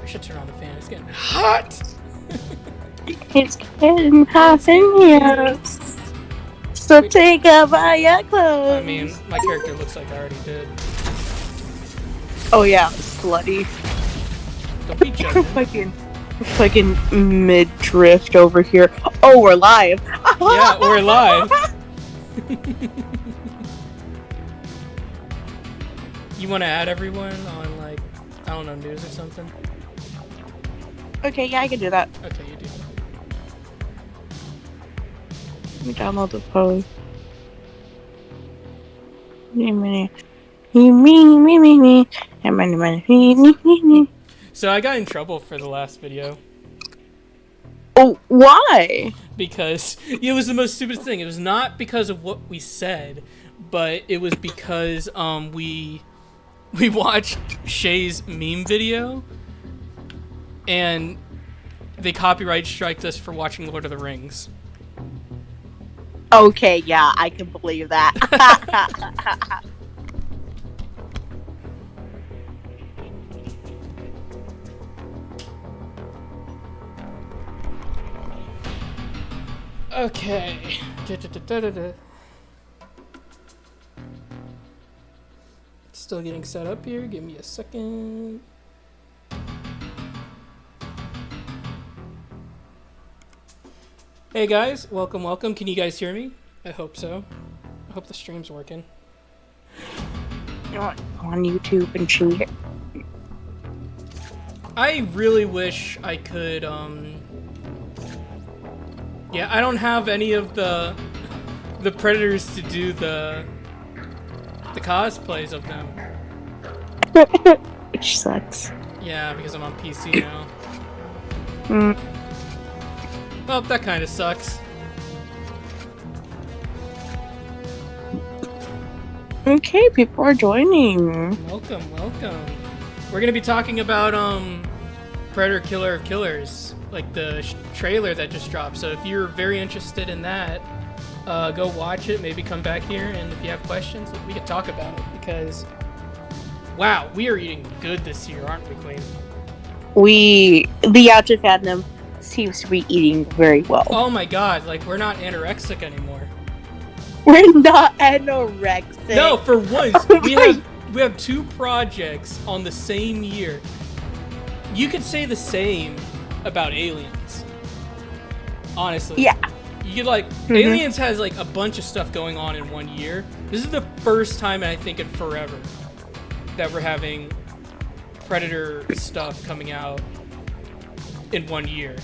should turn on the fan. It's getting hot. It's getting hot in here. So take off all your clothes. I mean, my character looks like I already did. Oh yeah, slutty. Don't be judging. fucking mid-drift over here. Oh, we're live. Yeah, we're live. You want to add everyone on, like, I don't know, news or something? Okay, yeah, I can do that. Okay, you do. Let me download the post. So I got in trouble for the last video. Oh, why? Because it was the most stupid thing. It was not because of what we said, but it was because we watched Shay's meme video, and they copyright striked us for watching Lord of the Rings. Okay, yeah, I can believe that. Okay. Still getting set up here. Give me a second. Hey guys, welcome. Can you guys hear me? I hope so. I hope the stream's working. On YouTube and shit. I really wish I could, yeah, I don't have any of the Predators to do the cosplays of them. Which sucks. Yeah, because I'm on PC now. Mm. Well, that kind of sucks. Okay, people are joining. Welcome. We're gonna be talking about Predator Killer of Killers, like the trailer that just dropped. So if you're very interested in that, go watch it. Maybe come back here, and if you have questions, we can talk about it. Because wow, we are eating good this year, aren't we, Queen? The Outer fandom seems to be eating very well. Oh my God! Like we're not anorexic anymore. We're not anorexic. No, for once we have two projects on the same year. You could say the same about Aliens. Honestly. Yeah. You could Aliens has like a bunch of stuff going on in 1 year. This is the first time I think in forever that we're having Predator stuff coming out in 1 year.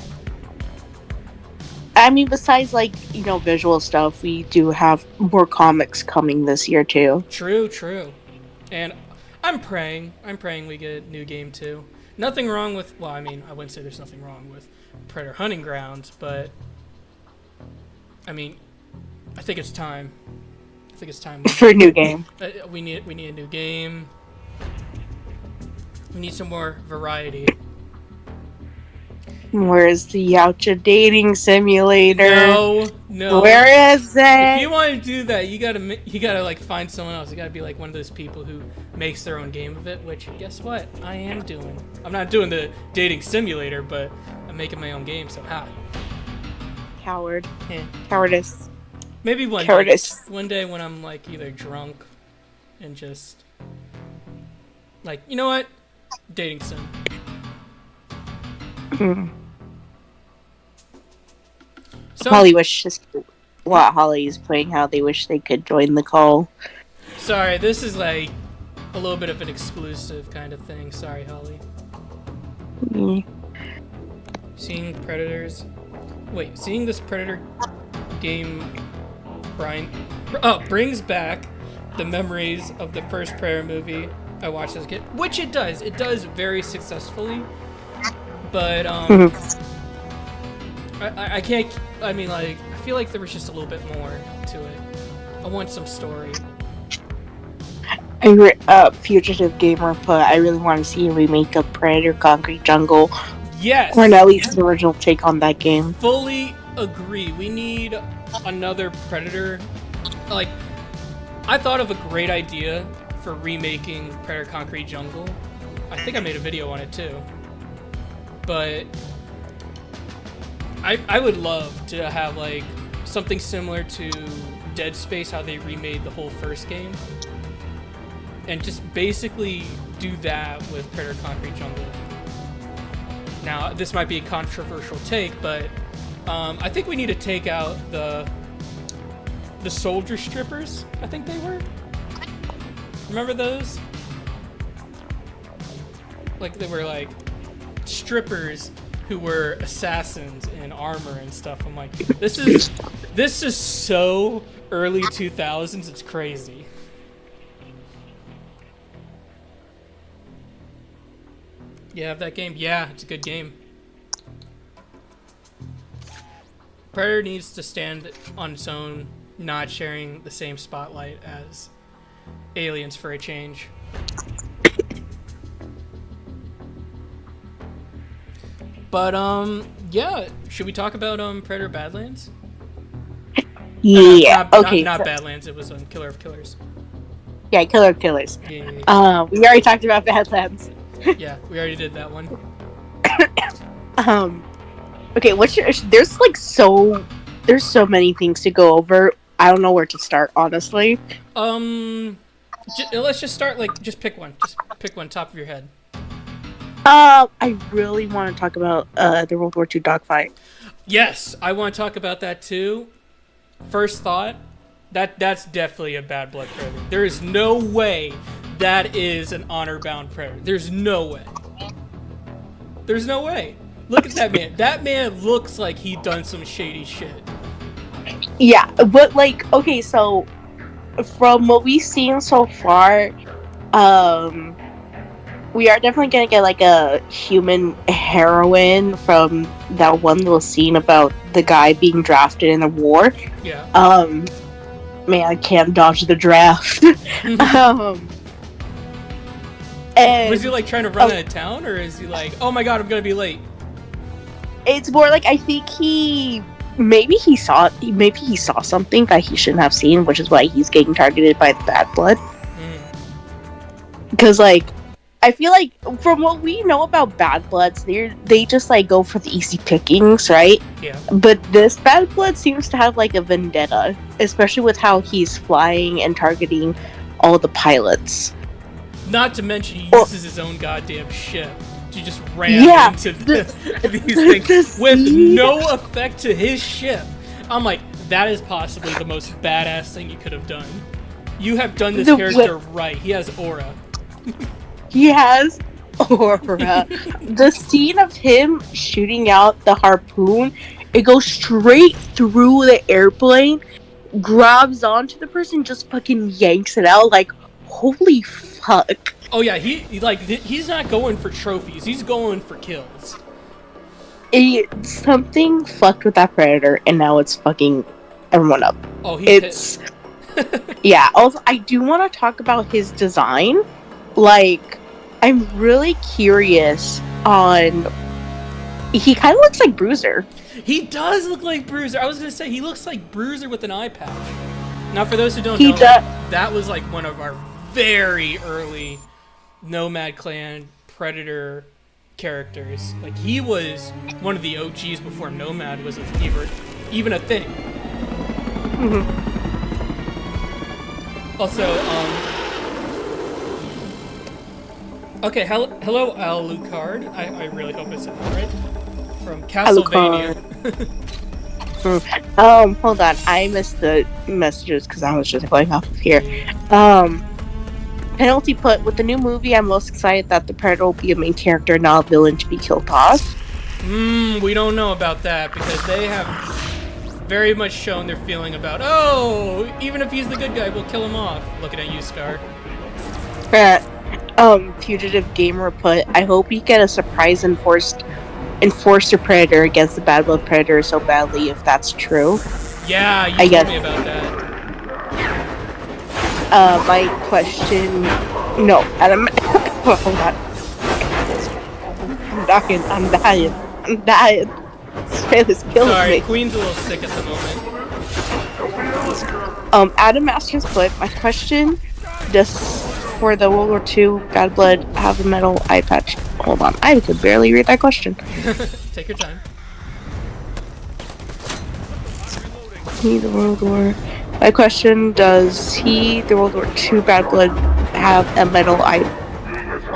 I mean, besides visual stuff, we do have more comics coming this year too. True. And I'm praying we get a new game too. Nothing wrong with, well, I mean, I wouldn't say there's nothing wrong with Predator Hunting Grounds, but I mean, I think it's time. For a new game. We need a new game. We need some more variety. Where's the Outer dating simulator? No. Where is it? If you want to do that, you gotta like find someone else. You gotta be like one of those people who makes their own game of it. Which, guess what? I am doing. I'm not doing the dating simulator, but I'm making my own game. So how? Coward. Yeah. Cowardice. Maybe one Cowardice. One day when I'm like either drunk and just like, you know what? Dating sim. So, Holly wishes what Holly is playing, how they wish they could join the call. Sorry, this is like a little bit of an exclusive kind of thing. Sorry, Holly. Seeing Predators. Wait, seeing this Predator game, Brian, brings back the memories of the first Predator movie I watched as a kid, which it does. It does very successfully, but I can't. I mean, like, I feel like there was just a little bit more to it. I want some story. Fugitive Gamer put, I really want to see a remake of Predator Concrete Jungle. Yes! Or at least an original take on that game. Fully agree. We need another Predator. Like, I thought of a great idea for remaking Predator Concrete Jungle. I think I made a video on it too. but I would love to have like something similar to Dead Space, how they remade the whole first game, and just basically do that with Predator Concrete Jungle. Now, this might be a controversial take, but I think we need to take out the soldier strippers, I think they were. Remember those? Like, they were like strippers who were assassins in armor and stuff. I'm like, this is so early 2000s, it's crazy. You have that game? Yeah, it's a good game. Predator needs to stand on its own, not sharing the same spotlight as Aliens for a change. But yeah, should we talk about Predator Badlands? Yeah. Okay. Not Badlands. It was Killer of Killers. Yeah, Killer of Killers. Yeah. We already talked about Badlands. Yeah, we already did that one. Okay, there's so many things to go over. I don't know where to start, honestly. Let's just start, like, just pick one. Just pick one, top of your head. I really want to talk about the World War II dogfight. Yes, I want to talk about that too. First thought, that's definitely a bad blood predator. There is no way that is an honor-bound predator. There's no way. There's no way. Look at that man. That man looks like he done some shady shit. Yeah, but like, okay, so from what we've seen so far, we are definitely gonna get like a human heroine from that one little scene about the guy being drafted in the war. Yeah. Man, I can't dodge the draft. And was he like trying to run out of town, or is he like, oh my god, I'm gonna be late? It's more like, I think maybe he saw something that he shouldn't have seen, which is why he's getting targeted by the bad blood. Because like, I feel like from what we know about bad bloods, they just like go for the easy pickings, right? Yeah. But this bad blood seems to have like a vendetta, especially with how he's flying and targeting all the pilots. Not to mention he uses his own goddamn ship to just ram into these things with no effect to his ship. I'm like, that is possibly the most badass thing you could have done. You have done this character right. He has aura. He has aura. The scene of him shooting out the harpoon, it goes straight through the airplane, grabs onto the person, just fucking yanks it out. Like, holy fuck. Oh yeah, he's not going for trophies. He's going for kills. Something fucked with that predator, and now it's fucking everyone up. Oh, he's yeah. Also, I do want to talk about his design. Like, I'm really curious on. He kind of looks like Bruiser. He does look like Bruiser. I was gonna say he looks like Bruiser with an eye patch. Now, for those who don't know, that was like one of our very early Nomad Clan Predator characters. Like, he was one of the OGs before Nomad was even a thing. Mm-hmm. Also, okay, hello Alucard. I really hope I said that right. From Castlevania. Hold on. I missed the messages because I was just going off of here. Penalty put, with the new movie, I'm most excited that the Predator will be a main character, not a villain to be killed off. We don't know about that, because they have very much shown their feeling about, oh, even if he's the good guy, we'll kill him off. Looking at you, Scar. Fugitive Gamer put, I hope you get a surprise enforcer Predator against the Bad Blood Predator so badly, if that's true. Yeah, you told me about that. My question... No, Adam... Hold on. I'm dying. This kills me. Sorry, Queen's a little sick at the moment. Adam Masters put, my question, does for the World War II Bad Blood have a metal eye patch? Hold on, I could barely read that question. Take your time. He, the World War. My question: does he, the World War II Bad Blood, have a metal eye?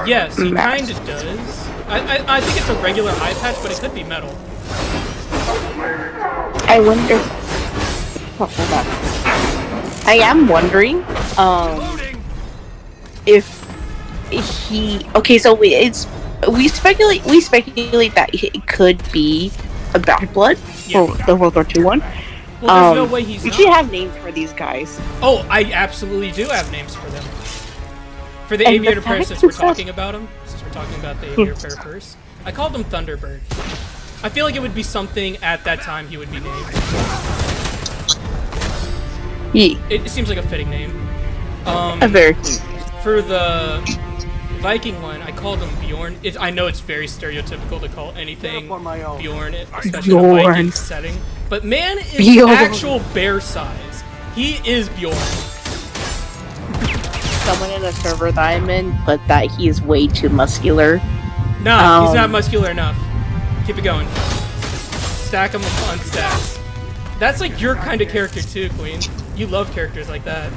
Yes, he kind of does. I think it's a regular eye patch, but it could be metal. I wonder. Oh, hold on. I am wondering, if he. Okay, so we speculate that it could be a Bad Blood for the World War II one. Well, there's no way he's you not. should have names for these guys. Oh, I absolutely do have names for them. For the aviator pair, since we're talking about them, since we're talking about the aviator pair first, I called him Thunderbird. I feel like it would be something at that time he would be named. Yeah. It seems like a fitting name. Very. For the Viking one, I called him Bjorn. I know it's very stereotypical to call anything Bjorn, especially in a Viking setting. But man is Bjorn. actual bear size. He is Bjorn. Someone in a server that I'm in put that he is way too muscular. No, he's not muscular enough. Keep it going. Stack him on stacks. That's like your kind of character too, Queen. You love characters like that.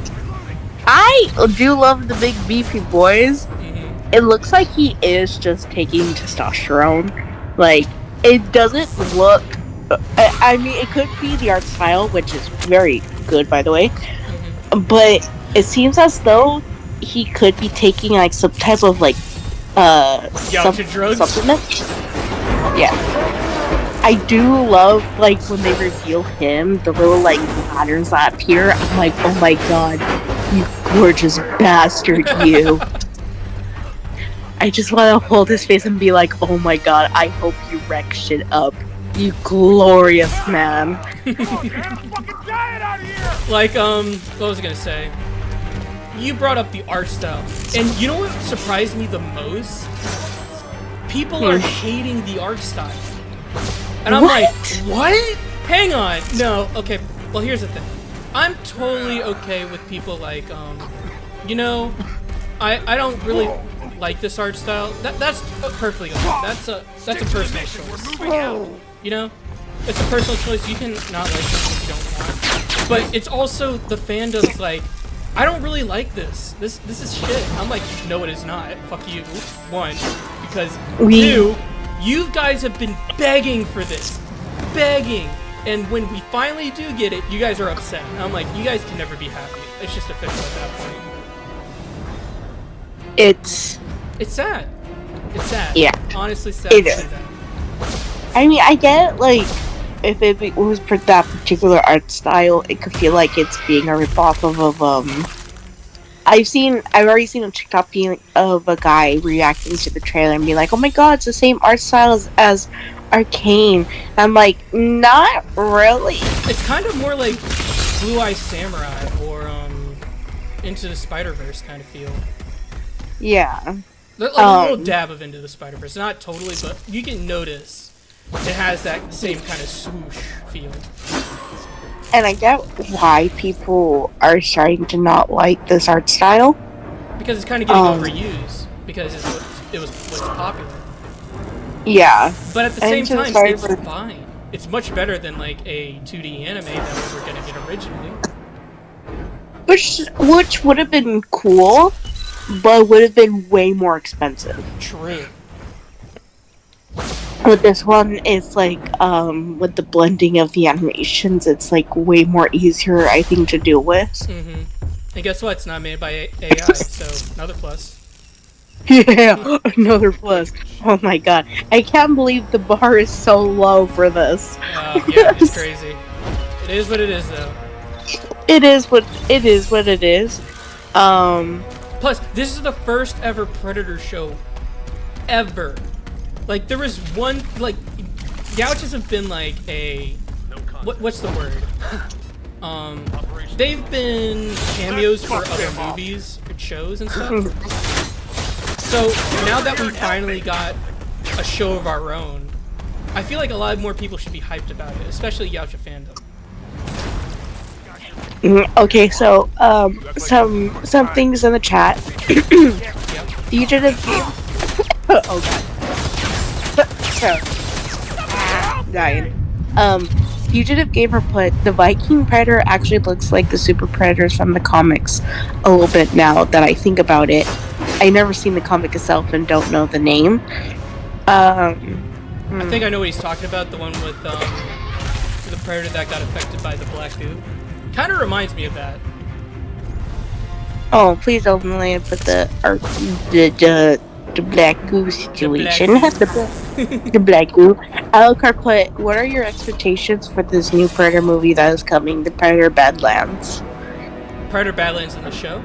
I do love the big beefy boys. Mm-hmm. It looks like he is just taking testosterone. Like, it doesn't look... I mean, it could be the art style, which is very good, by the way. Mm-hmm. But it seems as though he could be taking, like, some type of, like, drugs? supplement. Yeah. I do love, like, when they reveal him, the little, like, patterns that appear. I'm like, oh my god, you gorgeous bastard, you. I just want to hold his face and be like, oh my god, I hope you wreck shit up. You glorious man. Like, what was I gonna say? You brought up the art style. And you know what surprised me the most? People are hating the art style. And I'm like, what? Hang on. No, okay. Well, here's the thing. I'm totally okay with people like, you know, I don't really like this art style. That's perfectly okay. That's a personal choice. You know? It's a personal choice. You can not like this if you don't want. But it's also the fandom's like, I don't really like this. This is shit. I'm like, no, it is not. Fuck you. One, because two, you guys have been begging for this. Begging. And when we finally do get it, you guys are upset. And I'm like, you guys can never be happy. It's just official at that point. It's sad. It's sad. Yeah. Honestly sad. It is. I mean, I get, like, if it was for that particular art style, it could feel like it's being a ripoff of I've already seen a TikTok of a guy reacting to the trailer and be like, oh my god, it's the same art style as Arcane. I'm like, not really. It's kind of more like Blue Eye Samurai or Into the Spider-Verse kind of feel. Yeah. Like a little dab of Into the Spider-Verse. Not totally, but you can notice it has that same kind of swoosh feel. And I get why people are starting to not like this art style. Because it's kind of getting overused. Because it was what's popular. Yeah. But at the same time, it's fine. It's much better than like a 2D anime that we were gonna get originally. Which would have been cool, but would have been way more expensive. True. With this one, it's like, with the blending of the animations, it's like way more easier, I think, to deal with. Mm-hmm. And guess what? It's not made by AI, so another plus. Yeah, another plus. Oh my god. I can't believe the bar is so low for this. Yeah, it's crazy. It is what it is, though. It is what it is. Plus, this is the first ever Predator show ever. Like, there was one, like, Gouches have been like a, what's the word? They've been cameos for other movies and shows and stuff. So, now that we finally got a show of our own, I feel like a lot more people should be hyped about it, especially Yautja fandom. Okay, so some things in the chat. Fugitive game. Oh god. Dying. Fugitive Gamer put the Viking Predator actually looks like the Super Predators from the comics a little bit now that I think about it. I never seen the comic itself and don't know the name. I think I know what he's talking about. The one with the predator that got affected by the black goo. Kind of reminds me of that. Oh, please don't land with the black goo situation. The black goo. Alucard put, what are your expectations for this new Predator movie that is coming, the Predator Badlands? Predator Badlands in the show?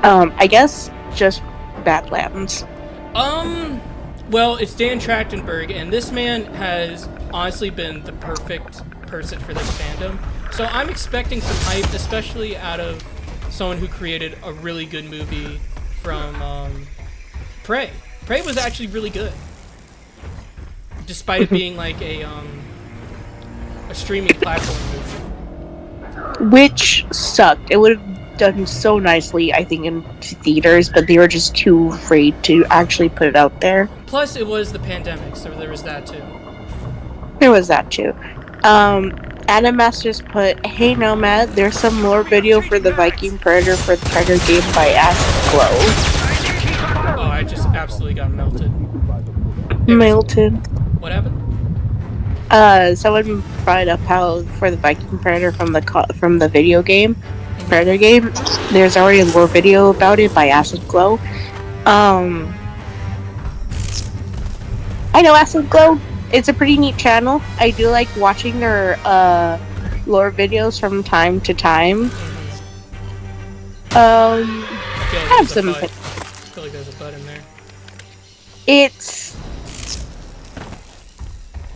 I guess just Badlands. Well, it's Dan Trachtenberg, and this man has honestly been the perfect person for this fandom. So I'm expecting some hype, especially out of someone who created a really good movie from Prey. Prey was actually really good, despite it being like a streaming platform movie. Which sucked. It would have done so nicely, I think, in theaters, but they were just too afraid to actually put it out there. Plus, it was the pandemic, so there was that too. There was that too. Adam Masters put, hey Nomad, there's some more video for the Viking Predator for the Predator game by Acid Glow. Oh, I just absolutely got melted. Melted. What happened? Someone brought up how for the Viking Predator from the video game, Predator game, there's already a lore video about it by Acid Glow. I know Acid Glow. It's a pretty neat channel. I do like watching their lore videos from time to time. I have some. I feel like there's a butt in there. It's.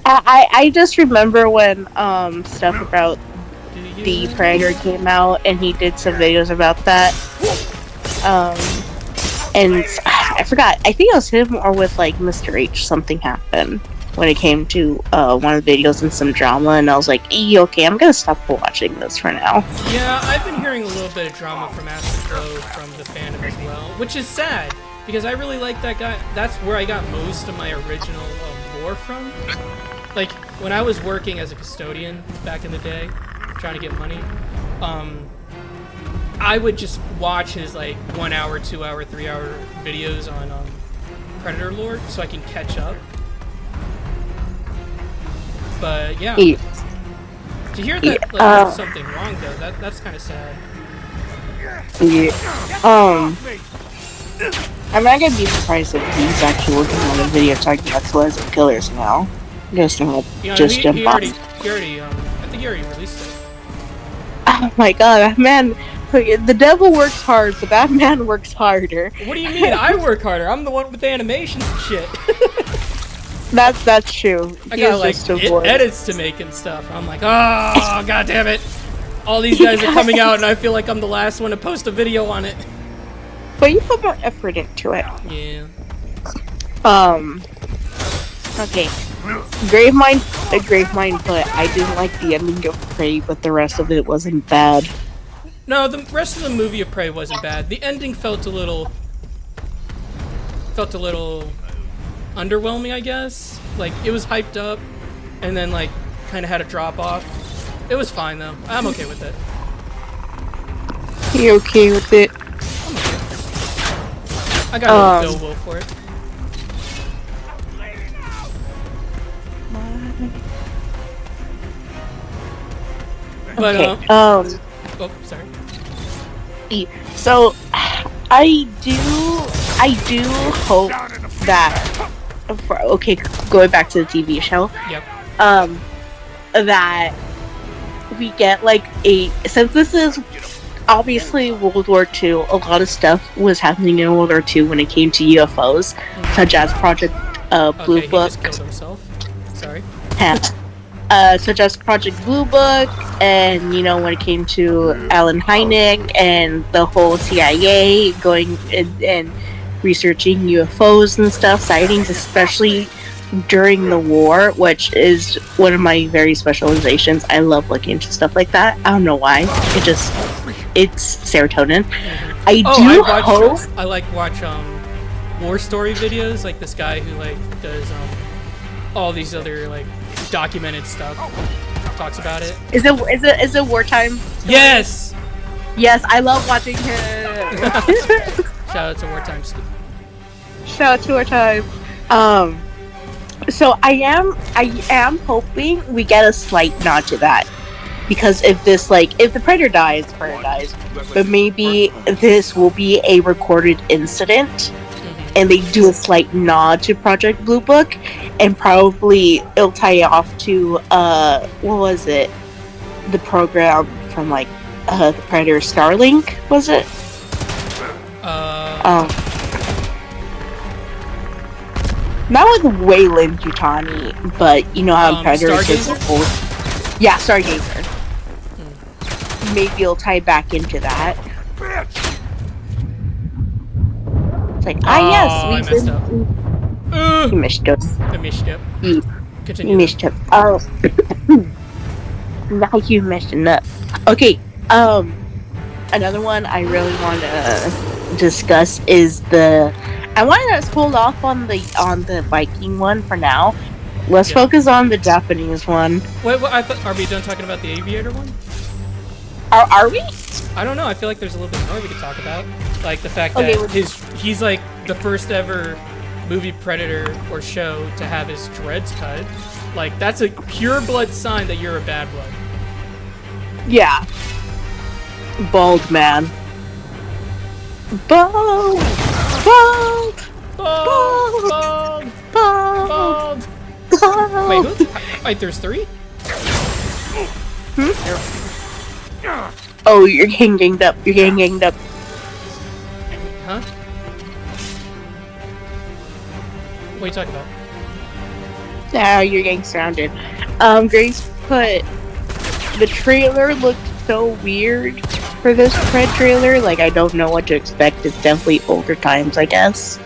I just remember when stuff about the Predator came out, and he did some videos about that. And I forgot. I think it was him or with like Mr. H. Something happened when it came to one of the videos and some drama, and I was like, okay, I'm gonna stop watching this for now. Yeah, I've been hearing a little bit of drama from Acid Glow from the fandom as well, which is sad because I really like that guy. That's where I got most of my original lore from. Like when I was working as a custodian back in the day, trying to get money, I would just watch his like 1 hour, 2 hour, 3 hour videos on Predator lore so I can catch up. But yeah, to hear that there's something wrong though, that's kind of sad. Yeah. I'm not gonna be surprised if he's actually working on a video talking about Killers and Killers now. Just to help, You know, just he jump already, off. I think he already released it. Oh my god, that man! The devil works hard, but that man works harder. What do you mean? I work harder. I'm the one with the animations and shit. That's true. I got like edits to make and stuff. I'm like, oh god damn it! All these guys are coming out, and I feel like I'm the last one to post a video on it. But you put more effort into it. Yeah. Okay. Gravemind, but I didn't like the ending of Prey, but the rest of it wasn't bad. No, the rest of the movie of Prey wasn't bad. The ending felt a little underwhelming, I guess. Like it was hyped up, and then like kind of had a drop off. It was fine though. I'm okay with it. You okay with it? I'm okay. I got no will for it. But okay. oh, sorry. So, I do hope that. Okay, going back to the TV show. Yep. That we get like since this is obviously World War II, a lot of stuff was happening in World War II when it came to UFOs, such as Project Blue Book. He just killed himself. Sorry. Such as Project Blue Book, and when it came to Alan Hynek and the whole CIA going and researching UFOs and stuff, sightings, especially during the war, which is one of my very specializations. I love looking into stuff like that. I don't know why. It's serotonin. I I like watch war story videos, like this guy who like does all these other like documented stuff. Talks about it. Is it wartime? Yes. Yes, I love watching him. Shout out to wartime. Shout out to wartime. So I am hoping we get a slight nod to that, because if the Predator dies, the Predator dies. But maybe this will be a recorded incident, and they do a slight nod to Project Blue Book, and probably it'll tie off to what was it? The program from like the Predator Starlink, was it? Not with Wayland Yutani, but you know how Predator is old. Yeah, Stargazer. Maybe it'll tie back into that. It's like, yes, I messed up. You missed up. I missed up. Continue. You missed up. Oh. Now you messing up. Okay, another one I really want to discuss is I want to hold off on the Viking one for now. Let's focus on the Japanese one. Wait, are we done talking about the aviator one? Are we? I don't know. I feel like there's a little bit more we could talk about, like the fact that he's like the first ever movie Predator or show to have his dreads cut. Like that's a pure blood sign that you're a bad blood. Yeah. Bald man. Bald. Bald. Bald. Bald. Bald. Bald. Wait, there's 3? Oh, you're getting ganged up. You're getting ganged up. Huh? What are you talking about? Now you're getting surrounded. Grace put the trailer looked so weird for this Pred trailer. Like, I don't know what to expect. It's definitely older times, I guess.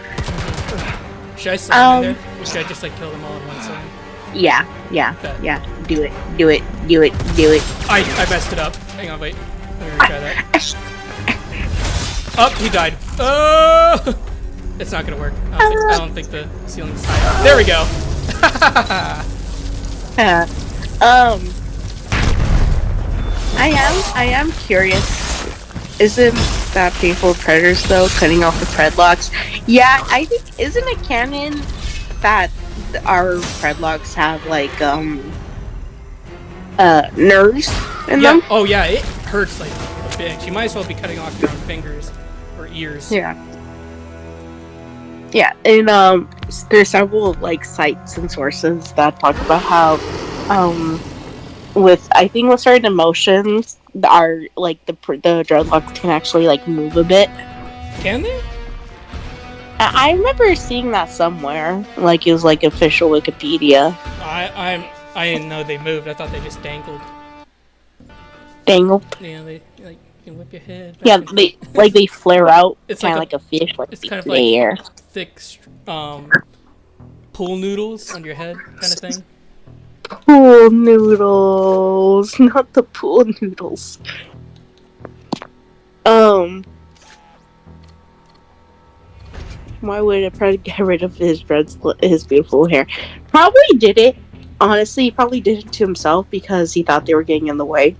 Should I slam in there? Or should I just like kill them all in one slam? Yeah. Do it. I messed it up. Hang on, wait. Let me retry that. Oh, he died. Oh! It's not gonna work. I don't think the ceiling's high. There we go. I am curious. Isn't that painful Predators though, cutting off the Dreadlocks? Yeah, I think isn't it canon that our Dreadlocks have like nerves in them? Oh yeah, it hurts like a bitch. You might as well be cutting off your own fingers or ears. Yeah, and there's several like sites and sources that talk about how with certain emotions are like the Dreadlocks can actually like move a bit. Can they? I remember seeing that somewhere. Like it was like official Wikipedia. I didn't know they moved. I thought they just dangled. Dangled? Yeah, they like you can whip your head. Yeah, they flare out. It's kind of like a fish, like it's kind of like air. Thick pool noodles on your head, kind of thing. Pool noodles, not the pool noodles. Why would a Predator get rid of his beautiful hair? Probably did it. Honestly, he probably did it to himself because he thought they were getting in the way.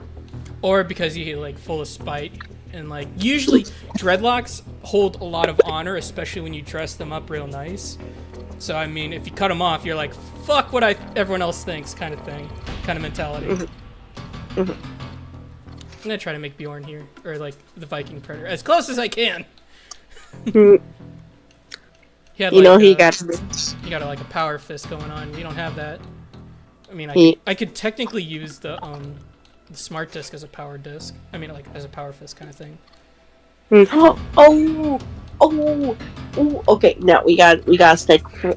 Or because he like full of spite. And like usually dreadlocks hold a lot of honor, especially when you dress them up real nice. So I mean, if you cut them off, you're like, fuck what everyone else thinks, kind of thing, kind of mentality. I'm gonna try to make Bjorn here, or like the Viking Predator, as close as I can. He had, like, he got like a power fist going on. You don't have that. I mean, I could technically use the smart disc as a power disc. I mean, like as a power fist kind of thing. Okay. No, we got stick to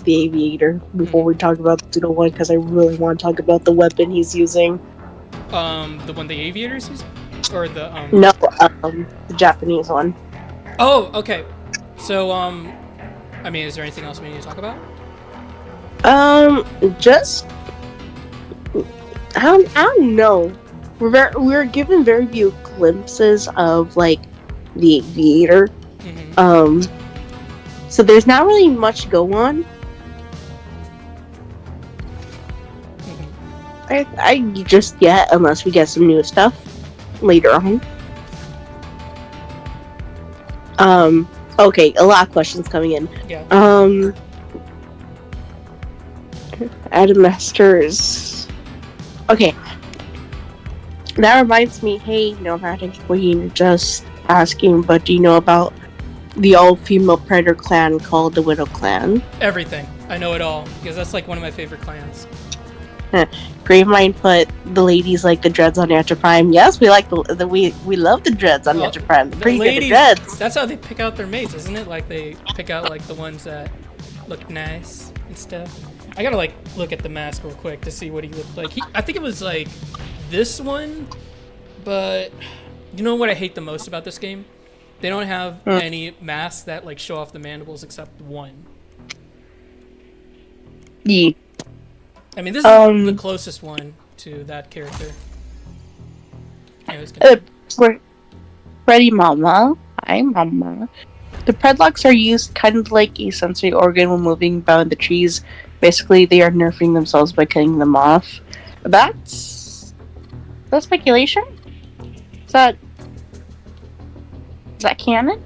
the aviator before we talk about the Pseudo one because I really want to talk about the weapon he's using. The one the aviator's using, or the No, the Japanese one. Oh, okay. So I mean, is there anything else we need to talk about? Just I don't know. We're given very few glimpses of like the aviator. Mm-hmm. So there's not really much to go on. Mm-hmm. I just yet, unless we get some new stuff later on. Okay, a lot of questions coming in. Yeah. Adam Masters. Okay. That reminds me, hey, Nomad and Queen, just asking, but do you know about the all-female predator clan called the Widow Clan? Everything. I know it all because that's like one of my favorite clans. Gravemind put the ladies like the dreads on Ninja Prime. Yes, we like we love the dreads on Ninja Prime. The Pretty ladies, good dreads. That's how they pick out their mates, isn't it? Like they pick out like the ones that look nice and stuff. I gotta like look at the mask real quick to see what he looked like. I think it was like this one, but you know what I hate the most about this game? They don't have any masks that like show off the mandibles except one. Yeah. I mean, this is the closest one to that character. Anyways, Freddy Mama. Hi, Mama. The Dreadlocks are used kind of like a sensory organ when moving about in the trees. Basically, they are nerfing themselves by cutting them off. That's speculation? Is that canon?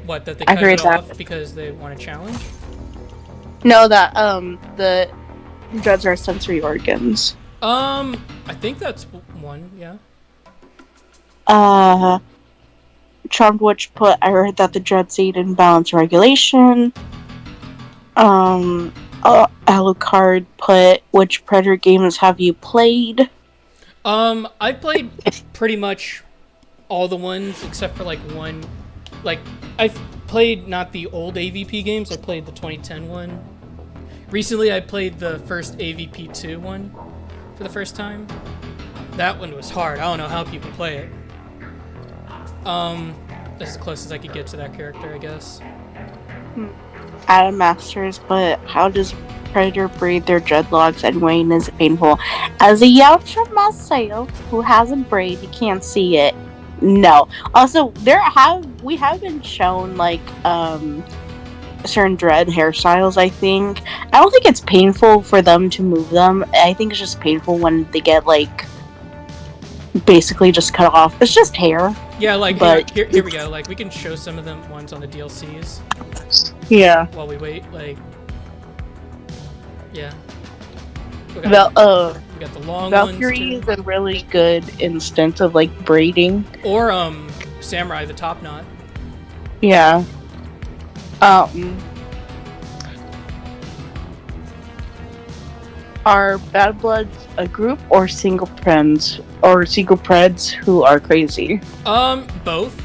what, that they cut it off because they want a challenge? No, that the dreads are sensory organs. I think that's one, yeah. Charmed Witch put, I heard that the dreads aid in balance regulation. Alucard put, which Predator games have you played? I've played pretty much all the ones except for like one. Like, I've played not the old AVP games, I played the 2010 one. Recently, I played the first AVP 2 one for the first time. That one was hard. I don't know how people play it. That's as close as I could get to that character, I guess. Adam Masters, but how does Predator braid their dreadlocks and Wayne is painful? As a Yautja myself, who has a braid, you can't see it. No. Also, we have been shown like certain dread hairstyles, I think. I don't think it's painful for them to move them. I think it's just painful when they get like basically just cut off. It's just hair. Yeah, like here we go. Like we can show some of them ones on the DLCs. Yeah. While we wait, like yeah. We got the long Valkyrie ones. is a really good instance of like braiding. Or Samurai, the top knot. Yeah. Are Bad Bloods a group or single preds who are crazy? Both.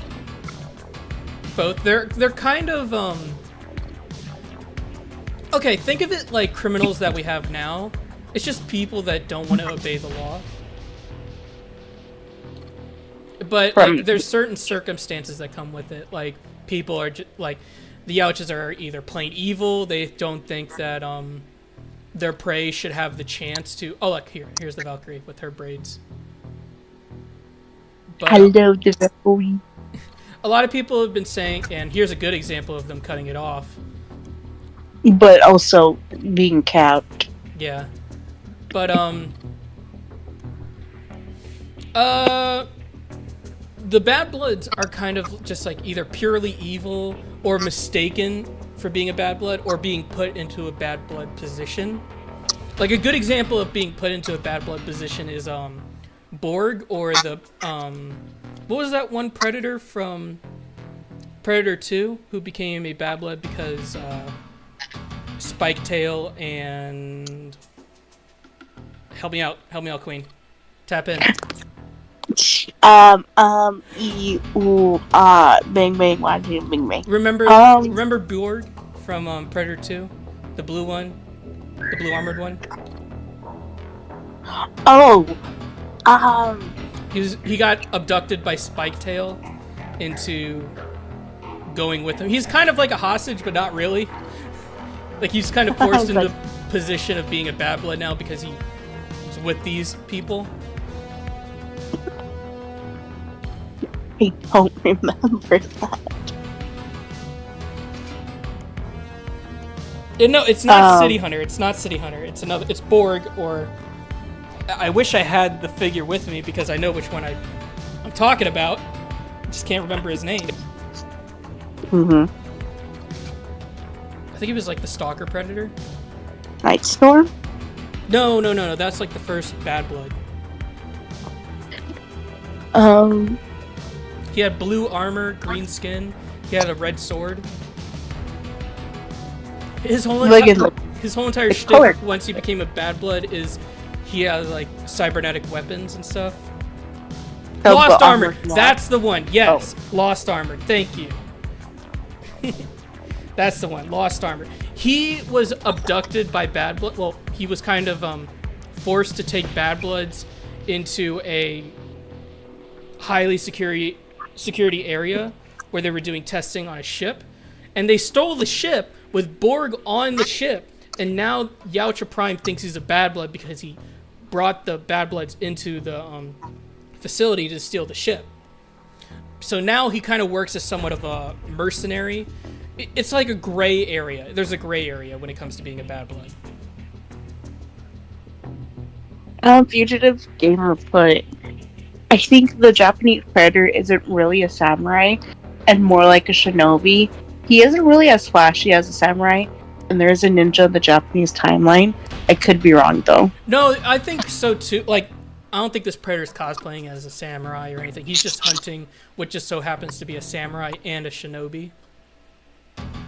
They're kind of okay, think of it like criminals that we have now. It's just people that don't want to obey the law. But like, there's certain circumstances that come with it. Like people are like the Yautjas are either plain evil. They don't think that their prey should have the chance to. Oh, look here's the Valkyrie with her braids. But, hello, the Valkyrie. A lot of people have been saying, and here's a good example of them cutting it off. But also being capped. Yeah. But the Bad Bloods are kind of just like either purely evil or mistaken for being a Bad Blood or being put into a Bad Blood position. Like a good example of being put into a Bad Blood position is Borg or the what was that one Predator from Predator 2 who became a Bad Blood because Spiketail and help me out, Queen. Tap in. Bang bang, watching bang bang. Remember Borg from Predator 2, the blue one, the blue armored one. Oh, he got abducted by Spiketail into going with him. He's kind of like a hostage, but not really. Like he's kind of forced into position of being a bad blood now because he's with these people. I don't remember that. No, it's not City Hunter. It's not City Hunter. It's another. It's Borg, or I wish I had the figure with me because I know which one I'm talking about. I just can't remember his name. Mm-hmm. I think he was like the Stalker Predator. Night Storm? No. That's like the first Bad Blood. He had blue armor, green skin. He had a red sword. His whole entire shtick once he became a Bad Blood is he has like cybernetic weapons and stuff. Lost Armor. That's the one. Yes, Lost Armor. Thank you. That's the one. Lost Armor. He was abducted by Bad Blood. Well, he was kind of forced to take Bad Bloods into a highly security area where they were doing testing on a ship, and they stole the ship with Borg on the ship, and now Yautja Prime thinks he's a Bad Blood because he brought the Bad Bloods into the facility to steal the ship. So now he kind of works as somewhat of a mercenary. It's like a gray area. There's a gray area when it comes to being a Bad Blood. Fugitive Gamer put, I think the Japanese Predator isn't really a samurai and more like a shinobi. He isn't really as flashy as a samurai, and there's a ninja in the Japanese timeline. I could be wrong though. No, I think so too. Like, I don't think this Predator's cosplaying as a samurai or anything. He's just hunting what just so happens to be a samurai and a shinobi.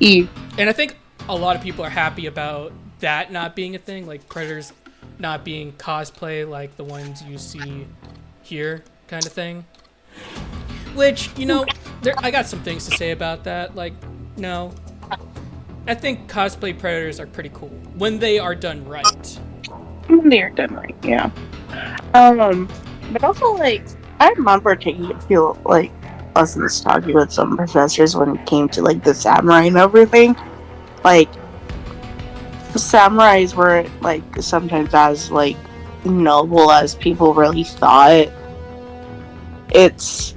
And I think a lot of people are happy about that not being a thing, like Predators not being cosplay like the ones you see here, kind of thing. Which, you know, I got some things to say about that. Like, no. I think cosplay Predators are pretty cool when they are done right. When they are done right, yeah. But also, like, I remember taking a few, like, lessons talking with some professors when it came to, like, the samurai and everything. Like, samurais weren't, like, sometimes as, like, noble as people really thought. It's...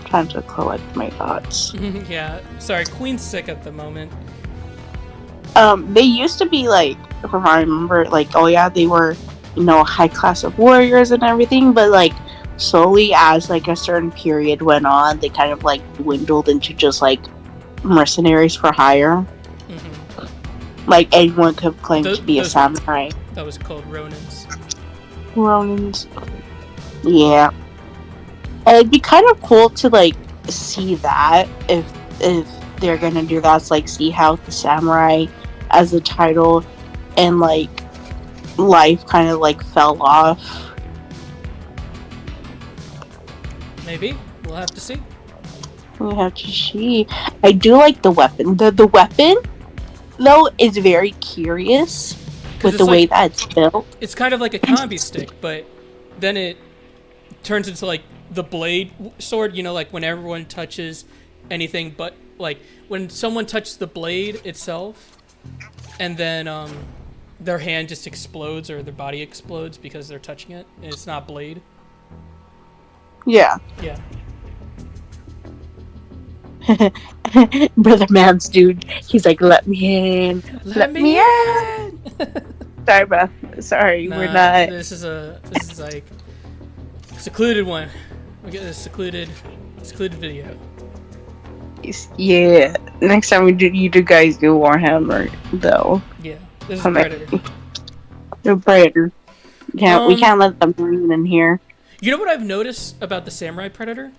trying to collect my thoughts. Yeah, sorry, Queen's sick at the moment. They used to be, like, from what I remember, like, oh yeah, they were, you know, high class of warriors and everything, but, like, slowly as, like, a certain period went on, they kind of, like, dwindled into just, like, mercenaries for hire. Mm-hmm. Like, anyone could claim to be a samurai. That was called Ronins. Ronins. Yeah. And it'd be kind of cool to, like, see that, if they're gonna do that, it's, like, see how the samurai as a title and, like, life kind of, like, fell off. Maybe. We'll have to see. We'll have to see. I do like the weapon. The weapon, though, is very curious with the way that it's built. It's kind of like a combi stick, but then it turns into, like, the blade sword, you know, like when everyone touches anything but, like, when someone touches the blade itself, and then their hand just explodes or their body explodes because they're touching it, and it's not blade. Yeah. Yeah. Brother Man's dude, he's like, let me in. Let me in. Sorry, bro. Sorry, we're not. This is like secluded one. We get a secluded video. Yeah. Next time you guys do Warhammer, though. Yeah. This is Predator. The Predator. Yeah, we can't let them breathe in here. You know what I've noticed about the Samurai Predator?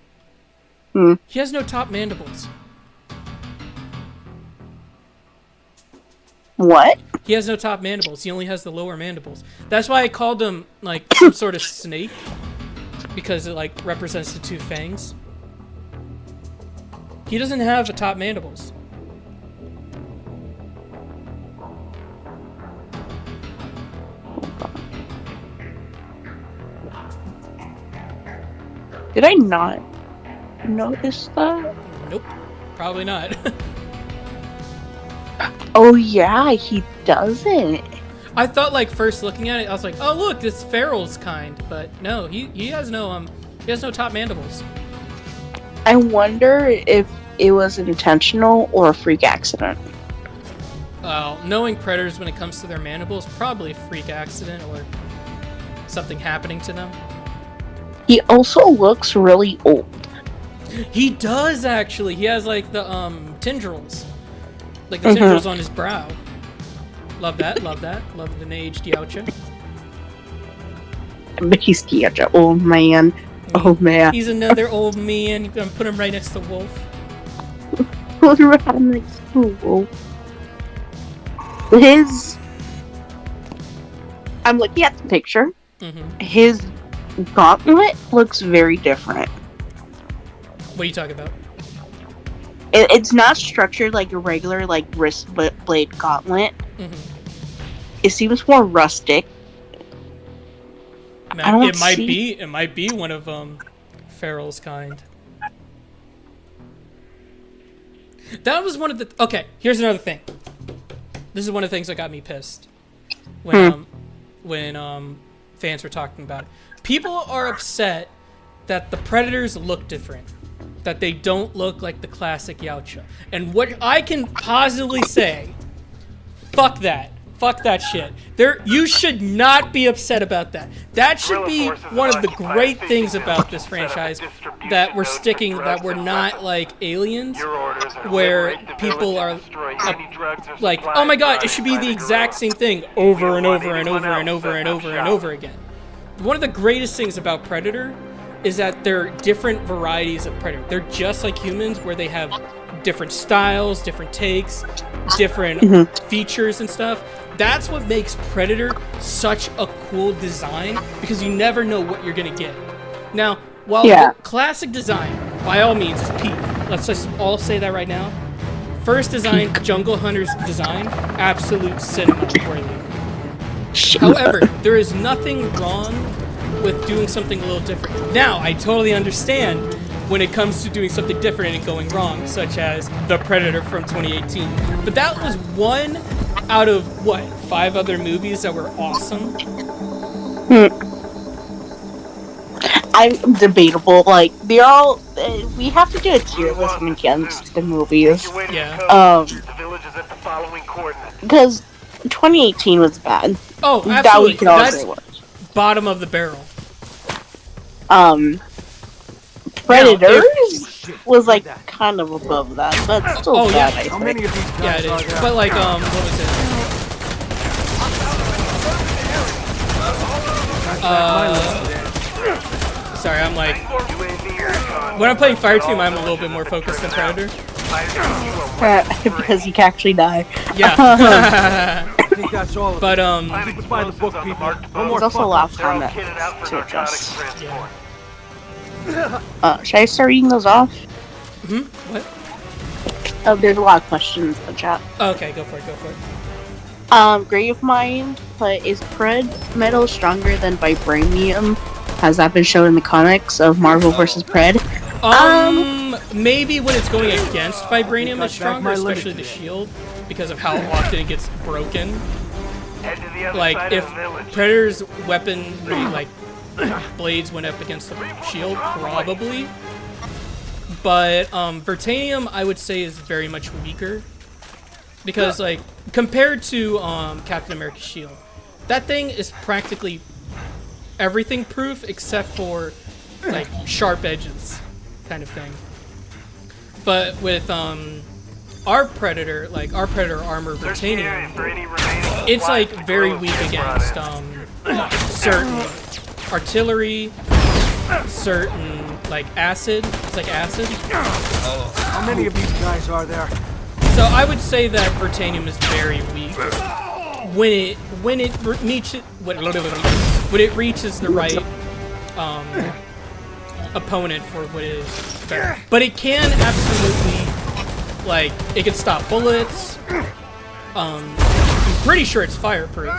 He has no top mandibles. What? He has no top mandibles. He only has the lower mandibles. That's why I called him, like, some sort of snake. Because it, like, represents the two fangs. He doesn't have a top mandibles. Did I not notice that? Nope. Probably not. Oh yeah, he doesn't. I thought like first looking at it, I was like, oh look, this feral's kind, but no, he has no top mandibles. I wonder if it was intentional or a freak accident. Knowing predators when it comes to their mandibles, probably a freak accident or something happening to them. He also looks really old. He does actually. He has like the tendrils, like the tendrils on his brow. Love that. Love that. Love the aged Yautja. But he's Yautja. Oh man. Oh man. He's another old man. I'm gonna put him right next to Wolf. Put him right next to Wolf. His. I'm looking at the picture. His gauntlet looks very different. What are you talking about? It's not structured like a regular like wrist blade gauntlet. It seems more rustic. Man, it might be one of Farrell's kind. That was one of the. Okay, here's another thing. This is one of the things that got me pissed when fans were talking about it. People are upset that the Predators look different, that they don't look like the classic Yautja. And what I can positively say, fuck that. Fuck that shit. You should not be upset about that. That should be one of the great things about this franchise, that we're not like Aliens, where people are like, oh my god, it should be the exact same thing over and over and over and over and over and over again. One of the greatest things about Predator is that they're different varieties of Predator. They're just like humans, where they have different styles, different takes, different features and stuff. That's what makes Predator such a cool design, because you never know what you're gonna get. Now, while the classic design, by all means, is peak. Let's just all say that right now. First design, Jungle Hunter's design, absolute cinema worthy. However, there is nothing wrong with doing something a little different. Now, I totally understand when it comes to doing something different and going wrong, such as The Predator from 2018. But that was one out of, 5 other movies that were awesome? I'm debatable. Like, they're all... we have to do a tier list against the movies. Yeah. Because 2018 was bad. Oh, absolutely. That we can all say was. Bottom of the barrel. Predators was like kind of above that, but still bad. I think. How many of these guys it are is. there? But like, what was it? Sorry, I'm like, when I'm playing Fireteam, I'm a little bit more focused than Predator. Because you can actually die. Yeah. I think that's all. But Keep it by the book, people. No more There's also a lot of comments to address. Should I start reading those off? What? Oh, there's a lot of questions in the chat. Okay, go for it. Grave Mind, but is Pred metal stronger than Vibranium? Has that been shown in the comics of Marvel vs. Pred? Maybe when it's going against Vibranium is stronger, especially the shield, because of how often it gets broken. Like, if Predator's weapon, like, blades went up against the shield, probably. But, Vertanium, I would say, is very much weaker. Because, like, compared to, Captain America's shield, that thing is practically everything proof except for, like, sharp edges kind of thing. But with, our Predator, like, our Predator armor Vertanium, it's, like, very weak against, certain artillery, certain, like, acid. It's like acid. How many of these guys are there? So I would say that Vertanium is very weak. When it reaches the right opponent for what it is better. But it can absolutely, like, it can stop bullets. I'm pretty sure it's fireproof.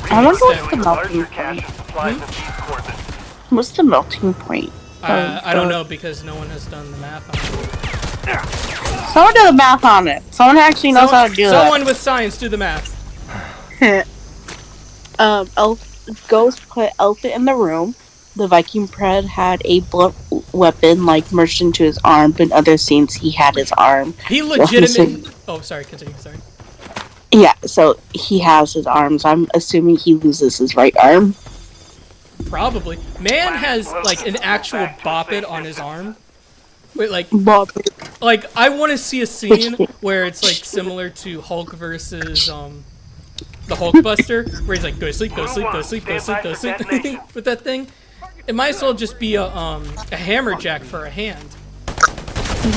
I wonder what's the melting point. What's the melting point? I don't know, because no one has done the math on it. Someone do the math on it. Someone actually knows how to do Someone with science do the math. it. Ghost put Elephant in the room. The Viking Pred had a blunt weapon like merged into his arm, but in other scenes he had his arm. He legitimately. Oh, sorry. Continue. Sorry. Yeah, so he has his arms. I'm assuming he loses his right arm. Probably. Man has like an actual bop it on his arm. Wait, like I want to see a scene where it's like similar to Hulk versus the Hulkbuster, where he's like, go to sleep, go to sleep, go to sleep, go to sleep, go to sleep with that thing. It might as well just be a hammerjack for a hand. I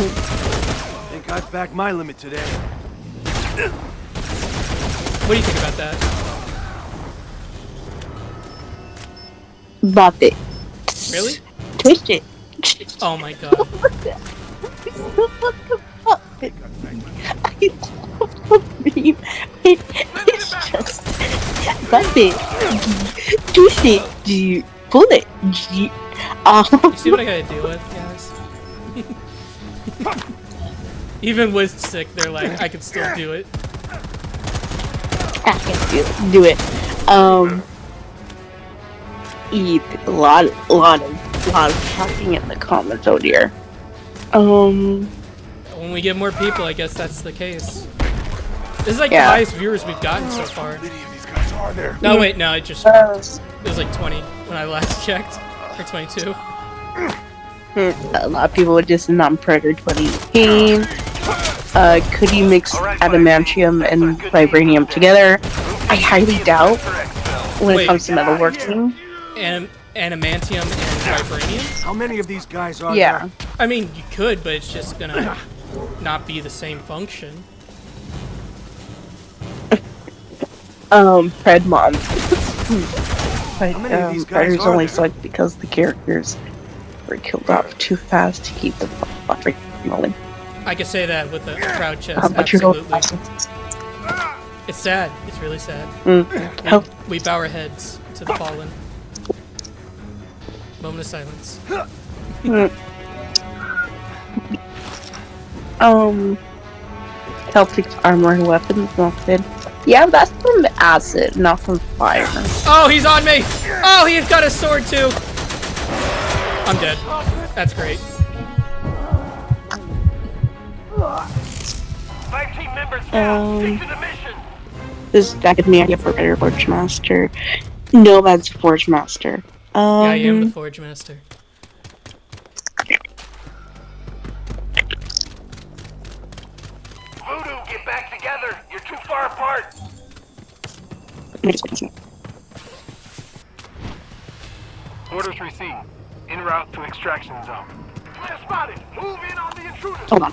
think I've backed my limit today. What do you think about that? Bop it. Really? Twist it. Oh my god. What the fuck? I love the meme. It's just bop it. Twist it. Pull it. You see what I gotta deal with, guys? Even with sick, they're like, I can still do it. I can do it. A lot of talking in the comments, oh dear. When we get more people, I guess that's the case. This is like the highest viewers we've gotten so far. No, wait, no, it was like 20 when I last checked, or 22. A lot of people were just non-Predator 2018. Could you mix adamantium and vibranium together? I highly doubt when it comes to metalworking. And adamantium and vibranium? How many of these guys are there? I mean, you could, but it's just gonna not be the same function. Predmon. Predators only select because the characters were killed off too fast to keep the fucking rolling. I could say that with the crowd chest, absolutely. It's sad. It's really sad. We bow our heads to the fallen. Moment of silence. Celtic's armor and weapons melted. Yeah, that's from acid, not from fire. Oh, he's on me! Oh, he's got a sword too! I'm dead. That's great. 5 team members down. Stick to the mission. This that could be idea for better Forge Master. Nomad's Forge Master. Yeah, I am the Forge Master. Voodoo, get back together. You're too far apart. Orders received. En route to extraction zone. Clear spotted. Move in on the intruders. Hold on.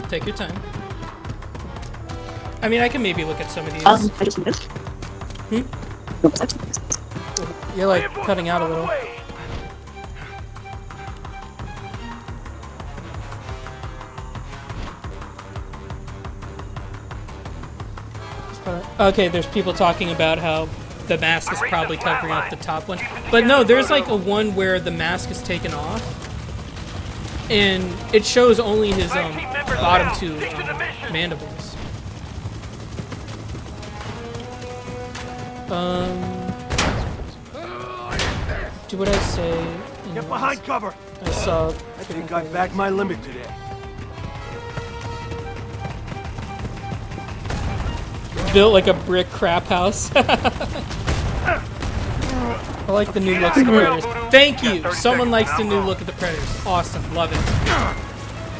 Take your time. I mean, I can maybe look at some of these. I just missed. You're like cutting out a little. Okay, there's people talking about how the mask is probably covering up the top one. But no, there's like a one where the mask is taken off. And it shows only his bottom two mandibles. Do what I say. Get behind cover. I saw. I think I backed my limit today. Built like a brick crap house. I like the new looks of the Predators. Thank you! Someone likes the new look of the Predators. Awesome. Love it.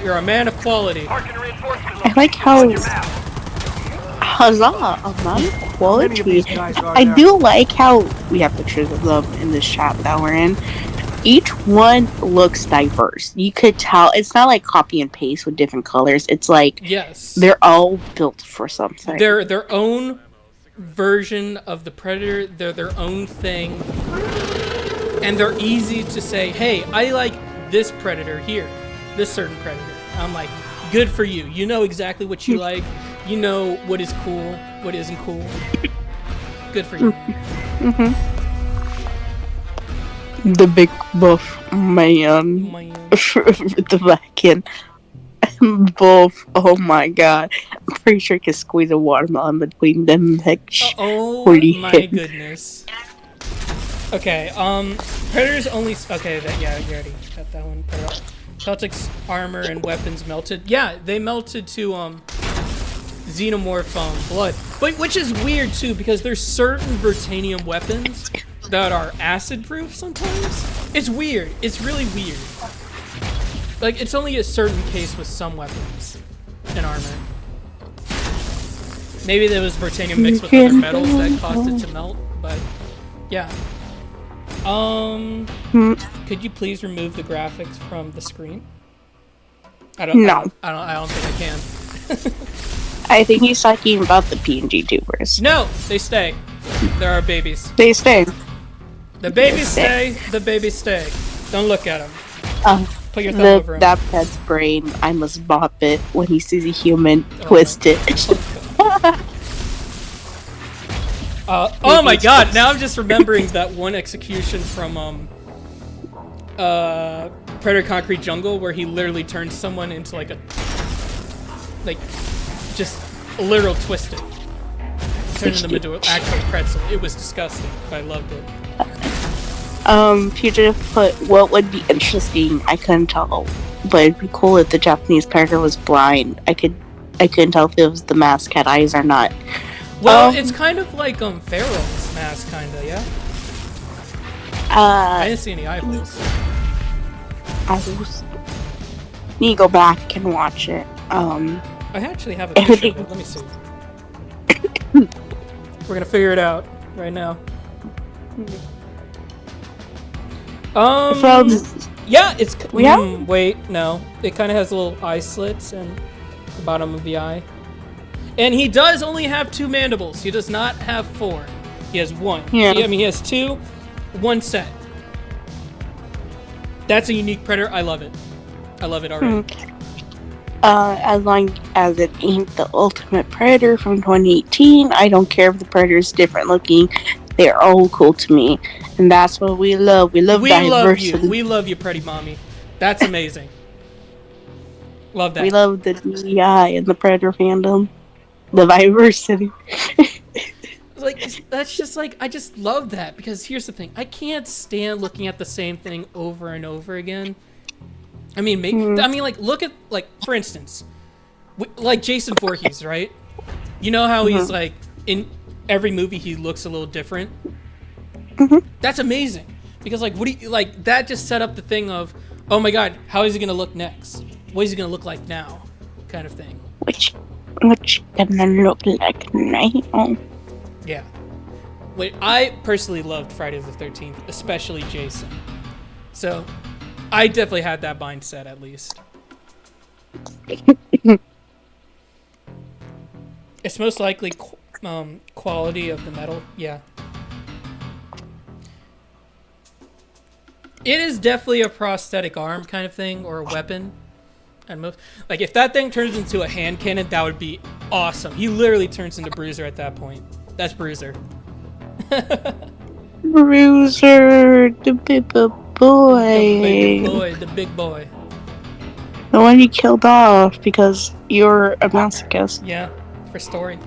You're a man of quality. I like how... Huzzah! A man of quality. I do like how we have pictures of them in this chat that we're in. Each one looks diverse. You could tell. It's not like copy and paste with different colors. It's like... Yes. They're all built for something. They're their own version of the Predator. They're their own thing. And they're easy to say, hey, I like this Predator here. This certain Predator. I'm like, good for you. You know exactly what you like. You know what is cool, what isn't cool. Good for you. The big buff man. Man. The back end. Both. Oh my god. I'm pretty sure I could squeeze a watermelon between them. Like, Oh holy my shit. goodness. Okay, Predator's only... Okay, yeah, you already got that one. Celtic's armor and weapons melted. Yeah, they melted to, xenomorph blood. But which is weird, too, because there's certain Vertanium weapons that are acid-proof sometimes. It's weird. It's really weird. Like, it's only a certain case with some weapons and armor. Maybe there was Vertanium mixed with other metals that caused it to melt, but yeah. Could you please remove the graphics from the screen? I don't think I can. I think he's talking about the PNG tubers. No, they stay. There are babies. They stay. The babies stay. The babies stay. Don't look at them. Put your thumb over them. That pet's brain, I must bop it when he sees a human, twist it. Oh my god, now I'm just remembering that one execution from Predator Concrete Jungle where he literally turned someone into like just a literal twisted. Turned them into an actual pretzel. It was disgusting, but I loved it. Fugitive put, what would be interesting, I couldn't tell, but it'd be cool if the Japanese Predator was blind. I couldn't tell if it was the mask had eyes or not. Well, it's kind of like Pharaoh's mask, kinda, yeah? I didn't see any eyeballs. Need to go back and watch it. I actually have a picture of it. Let me see. We're gonna figure it out right now. Yeah, it's... wait, no. It kind of has little eye slits and the bottom of the eye. And he does only have 2 mandibles. He does not have 4. He has 1. Yeah. He has 2, 1 set. That's a unique Predator. I love it. I love it already. As long as it ain't the Ultimate Predator from 2018, I don't care if the Predator's different looking. They're all cool to me. And that's what we love. We love diversity. We love you, Pretty Mommy. That's amazing. Love that. We love the DEI and the Predator fandom. The diversity. That's just like, I just love that, because here's the thing. I can't stand looking at the same thing over and over again. I mean, look at, for instance, like Jason Voorhees, right? You know how he's like, in every movie he looks a little different? That's amazing. Because that just set up the thing of, oh my god, how is he gonna look next? What is he gonna look like now? Kind of thing. Which gonna look like now? Yeah. Wait, I personally loved Friday the 13th, especially Jason. So, I definitely had that mindset, at least. It's most likely quality of the metal. Yeah. It is definitely a prosthetic arm kind of thing, or a weapon. And if that thing turns into a hand cannon, that would be awesome. He literally turns into Bruiser at that point. That's Bruiser. Bruiser, the big boy. The big boy. The one you killed off because you're a masochist. Yeah, for story.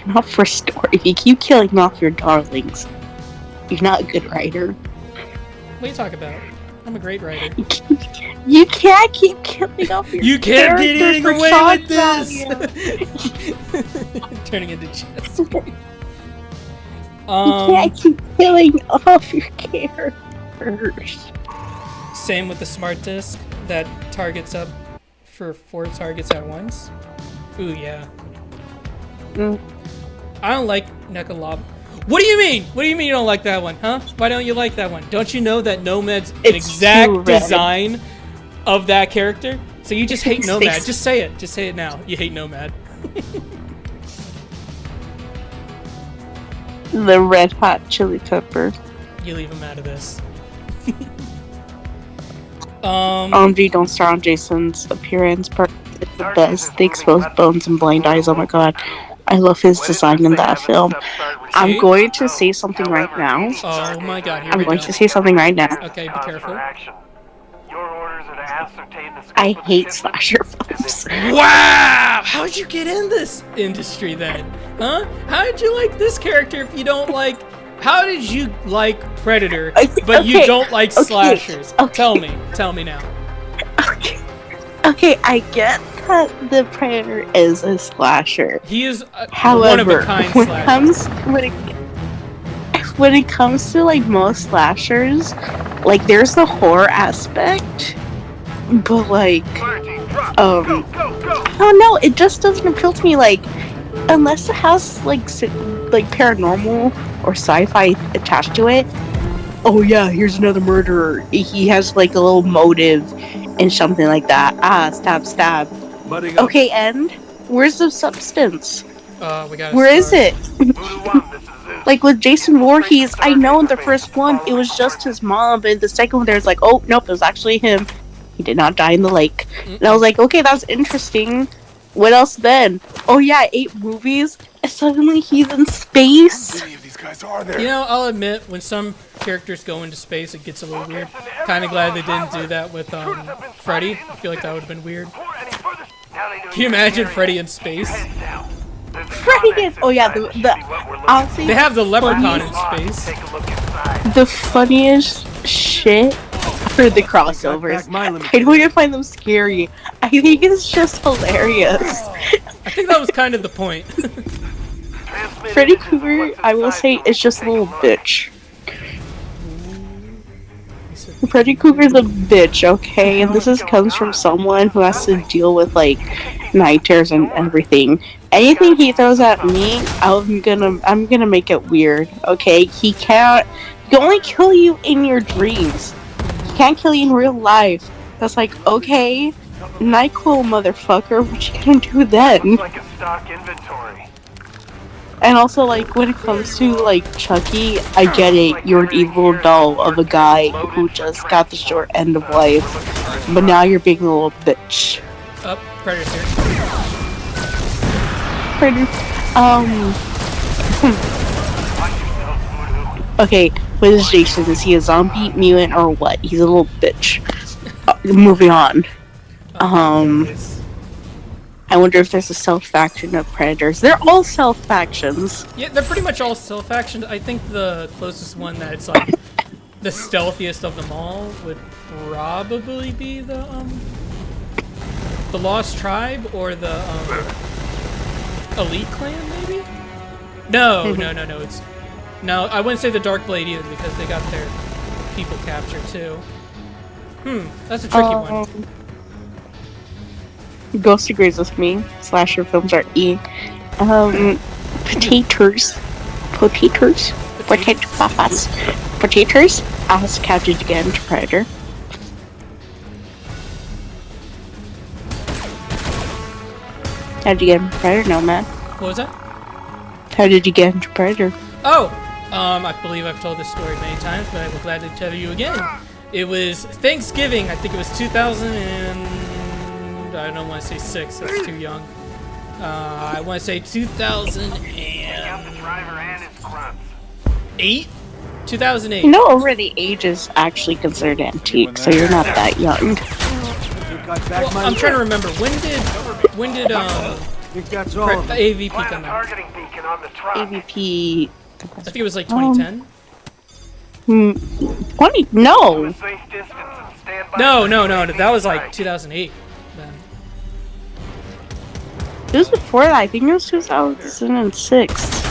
Not for story. If you keep killing off your darlings, you're not a good writer. What are you talking about? I'm a great writer. You can't keep killing off your You can't get characters anything for away shock with this! Turning into chess. You can't keep killing off your characters. Same with the smart disc that targets up for 4 targets at once. Ooh, yeah. I don't like Nekalob. What do you mean? What do you mean you don't like that one, huh? Why don't you like that one? Don't you know that Nomad's an exact design of that character? So you just hate Nomad. Just say it. Just say it now. You hate Nomad. The red hot chili pepper. You leave him out of this. OMG, don't start on Jason's appearance part. It's the best. The exposed bones and blind eyes. Oh my god. I love his design in that film. I'm going to say something right now. Oh my god, here I'm going to say something right now. Okay, be careful. I hate slasher films. Wow! How'd you get in this industry then? Huh? How did you like this character if you don't like... How did you like Predator, but you don't like slashers? Tell me now. Okay, I get that the Predator is a slasher. He is However, one of a kind slasher. When it comes to like most slashers, like there's the horror aspect, but like I don't know, it just doesn't appeal to me. Like unless it has like paranormal or sci-fi attached to it. Oh yeah, here's another murderer. He has like a little motive and something like that. Ah, stab. Okay, and where's the substance? Where is it? Like with Jason Voorhees, I know in the first one it was just his mom, but in the second one there's like, oh nope, it was actually him. He did not die in the lake. And I was like, okay, that's interesting. What else then? Oh yeah, 8 movies, and suddenly he's in space. How many of these guys are there? You know, I'll admit, when some characters go into space, it gets a little weird. Kind of glad they didn't do that with Freddy. I feel like that would have been weird. Can you imagine Freddy in space? Freddy is. Oh yeah, honestly, They have the leprechaun in space. The funniest shit for the crossovers. I don't even find them scary. I think it's just hilarious. I think that was kind of the point. Freddy Krueger, I will say, is just a little bitch. Freddy Krueger's a bitch, okay? And this comes from someone who has to deal with, like, night terrors and everything. Anything he throws at me, I'm gonna make it weird, okay? He can only kill you in your dreams. He can't kill you in real life. That's like, okay, NyQuil, motherfucker, what you gonna do then? Like a stock inventory. And also, like, when it comes to, like, Chucky, I get it. You're an evil doll of a guy who just got the short end of life. But now you're being a little bitch. Oh, Predator's here. Predator. Okay, what is Jason? Is he a zombie, mutant, or what? He's a little bitch. Moving on. I wonder if there's a self-faction of Predators. They're all self-factions. Yeah, they're pretty much all self-factioned. I think the closest one that's like the stealthiest of them all would probably be the Lost Tribe or the Elite Clan, maybe? No, it's no. I wouldn't say the Dark Blade either because they got their people captured too. That's a tricky one. Ghost agrees with me. Slasher films are E. Potatoes. As captured again to Predator. How'd you get into Predator, Nomad? What was that? How did you get into Predator? Oh, I believe I've told this story many times, but I will gladly tell you again. It was Thanksgiving. I think it was 2000 and... I don't want to say 6, that's too young. I want to say 2008? 2008. You know, over the age is actually considered antique, so you're not that young. Well, I'm trying to remember. When did AVP come out? AVP... I think it was like 2010? 20? No! No, that was like 2008 then. It was before that. I think it was 2006.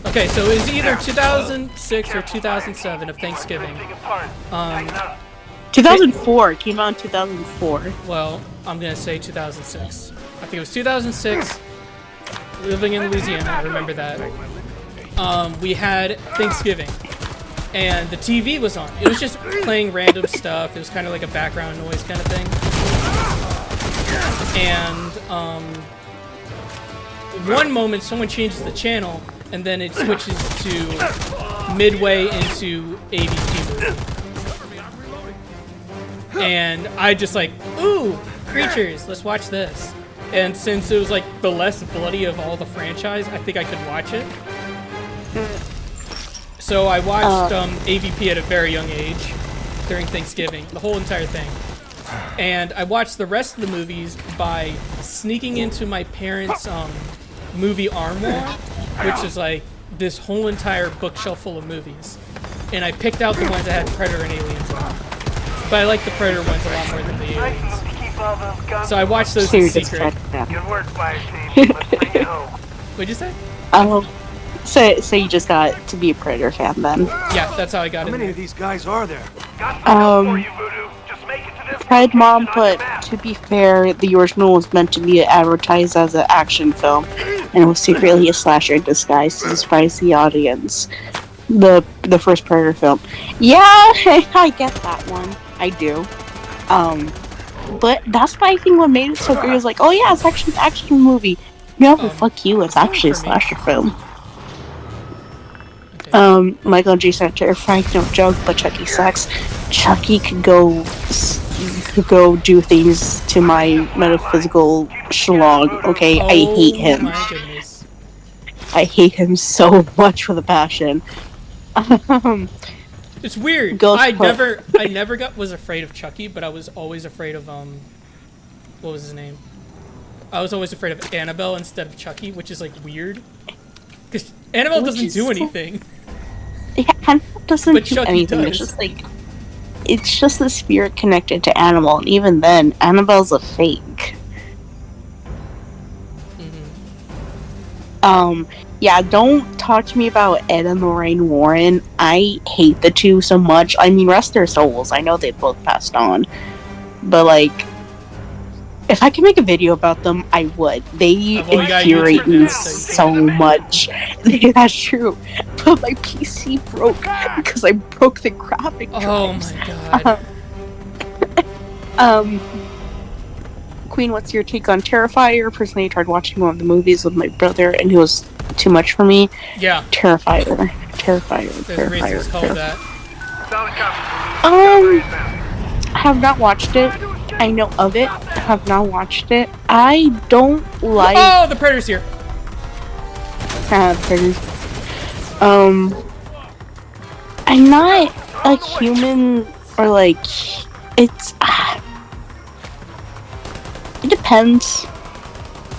Okay, so it was either 2006 or 2007 of Thanksgiving. 2004. It came out in 2004. Well, I'm gonna say 2006. I think it was 2006. Living in Louisiana, I remember that. We had Thanksgiving, and the TV was on. It was just playing random stuff. It was kind of like a background noise kind of thing. And one moment, someone changes the channel, and then it switches to midway into AVP movie. And I just like, ooh, creatures, let's watch this. And since it was like the less bloody of all the franchise, I think I could watch it. So I watched AVP at a very young age. during Thanksgiving, the whole entire thing. And I watched the rest of the movies by sneaking into my parents' movie armoire, which is like this whole entire bookshelf full of movies. And I picked out the ones that had Predator and Aliens in them. But I like the Predator ones a lot more than the Aliens. So I watched those in secret. Good work, fire team. Let's bring it home. What'd you say? So you just got to be a Predator fan then? Yeah, that's how I got How in many there. of these guys are there? Got some help for you, Voodoo. Just make it to this Pride Mom, location on your but map. to be fair, the original was meant to be advertised as an action film, and it was secretly a slasher in disguise to surprise the audience. The first Predator film. Yeah, I get that one. I do. But that's why I think what made it so great was like, oh yeah, it's actually an action movie. No, fuck you, it's actually a slasher film. Okay. Michael G. said terrifying, no joke, but Chucky sucks. Chucky could go do things to my metaphysical schlong, okay? I hate him. My goodness. I hate him so much with a passion. It's weird. Ghost I Put- never was afraid of Chucky, but I was always afraid of what was his name? I was always afraid of Annabelle instead of Chucky, which is like weird. Because Annabelle Which doesn't is do so- anything. Yeah, Annabelle doesn't But do Chucky anything. does. It's just like, it's just the spirit connected to Annabelle, and even then, Annabelle's a fake. Yeah, don't talk to me about Ed and Lorraine Warren. I hate the two so much. I mean, rest their souls. I know they both passed on. But, like, if I could make a video about them, I would. They Well, you got infuriate YouTube me now, so you so can- much. That's true. But my PC broke because I broke the graphic Oh drives. my god. Queen, what's your take on Terrifier? Personally, I tried watching one of the movies with my brother, and it was too much for me. Yeah, Terrifier. there's reasons called that. Solid copy. I have not watched it. I know of it. I have not watched it. I don't like Oh, the Predator's here. Predators. I'm not a human, or like, it's it depends.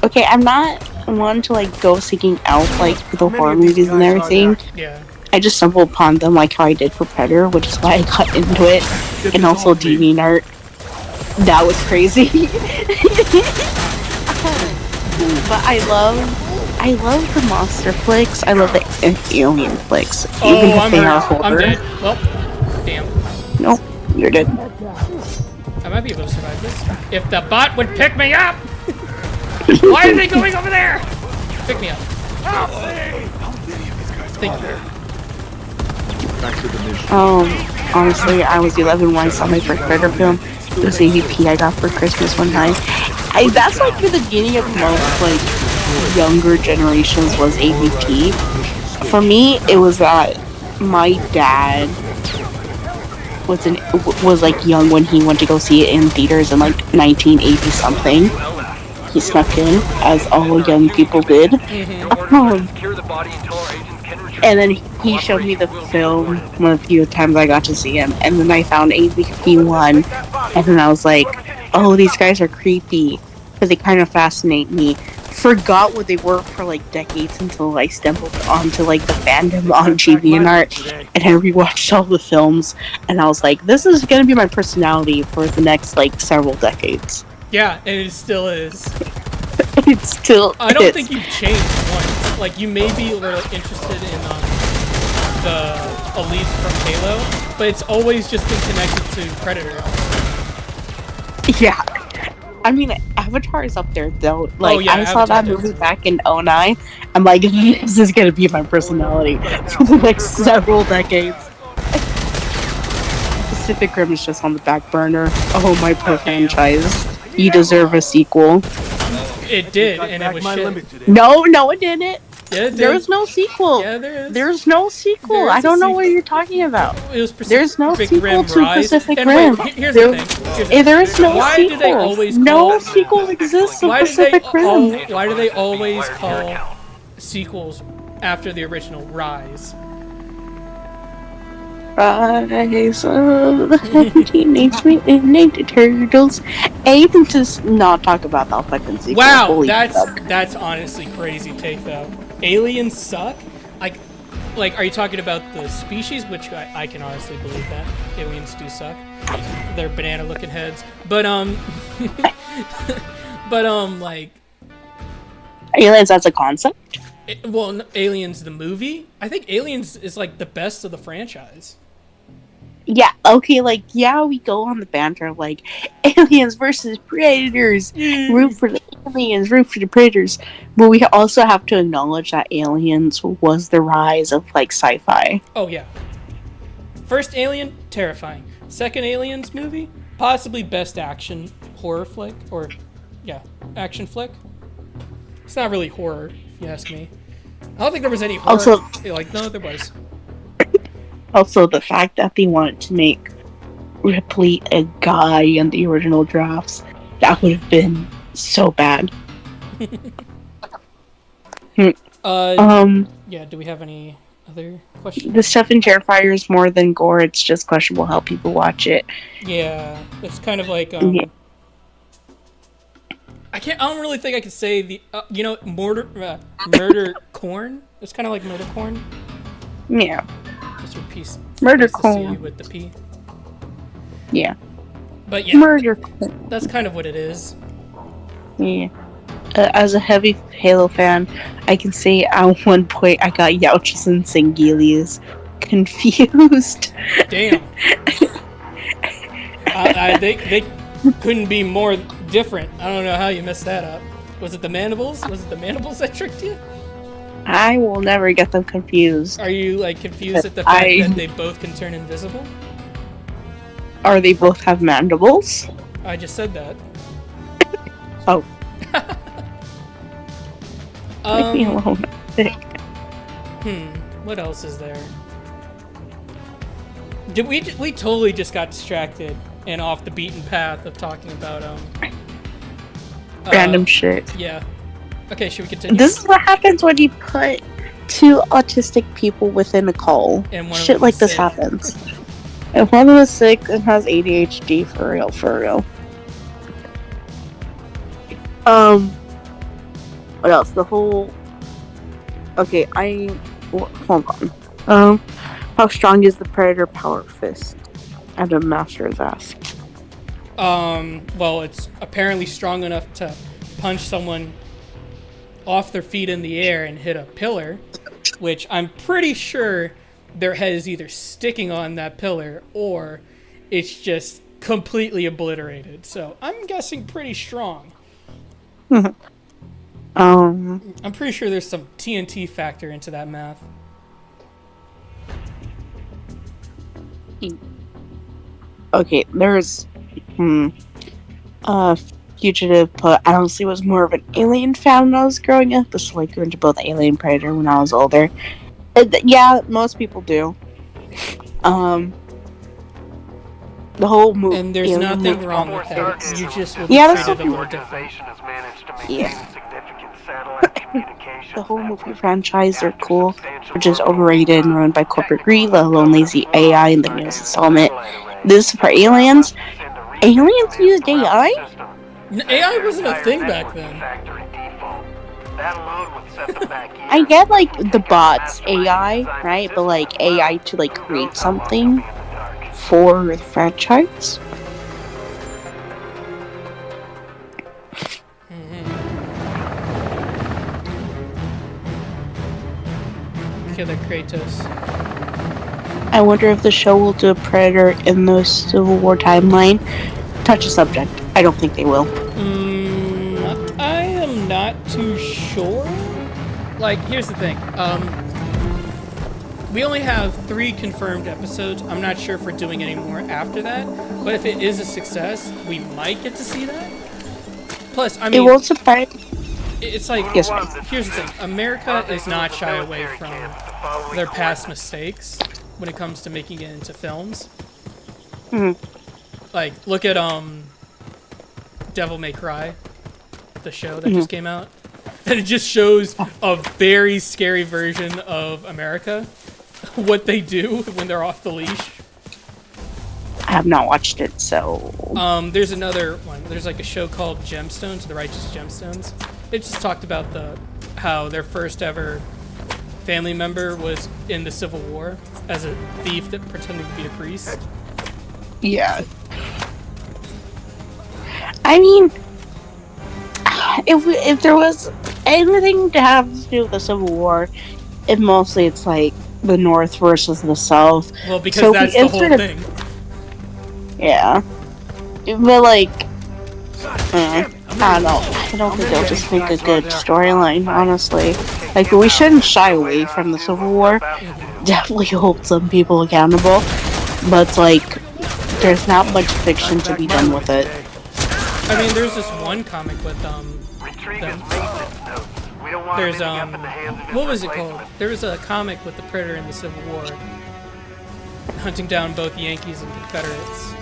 Okay, I'm not one to like go seeking out like the many horror of these movies and guys are everything. Yeah. I just stumbled upon them like how I did for Predator, which is why I got into it. And also DeviantArt. That was crazy. But I love the monster flicks. I love the alien flicks. Even if I'm they are hurt. I'm horror. dead. Well, damn. Nope, you're dead. I might be able to survive this. If the bot would pick me up! Why are they going over there? Pick me up. Thank you. Honestly, I was 11 when I saw my first Predator film. It was AVP I got for Christmas one time. That's like the beginning of most like younger generations was AVP. For me, it was that my dad was like young when he went to go see it in theaters in like 1980 something. He snuck in, as all young people did. And then he showed me the film one of the few times I got to see him. And then I found AVP 1. And then I was like, oh, these guys are creepy. But they kind of fascinate me. Forgot what they were for like decades until I stumbled onto like the fandom on DeviantArt. And I rewatched all the films. And I was like, this is going to be my personality for the next like several decades. Yeah, and it still is. It still I don't is. think you've changed once. Like, you may be interested in the elites from Halo, but it's always just been connected to Predator. Yeah. I mean, Avatar is up there, though. Like, yeah, I saw that Avatar movie back in '09. I'm like, this is gonna be my personality for the next several decades. Pacific Rim is just on the back burner. Oh, my poor franchise. You deserve a sequel. It did, Got and it back was my shit. limit today. No, it didn't. Yeah, it There did. was no sequel. Yeah, there is. There's no sequel. There is I a don't know sequel. what you're talking about. It was There's no Pacific sequel Rim to Rise. Pacific And Rim. wait, here's There- the thing. There is no Why sequel. do they always no call- sequel exists to Why do they Pacific Rim. why do they always call sequels after the original Rise? Rise of the Teenage Mutant Ninja Turtles. I even just not talk about that fucking sequel. Wow, Holy fuck. that's honestly crazy take though. Aliens suck. Like, are you talking about the species? Which I can honestly believe that aliens do suck. They're banana-looking heads, but like, Aliens as a concept? Aliens the movie. I think Aliens is like the best of the franchise. Yeah, okay, like, yeah, we go on the banter of, like, aliens versus predators. Root for the aliens, root for the predators. But we also have to acknowledge that Aliens was the rise of, like, sci-fi. Oh yeah. First Alien, terrifying. Second Aliens movie, possibly best action horror flick, or yeah, action flick. It's not really horror, if you ask me. I don't think there was any horror. Also, No, there was. Also, the fact that they wanted to make Ripley a guy in the original drafts, that would have been so bad. Yeah, do we have any other questions? The stuff in Terrifier is more than gore, it's just questionable how people watch it. Yeah, it's kind of like, Yeah. I don't really think I could say the, murder corn? It's kind of like murder corn. Yeah. Just repeat Murder the C corn. with the P. Yeah. But yeah, Murder. that's kind of what it is. Yeah. As a heavy Halo fan, I can say at one point I got Yauchus and Singelius confused. Damn. They couldn't be more different. I don't know how you messed that up. Was it the mandibles? Was it the mandibles that tricked you? I will never get them confused. Are you like confused at the fact that they both can turn invisible? Are they both have mandibles? I just said that. Oh. Leave me alone. What else is there? We totally just got distracted and off the beaten path of talking about random shit. Yeah. Okay, should we continue? This is what happens when you put two autistic people within a call. And one of Shit them like is this sick. happens. If one of them is sick and has ADHD, for real, for real. What else? The whole. Okay, hold on. How strong is the Predator Power Fist? Adam Masters asked. Well, it's apparently strong enough to punch someone off their feet in the air and hit a pillar, which I'm pretty sure their head is either sticking on that pillar or it's just completely obliterated. So I'm guessing pretty strong. I'm pretty sure there's some TNT factor into that math. Okay, there's Fugitive, but I honestly was more of an Alien fan when I was growing up. Just like grew into both Alien and Predator when I was older. Yeah, most people do. The whole movie. And there's Alien nothing movie- wrong with that. You just will Yeah, be that's treated a what little different. Has managed to maintain Yeah. significant satellite communications The whole movie franchise are cool, which is overrated and ruined by corporate greed, let alone lazy AI in the newest installment. This for Aliens. Aliens used AI? AI wasn't a thing back then. I get like the bots AI, right? But like AI to like create something for the franchise. Killer Kratos. I wonder if the show will do a Predator in the Civil War timeline. Touch a subject. I don't think they will. I am not too sure. Like, here's the thing. We only have 3 confirmed episodes. I'm not sure if we're doing any more after that. But if it is a success, we might get to see that. Plus, I mean, It won't surprise. it's like, Yes, here's the thing. America is not shy away from their past mistakes when it comes to making it into films. Like, look at Devil May Cry, the show that just came out. And it just shows a very scary version of America. what they do when they're off the leash. I have not watched it, so There's another one. There's like a show called Gemstones, The Righteous Gemstones. They just talked about how their first ever family member was in the Civil War as a thief that pretended to be a priest. yeah. I mean, if there was anything to have to do with the Civil War, it's like the North versus the South. Well, because So that's we the whole inserted- thing. Yeah. But like, I don't know. I don't think they'll just make a good storyline, honestly. Like, we shouldn't shy away from the Civil War. Definitely hold some people accountable. But it's like, there's not much fiction to be done with it. I mean, there's this one comic with Retrieve them. his maintenance notes. We don't want There's him ending up in the hands of his what was it called? replacement. There was a comic with the Predator in the Civil War, hunting down both Yankees and Confederates.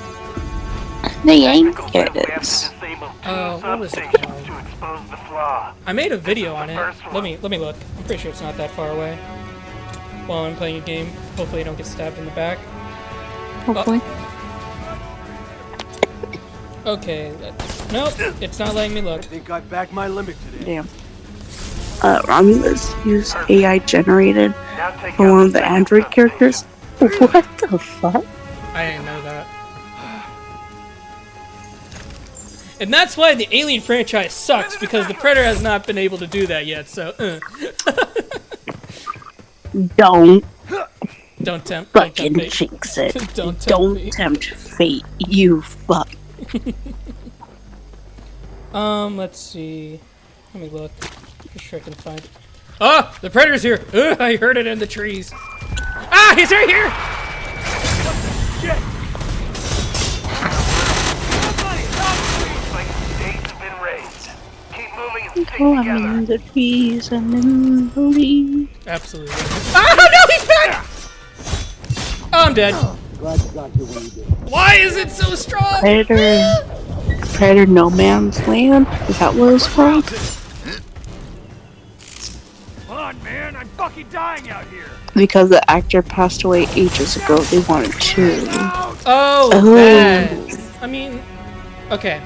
The Technical test, we have to Yankees. disable two What was it substations called? to expose the flaw. I made a video on it. first one. Let me look. I'm pretty sure it's not that far away. While I'm playing a game, hopefully I don't get stabbed in the back. Hopefully. Okay, nope, it's not letting me look. I think I bagged my limit today. Damn. Romulus used AI generated Now take for out one the of the second android substation. characters. What the fuck? I didn't know that. And that's why the Alien franchise sucks, because the Predator has not been able to do that yet, so, Don't Don't tempt fucking fate. jinx it. Don't tempt Don't me. tempt fate, you fuck. Let's see. Let me look. I'm sure I can find it. Oh! The Predator's here! Ugh, I heard it in the trees. Ah! He's right here! Like stakes have been raised. Keep moving and stick Oh, I'm together. in the trees, I'm in the leaves. Absolutely. Ah! No! He's back! Oh, I'm dead. Why is it so strong? Predator No Man's Land? Is that what it's called? Come on, man, I'm fucking dying out here. Because the actor passed away ages ago, they wanted to. Oh, Oh. that. I mean, okay.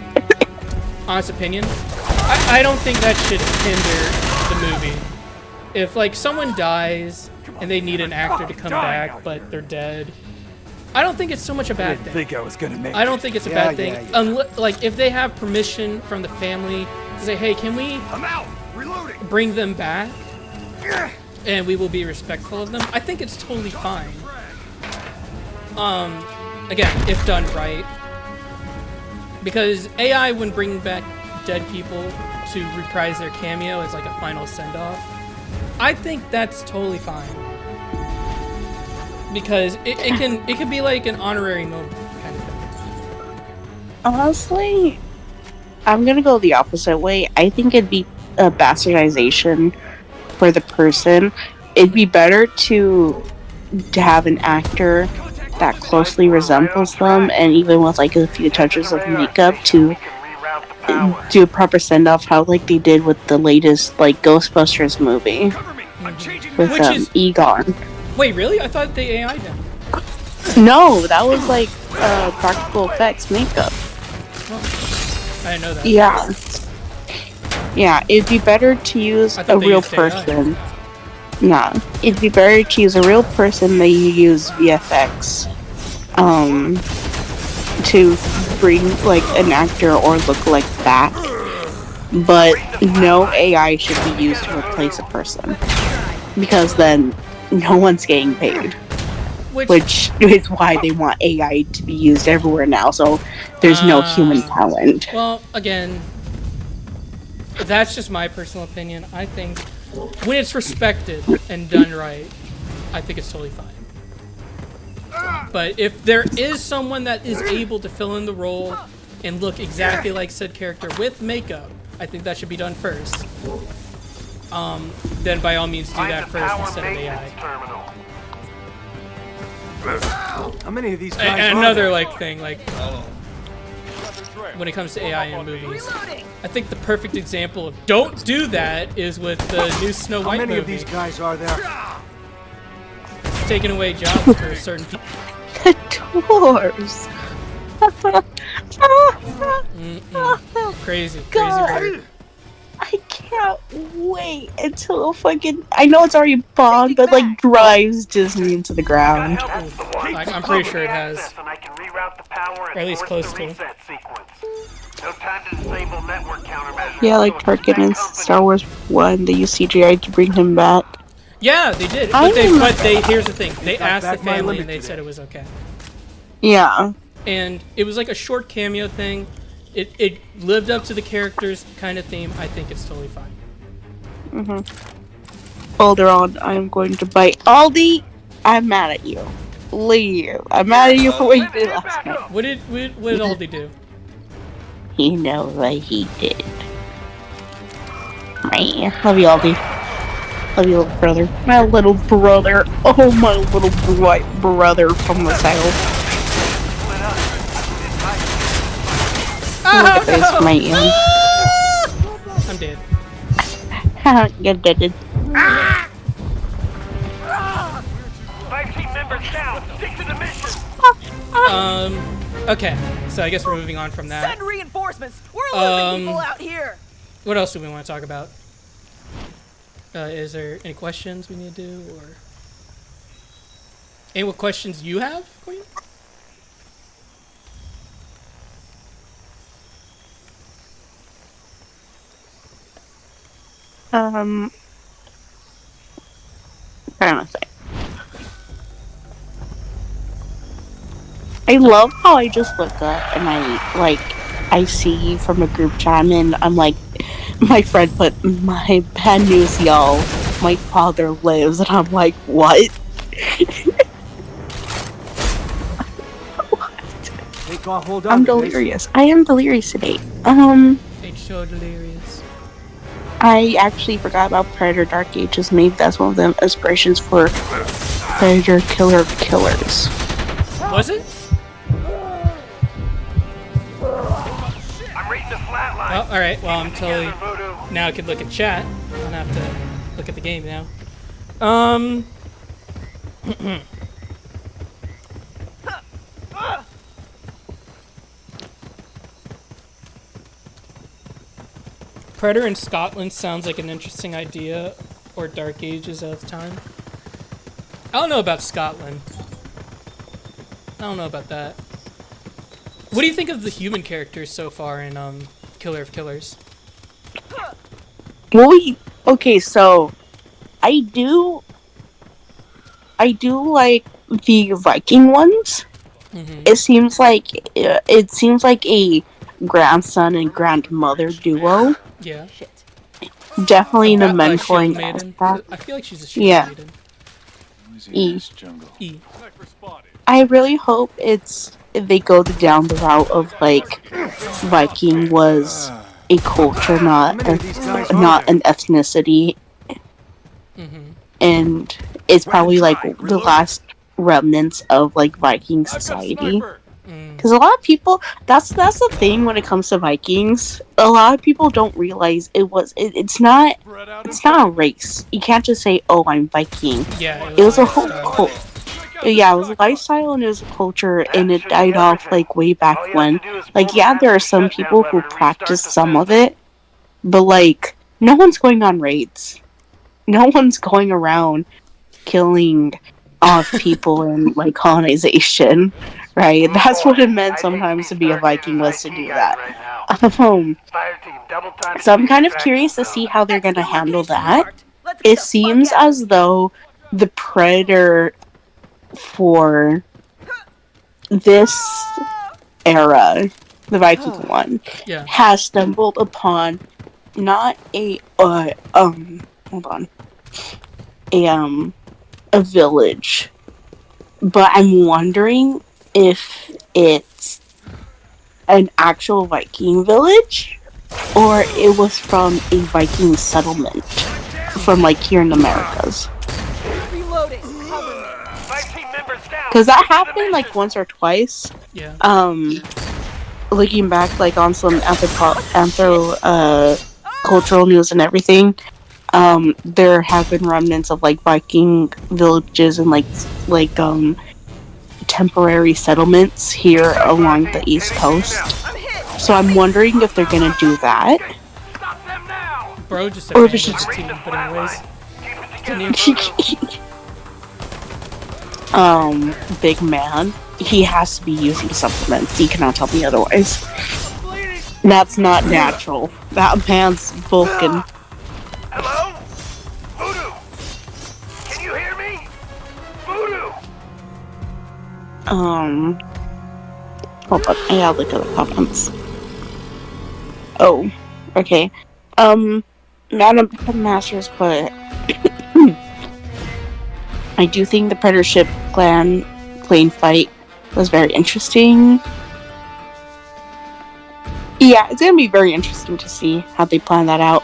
Honest opinion. I don't think that should hinder the movie. If, like, someone dies and they need an actor to come back, but they're dead, I don't think it's so much a bad thing. think I was gonna make I don't think it's a bad thing. Like, if they have permission from the family to say, hey, can we I'm out. Reloading. bring them back? And we will be respectful of them. I think it's totally fine. Again, if done right. Because AI, when bringing back dead people to reprise their cameo as like a final send-off, I think that's totally fine. Because it can be like an honorary moment kind of thing. Honestly, I'm gonna go the opposite way. I think it'd be a bastardization for the person. It'd be better to have an actor that closely resembles them, and even with like a few touches of makeup, to do a proper send-off, how like they did with the latest like Ghostbusters movie Cover me. I'm changing with Which is- Egon. Wait, really? I thought the AI did. No, that was like practical effects makeup. I didn't know that. Yeah. Yeah, it'd be better to use I thought a they real used AI. person. Nah, it'd be better to use a real person than you use VFX. To bring like an actor or look like that. But no AI should be used to replace a person. Because then no one's getting paid. Which is why they want AI to be used everywhere now, so there's no human talent. Well, again, that's just my personal opinion. I think when it's respected and done right, I think it's totally fine. But if there is someone that is able to fill in the role and look exactly like said character with makeup, I think that should be done first. Then by all means do that first instead of AI. How many of these guys And are another there? like thing, like when it comes to AI in movies, I think the perfect example of don't do that is with the new Snow How White many movie. of these guys are there? taking away jobs for certain people. The doors. Crazy, crazy God. bird. I can't wait until fucking. I know it's already bombed, but like drives Disney into the ground. I'm pretty sure it has. And I can reroute the power and Or at least force close the to. reset sequence. No time to disable network countermeasures. Yeah, like So Tarkin in stay Star Wars 1, they used CGI to bring him back. Yeah, they did. I But here's the thing. They asked the back my family limit and they today. said it was okay. Yeah. And it was like a short cameo thing. It lived up to the character's kind of theme. I think it's totally fine. Hold on, I'm going to bite Aldi. I'm mad at you. Leave. I'm mad at you for what you did last night. What did Aldi do? He knows what he did. Man, love you, Aldi. Love you, little brother. My little brother. Oh, my little white brother from the south. Look at this, man. I'm dead. Get dead. 5 team members down. Stick to the mission. Okay. So I guess we're moving on from that. Send reinforcements. We're losing people out here. What else do we want to talk about? Is there any questions we need to do, or any what questions you have, Queen? Trying to say. I love how I just look up and I see from a group chat and I'm like, my friend put, my bad news, y'all. My father lives, and I'm like, what? Take off, hold on. I'm to this. delirious. I am delirious today. It's so delirious. I actually forgot about Predator Dark Ages. Maybe that's one of the inspirations for Predator Killer of Killers. Was it? I'm reading the flatline. Oh, all right. Well, I'm totally. Voodoo. Now I could look at chat. I don't have to look at the game now. Predator in Scotland sounds like an interesting idea, or Dark Ages of time. I don't know about Scotland. I don't know about that. What do you think of the human characters so far in Killer of Killers? Okay, so I do like the Viking ones. Mm-hmm. It seems like a grandson and grandmother duo. Yeah. Definitely in a Shield mentoring Maiden. aspect. I feel like she's a Shield Yeah. Maiden. E. E. I really hope they go down the route of like Viking was a culture, not an ethnicity, and it's probably like the last remnants of like Viking society. Because a lot of people, that's the thing when it comes to Vikings. A lot of people don't realize it's not a race. You can't just say, "Oh, I'm Viking." Yeah. It was a whole cult. Yeah, it was a lifestyle and it was a culture, and it died off like way back when. Like, yeah, there are some people who practice some of it, but like, no one's going on raids. No one's going around killing off people in like colonization, right? That's what it meant sometimes to be a Viking, was to do that. So I'm kind of curious to see how they're gonna handle that. It seems as though the Predator for this era, the Viking one, Yeah. has stumbled upon not a a village, but I'm wondering if it's an actual Viking village or it was from a Viking settlement from like here in the Americas. Reloading. Because that happened like once or twice. Yeah. Looking back like on some cultural news and everything, there have been remnants of like Viking villages and like temporary settlements here along the east coast. I'm hit. So I'm wondering if they're gonna do that. Stop them now! Bro just Or if it's abandoned just- the team, but anyways. Keep it together. Big man. He has to be using supplements. He cannot tell me otherwise. That's not natural. That man's Vulcan. Hello? Voodoo! Can you hear me? Voodoo! Hold on. I gotta look at the comments. Oh, okay. Madam Masters put. I do think the Predator ship plane fight was very interesting. Yeah, it's gonna be very interesting to see how they plan that out.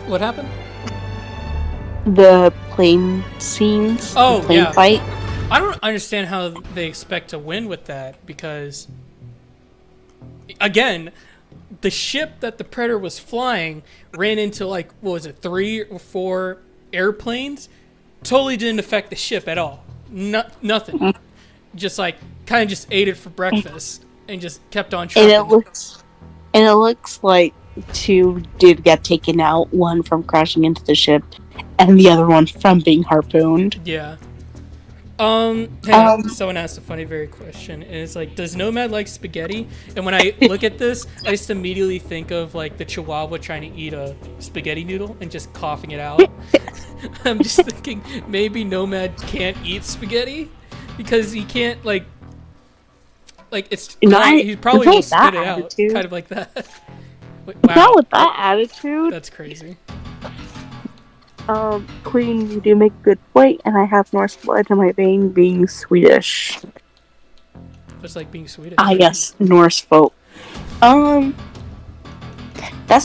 What happened? The plane scenes, Oh, the plane yeah. fight. I don't understand how they expect to win with that because, again, the ship that the Predator was flying ran into like, what was it, 3 or 4 airplanes? Totally didn't affect the ship at all. Nothing. Just like, kind of just ate it for breakfast and just kept on trucking. And it looks like 2 did get taken out, one from crashing into the ship, and the other one from being harpooned. Yeah. Hey, someone asked a funny, very question, and it's like, does Nomad like spaghetti? And when I look at this, I just immediately think of like the Chihuahua trying to eat a spaghetti noodle and just coughing it out. I'm just thinking maybe Nomad can't eat spaghetti because he can't like it's he probably will spit it out, kind of like that. Wow, Not with that attitude. that's crazy. Queen, you do make a good point, and I have Norse blood in my vein being Swedish. It's like being Swedish. Ah, yes, Norse folk. That's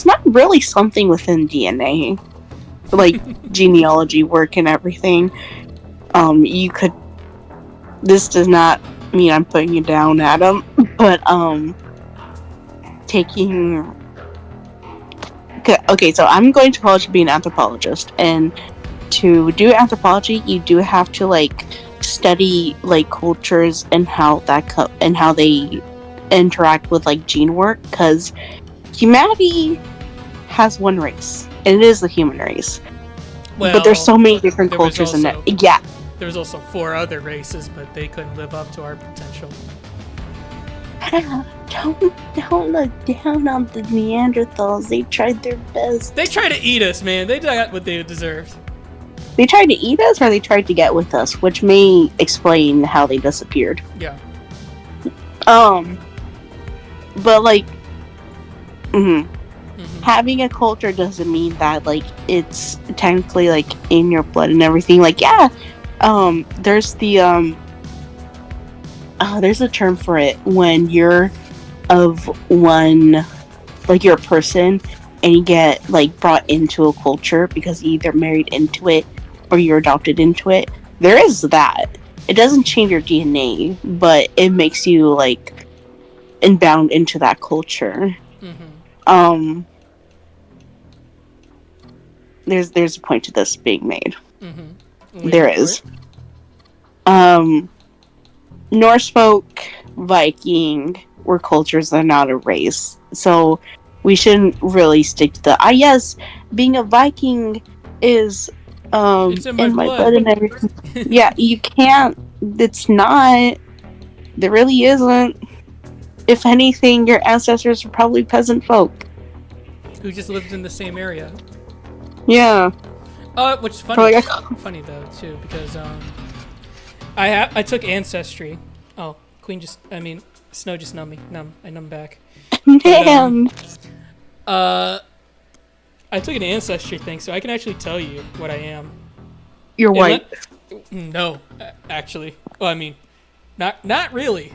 not really something within DNA. Like, genealogy work and everything. You could... This does not mean I'm putting you down, Adam, but, taking... Okay, so I'm going to college to be an anthropologist, and to do anthropology, you do have to, like, study, like, cultures and how how they interact with, like, gene work, because humanity has one race, and it is the human race. Well, but there's so many different there was cultures in also- it. Yeah. There was also 4 other races, but they couldn't live up to our potential. Don't look down on the Neanderthals. They tried their best. They tried to eat us, man. They got what they deserved. They tried to eat us, or they tried to get with us, which may explain how they disappeared. Yeah. But like, having a culture doesn't mean that like it's technically like in your blood and everything. Like, yeah, there's the there's a term for it when you're of one, like you're a person and you get like brought into a culture because you either married into it or you're adopted into it. There is that. It doesn't change your DNA, but it makes you like inbound into that culture. There's a point to this being made. There is. Norse folk, Viking were cultures, they're not a race. So we shouldn't really stick to the yes, being a Viking is It's in my blood. and everything. Yeah, you can't, it's not. There really isn't. If anything, your ancestors are probably peasant folk. Who just lived in the same area. Yeah. Which is funny. Probably Funny though too, because I took Ancestry. Oh, Snow just numbed me. I numb back. Damn. I took an Ancestry thing, so I can actually tell you what I am. You're white. No, actually. Well, I mean, not really.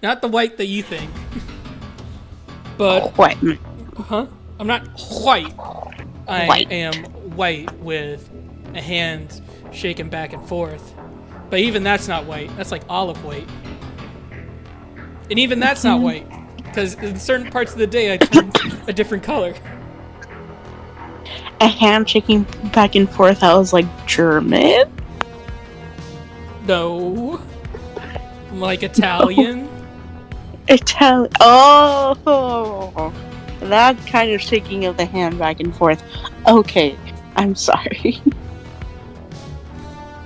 Not the white that you think. But White. huh? I'm not white. I White. am white with a hand shaking back and forth. But even that's not white. That's like olive white. And even that's not white. Because in certain parts of the day, I turn a different color. a hand shaking back and forth. I was like, German? No. Like Italian? Italian. Oh, that kind of shaking of the hand back and forth. Okay, I'm sorry.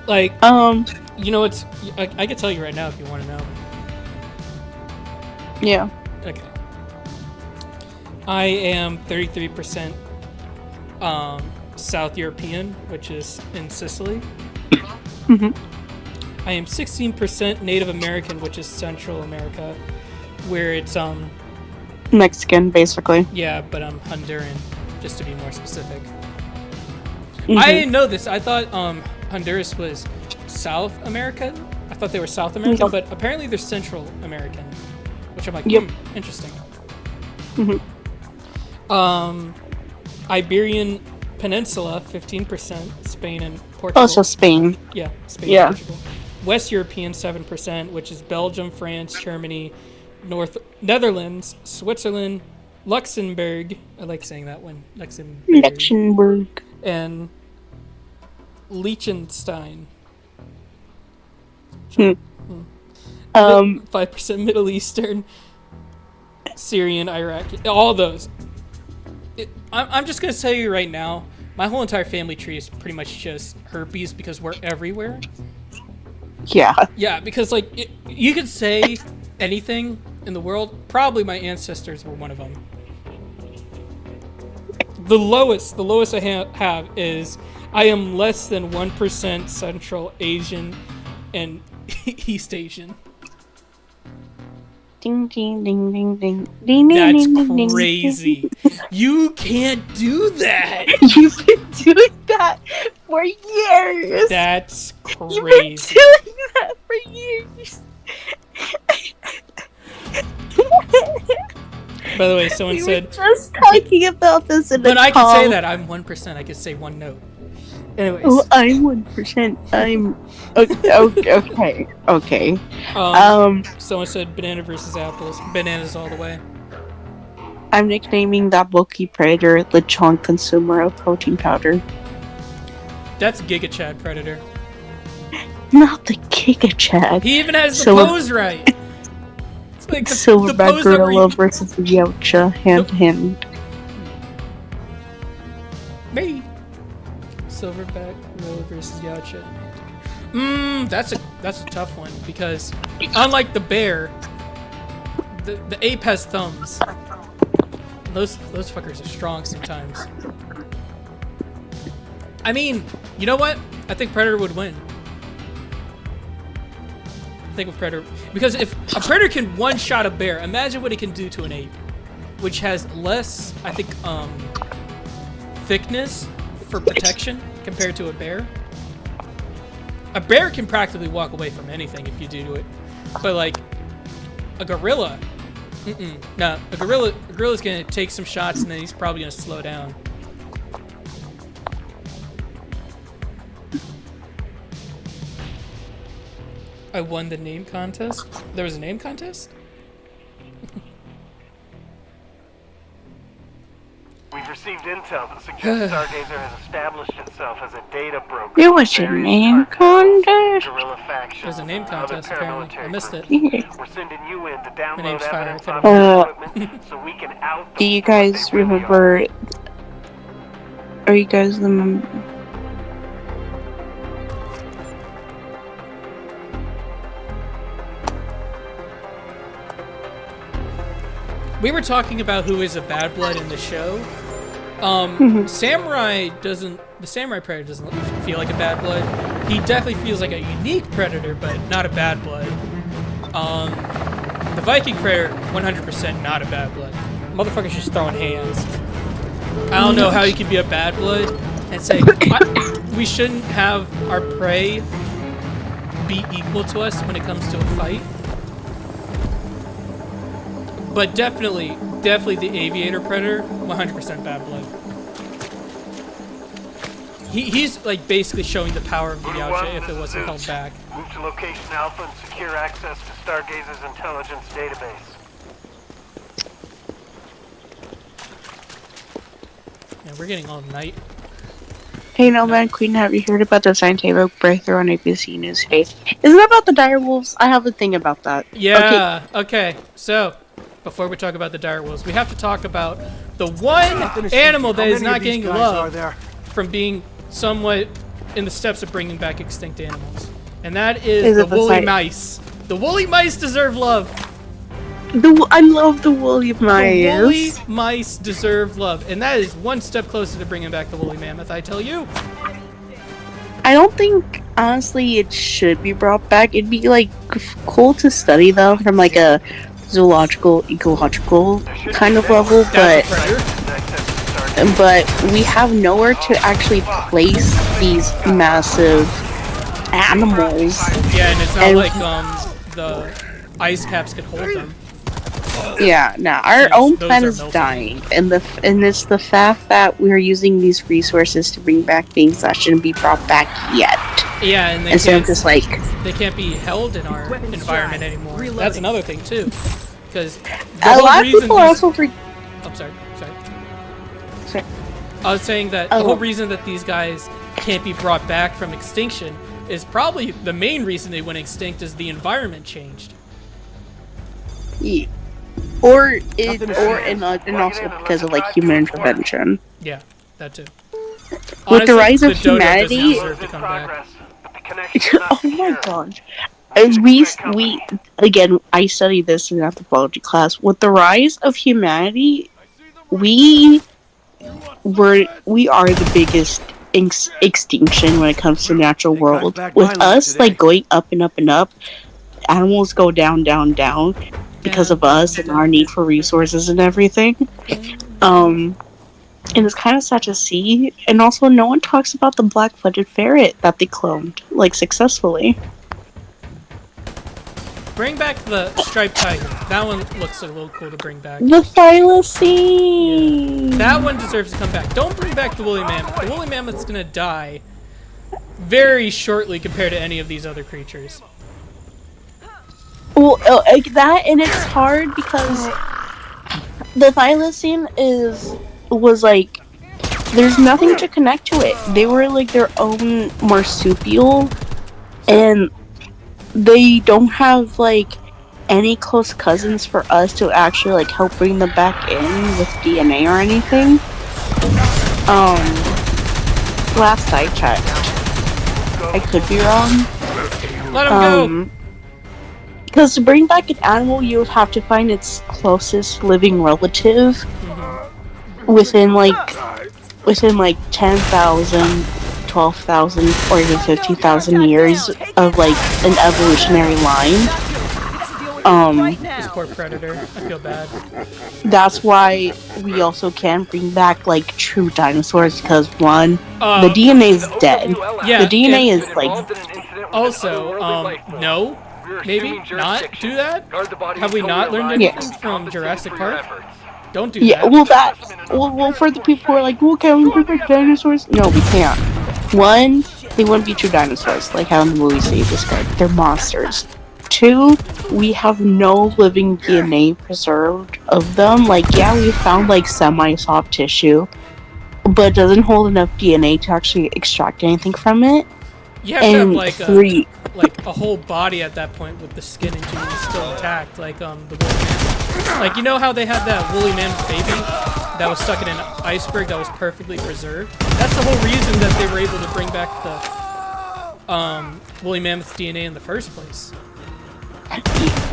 Like, you know, I can tell you right now if you want to know. Yeah. Okay. I am 33% South European, which is in Sicily. Mhm. I am 16% Native American, which is Central America, where it's Mexican, basically. yeah, but I'm Honduran, just to be more specific. Mhm. I didn't know this. I thought Honduras was South American. I thought they were South American, Nope. but apparently they're Central American, which I'm like, Yep. Interesting. Mhm. Iberian Peninsula, 15%. Spain and Portugal. Also Spain. Yeah, Spain Yeah. and Portugal. West European, 7%, which is Belgium, France, Germany, Netherlands, Switzerland, Luxembourg. I like saying that one. Luxembourg. And Liechtenstein. 5% Middle Eastern, Syrian, Iraqi. All those. I'm just going to tell you right now, my whole entire family tree is pretty much just herpes because we're everywhere. Yeah. Yeah, because like you could say anything in the world. Probably my ancestors were one of them. The lowest I have is I am less than 1% Central Asian and East Asian. Ding ding ding ding ding ding. That's ding, ding, crazy. You can't do that. You've been doing that for years. That's You've been crazy. doing that for years. By the way, someone We were said, just talking about this in but the I can say call. that I'm 1%. I can say one note. Anyways, Oh, I'm 1%. I'm okay. someone said banana versus apples. Bananas all the way. I'm nicknaming that bulky predator lechon consumer of protein powder. That's Giga Chad Predator. Not the Giga Chad. He even has the Silver- pose right. It's like the Silverback pose that gorilla versus the Yautja hand to hand. Me. Silverback gorilla versus Yautja. That's a tough one because unlike the bear, the ape has thumbs. Those fuckers are strong sometimes. I mean, you know what? I think Predator would win. I think with Predator, because if a Predator can one-shot a bear, imagine what it can do to an ape, which has less, I think, thickness for protection compared to a bear. A bear can practically walk away from anything if you do it, but like a gorilla, no, a gorilla's gonna take some shots and then he's probably gonna slow down. I won the name contest. There was a name contest? We've received intel that suggests Stargazer has established itself as a data broker. There was a name contest. Guerrilla factions, There's a name other contest apparently. I paramilitary missed it. groups. We're sending you in to download name's Fire. evidence I on could've- their equipment so we can out. Do you guys remember? Are you guys remember? We were talking about who is a bad blood in the show. Samurai doesn't. The Samurai Predator doesn't feel like a bad blood. He definitely feels like a unique predator, but not a bad blood. The Viking Predator, 100% not a bad blood. Motherfucker's just throwing hands. I don't know how you could be a bad blood and say we shouldn't have our prey be equal to us when it comes to a fight. But definitely the Aviator Predator, 100% bad blood. He's like basically showing the power of the Yautja if it wasn't held back. Move to location Alpha and secure access to Stargazer's intelligence database. Yeah, we're getting all night Hey, Nomad Queen, have you heard about the scientific breakthrough on ABC News today? Isn't it about the direwolves? I have a thing about that. Yeah. Okay. So, before we talk about the direwolves, we have to talk about the one animal that is not getting love from being somewhat in the steps of bringing back extinct animals, and that is the woolly mice. The woolly mice deserve love. I love the woolly mice. The woolly mice deserve love, and that is one step closer to bringing back the woolly mammoth, I tell you. I don't think, honestly, it should be brought back. It'd be, like, cool to study them from, like, a zoological, ecological kind of level, but we have nowhere to actually place these massive animals. Yeah, and it's not like the ice caps could hold them. Yeah, no, our own planet is dying, and it's the fact that we're using these resources to bring back things that shouldn't be brought back yet. Yeah, and instead of just like they can't be held in our environment anymore. Reloading. That's another thing too, because a lot of people also. I'm sorry. I was saying that the whole reason that these guys can't be brought back from extinction is probably the main reason they went extinct is the environment changed. Yeah. And also because of like human intervention. Yeah, that too. With Honestly, the rise of the dodo humanity. deserve to come back. Oh my gosh! We again. I studied this in anthropology class. With the rise of humanity, we are the biggest extinction when it comes to the natural world. With us, like going up and up and up, animals go down, down, down. Because of us and our need for resources and everything. And it's kind of sad to see. And also, no one talks about the black-footed ferret that they cloned, like, successfully. Bring back the striped tiger. That one looks a little cool to bring back. The thylacine! Yeah. That one deserves to come back. Don't bring back the woolly mammoth. The woolly mammoth's gonna die very shortly compared to any of these other creatures. Well, like that, and it's hard because the thylacine was like, there's nothing to connect to it. They were like their own marsupial, and they don't have like any close cousins for us to actually like help bring them back in with DNA or anything. Last I checked, I could be wrong. Let him go. Because to bring back an animal, you would have to find its closest living relative within like 10,000, 12,000, or even 50,000 years of like an evolutionary line. This poor predator. I feel bad. That's why we also can't bring back like true dinosaurs because one, the DNA is dead. Yeah, the DNA is like. Also, no. Maybe not do that? Have we not learned anything from Jurassic Park? Don't do that. Yeah, well, for the people who are like, well, can we bring back dinosaurs? No, we can't. One, they wouldn't be true dinosaurs, like how in the movies they describe. They're monsters. Two, we have no living DNA preserved of them. Like, yeah, we found like semi-soft tissue, but it doesn't hold enough DNA to actually extract anything from it. You have to have like a whole body at that point with the skin and genes still intact, like the woolly mammoth. Like, you know how they had that woolly mammoth baby that was stuck in an iceberg that was perfectly preserved? That's the whole reason that they were able to bring back the woolly mammoth DNA in the first place.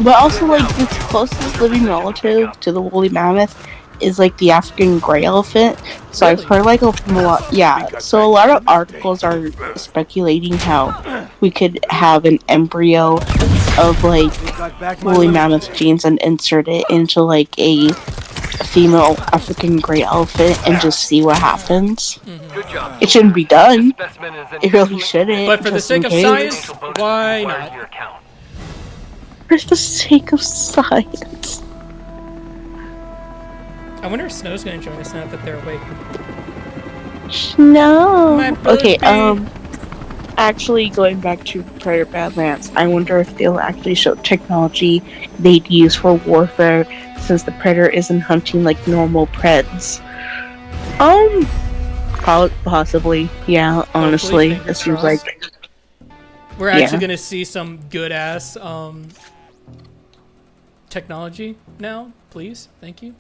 But also, like, the closest living relative to the woolly mammoth is like the African gray elephant. So really? I've heard like from a lot. Yeah. So a lot of articles are speculating how we could have an embryo of like woolly mammoth genes and insert it into like a female African gray elephant and just see what happens. Mm-hmm. It shouldn't be done. It really shouldn't. But for the sake of science, why not? For the sake of science. I wonder if Snow's gonna join us now that they're awake. No. Okay, actually going back to Predator Badlands, I wonder if they'll actually show technology they'd use for warfare since the Predator isn't hunting like normal Preds. Possibly. Yeah, honestly. fingers It seems crossed. like. We're actually Yeah. gonna see some good ass technology now, please. Thank you.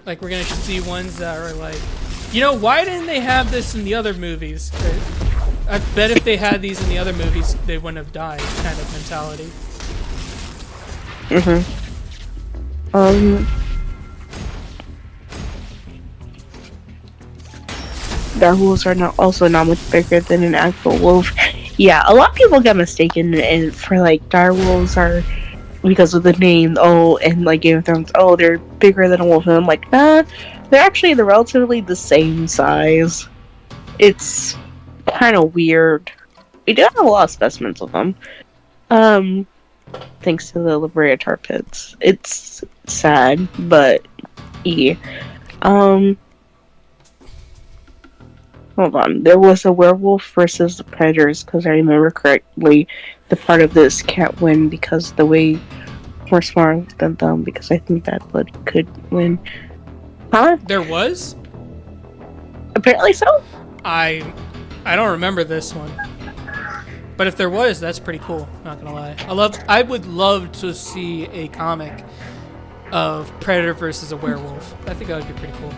Like we're gonna see ones that are like, why didn't they have this in the other movies? I bet if they had these in the other movies, they wouldn't have died. Kind of mentality. Direwolves are not much bigger than an actual wolf. Yeah, a lot of people get mistaken and for like direwolves are because of the name. Oh, and like Game of Thrones. Oh, they're bigger than a wolf. And I'm like, nah, they're relatively the same size. It's kind of weird. We do have a lot of specimens of them. Thanks to the Liberator pits. It's sad, but yeah. Hold on. There was a werewolf versus the predators, because I remember correctly. The part of this can't win because the way we're smarter than them, because I think that blood could win. Huh? There was? Apparently so. I don't remember this one. But if there was, that's pretty cool. Not gonna lie. I would love to see a comic of Predator versus a werewolf. I think that would be pretty cool.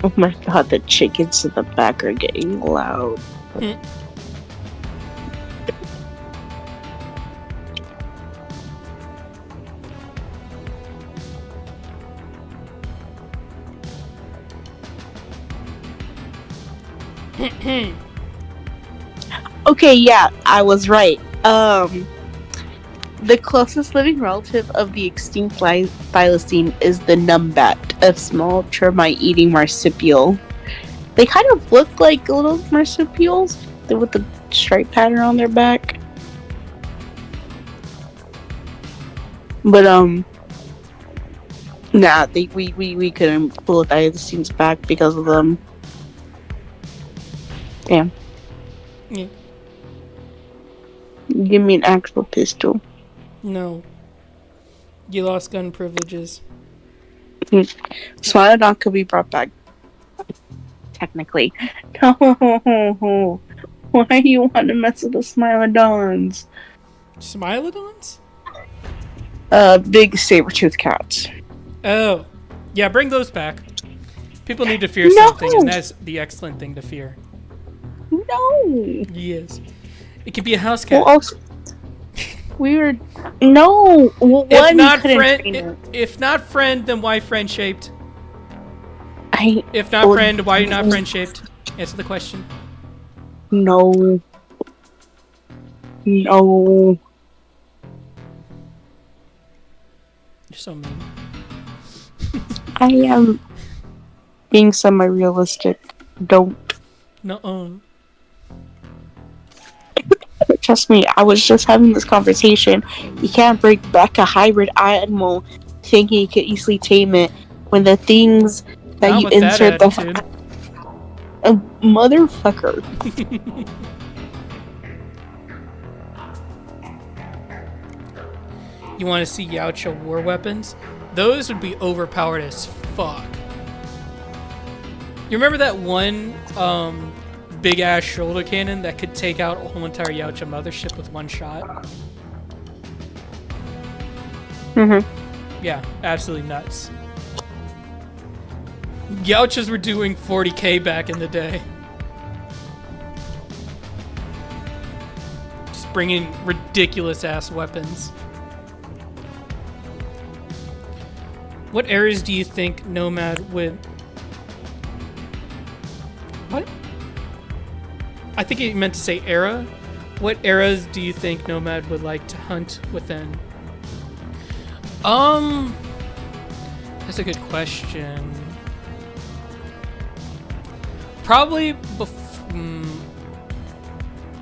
Oh my god, the chickens in the back are getting loud. Okay, yeah, I was right. The closest living relative of the extinct thylacine is the numbat, a small termite-eating marsupial. They kind of look like little marsupials with the stripe pattern on their back. But nah, we couldn't pull the thylacines back because of them. Damn. Yeah. Give me an actual pistol. No. You lost gun privileges. Smilodon could be brought back. Technically. No. Why do you want to mess with the Smilodons? Smilodons? Big saber-toothed cats. Oh. Yeah, bring those back. People need to fear No. something, and that's the excellent thing to fear. No. Yes. It could be a house cat. Well, also, weird. No. Well, If one not couldn't friend, train her. if not friend, then why friend shaped? I If not Oh, friend, why not friend shaped? Answer the question. no. You're No. so mean. I am being semi-realistic. Don't. No. Trust me, I was just having this conversation. You can't bring back a hybrid animal thinking you could easily tame it when the things that Not you with that insert attitude. a motherfucker. You want to see Yautja war weapons? Those would be overpowered as fuck. You remember that one big ass shoulder cannon that could take out a whole entire Yautja mothership with one shot? Yeah, absolutely nuts. Yautjas were doing 40k back in the day. Just bringing ridiculous ass weapons. What eras do you think Nomad would... What? I think he meant to say era. What eras do you think Nomad would like to hunt within? That's a good question. Probably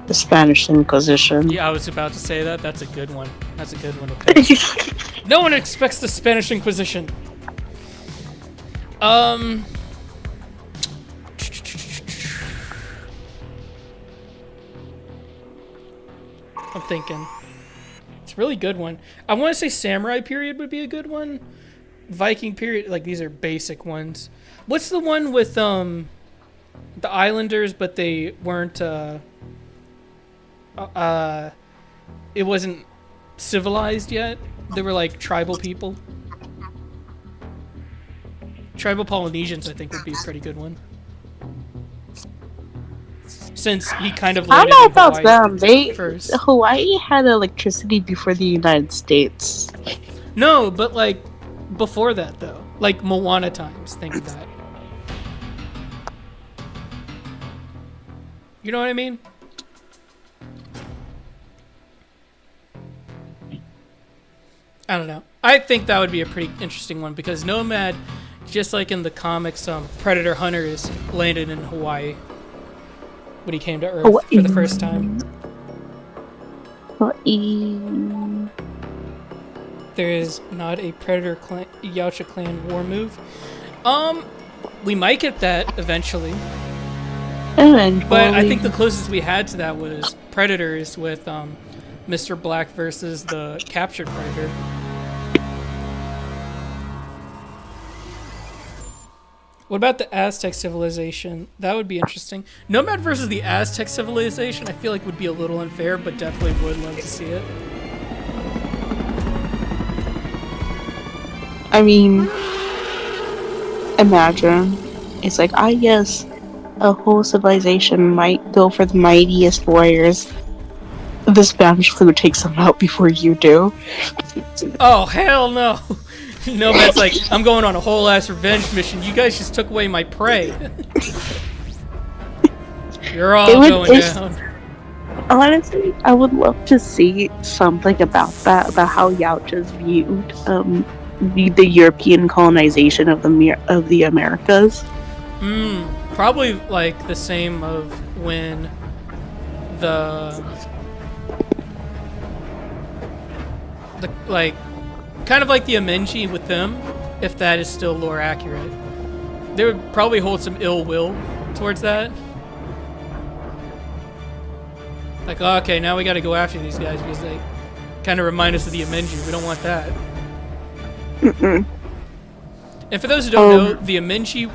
The Spanish Inquisition. yeah, I was about to say that. That's a good one. That's a good one to pick. No one expects the Spanish Inquisition. thinking. It's a really good one. I want to say samurai period would be a good one. Viking period, like these are basic ones. What's the one with the islanders, but they weren't it wasn't civilized yet? They were like tribal people. Tribal Polynesians, I think, would be a pretty good one. Since he kind of I landed don't know in about Hawaii them. first. Hawaii had electricity before the United States. No, but like before that though. Like Moana times, think of that. You know what I mean? I don't know. I think that would be a pretty interesting one because Nomad, just like in the comics, Predator Hunters landed in Hawaii when he came to Earth for the first time. There is not a Predator Yautja clan war move. We might get that eventually. But I think the closest we had to that was Predators with Mr. Black versus the captured Predator. What about the Aztec civilization? That would be interesting. Nomad versus the Aztec civilization, I feel like would be a little unfair, but definitely would love to see it. I mean, imagine. It's like, yes, a whole civilization might go for the mightiest warriors. The Spanish flu takes them out before you do. Oh, hell no. Nomad's like, I'm going on a whole ass revenge mission. You guys just took away my prey. You're all going down. Honestly, I would love to see something about that, about how Yautjas viewed the European colonization of the Americas. Probably like the same of when the like kind of like the Amenji with them, if that is still lore accurate. They would probably hold some ill will towards that. Like, oh, okay, now we gotta go after these guys because they kind of remind us of the Amenji. We don't want that. And for those who don't know, the Amenji,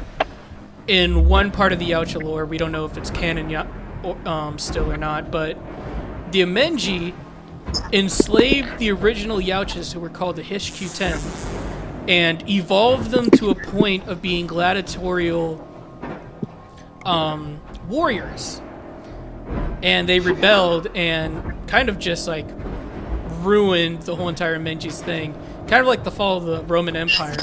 in one part of the Yautja lore, we don't know if it's canon still or not, but the Amenji enslaved the original Yautjas, who were called the Hish-Q-10, and evolved them to a point of being gladiatorial warriors. And they rebelled and kind of just like ruined the whole entire Amenji's thing. Kind of like the fall of the Roman Empire.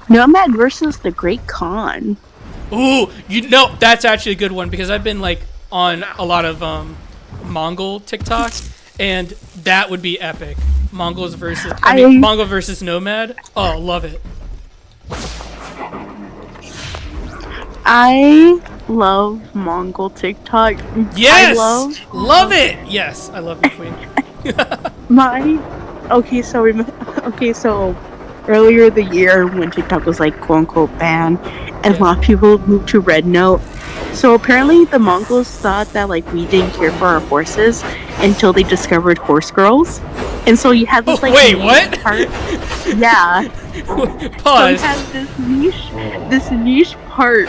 Nomad versus the Great Khan. Ooh, that's actually a good one because I've been like on a lot of Mongol TikTok, and that would be epic. Mongol versus Nomad. Oh, love it. I love Mongol TikTok. Yes, love it. Yes, I love you, Queen. So earlier the year when TikTok was like quote unquote banned, and a lot of people moved to Red Note. So apparently the Mongols thought that like we didn't care for our horses until they discovered horse girls, and so you had this like what? part. Yeah. Pause. So you had this niche part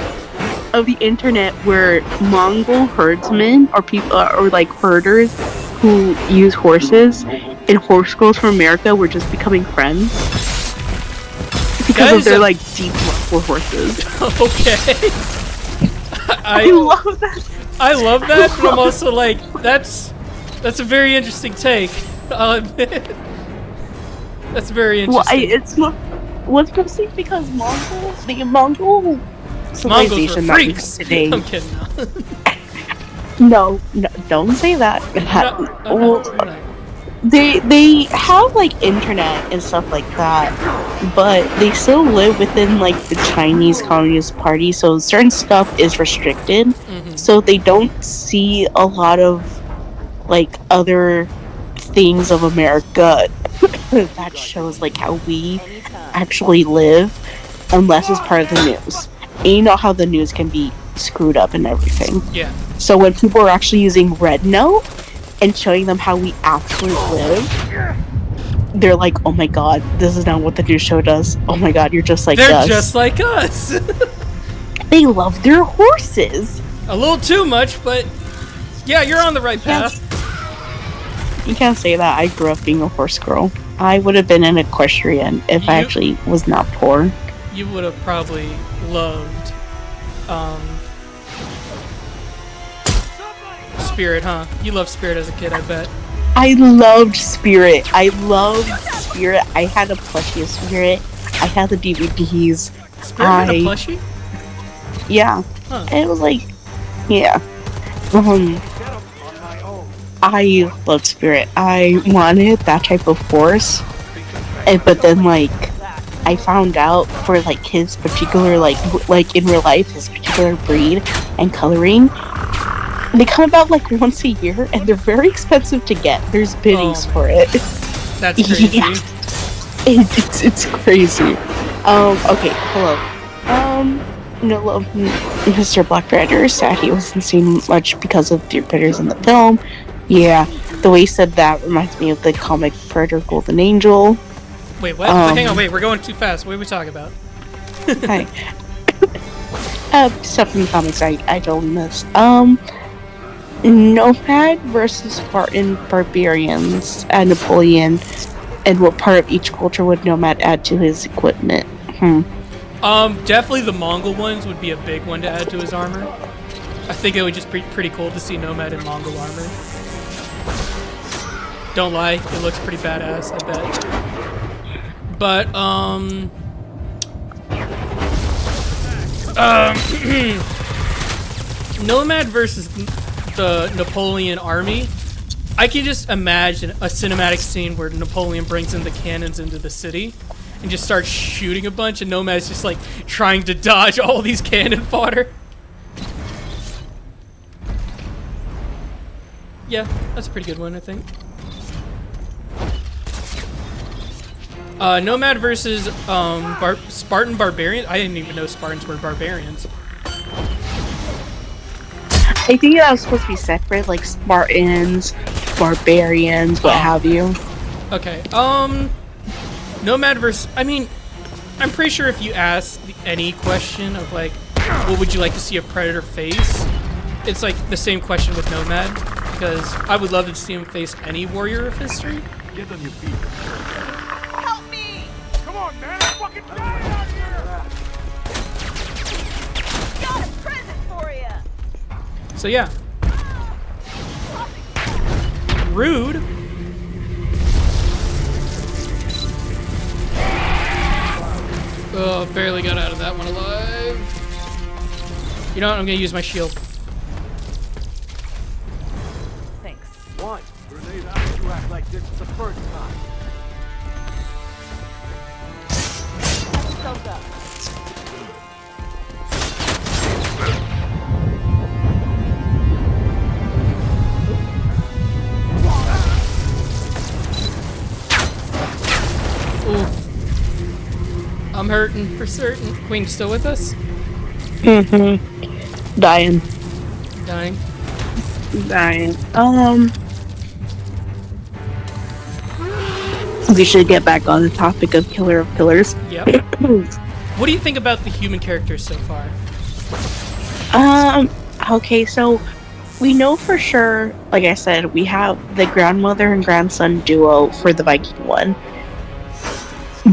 of the internet where Mongol herdsmen or people or like herders who use horses and horse girls from America were just becoming friends because of their like deep love for horses. Okay. I love that. I love that, but I'm also like, that's a very interesting take. I'll admit. That's very interesting. What's mostly because the Mongol civilization that we have today. I'm kidding. No, don't say that. They have like internet and stuff like that, but they still live within like the Chinese Communist Party, so certain stuff is restricted. So they don't see a lot of like other things of America that shows like how we actually live, unless it's part of the news. And you know how the news can be screwed up and everything. Yeah. So when people are actually using Red Note and showing them how we actually live, they're like, oh my god, this is not what the new show does. Oh my god, you're just like They're us. just like us. They love their horses. A little too much, but yeah, you're on the right path. You can't say that. I grew up being a horse girl. I would have been an equestrian if I actually was not poor. You would have probably loved Spirit, huh? You loved Spirit as a kid, I bet. I loved Spirit. I loved Spirit. I had a plushie of Spirit. I had the DVDs. Spirit had a plushie? Yeah. Huh. And it was like, yeah. I loved Spirit. I wanted that type of horse. But then, like, I found out for, like, his particular, like in real life, his particular breed and coloring, they come about, like, once a year, and they're very expensive to get. There's biddings for it. That's crazy. Yeah. It's crazy. Okay, hello. No love, Mr. Black Panther is sad he wasn't seen much because of the Predators in the film. Yeah, the way he said that reminds me of the comic Predator Golden Angel. Wait, what? Hang on, wait, we're going too fast. What are we talking about? Hi. Stuff from the comics I don't miss. Nomad versus Spartan barbarians and Napoleon, and what part of each culture would Nomad add to his equipment? Definitely the Mongol ones would be a big one to add to his armor. I think it would just be pretty cool to see Nomad in Mongol armor. Don't lie, it looks pretty badass, I bet. But, Nomad versus the Napoleon army. I can just imagine a cinematic scene where Napoleon brings in the cannons into the city and just starts shooting a bunch, and Nomad's just like trying to dodge all these cannon fodder. Yeah, that's a pretty good one, I think. Nomad versus Spartan barbarians. I didn't even know Spartans were barbarians. I think that was supposed to be separate, like Spartans, barbarians, what have you. Okay, Nomad versus... I mean, I'm pretty sure if you ask any question of, like, what would you like to see a Predator face, it's, like, the same question with Nomad, because I would love to see him face any warrior of history. Get on your feet. Help me! Come on, man! I'm fucking dying out here! Got a present for you! So, yeah. Rude. Oh, barely got out of that one alive. You know what? I'm gonna use my shield. Thanks. One, grenade out. You act like this is the first time. Yourself up. Ooh. I'm hurting for certain. Queen still with us? Dying. Dying. We should get back on the topic of Killer of Killers. Yep. What do you think about the human characters so far? Okay, so we know for sure, like I said, we have the grandmother and grandson duo for the Viking one.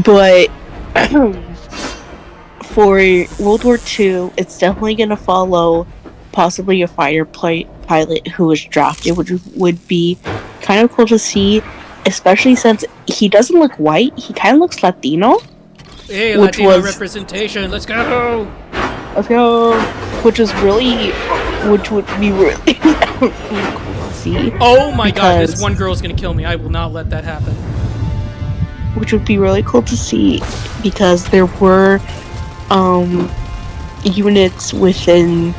But for World War II, it's definitely going to follow possibly a fighter pilot who was drafted, which would be kind of cool to see, especially since he doesn't look white. He kind of looks Latino. Hey, Latino representation, let's go! Let's go! Which would be really cool to see. Oh my god, this one girl's gonna kill me. I will not let that happen. Which would be really cool to see, because there were units within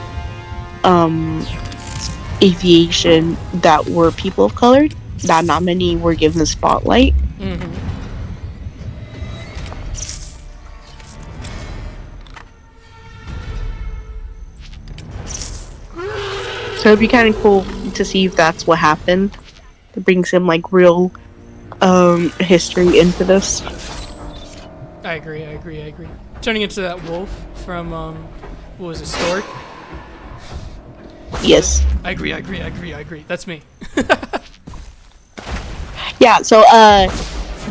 aviation that were people of color, that not many were given the spotlight. Mm-hmm. So it'd be kind of cool to see if that's what happened. It brings some like real history into this. I agree. Turning into that wolf from what was it, Stork? Yes. I agree. That's me. Yeah, so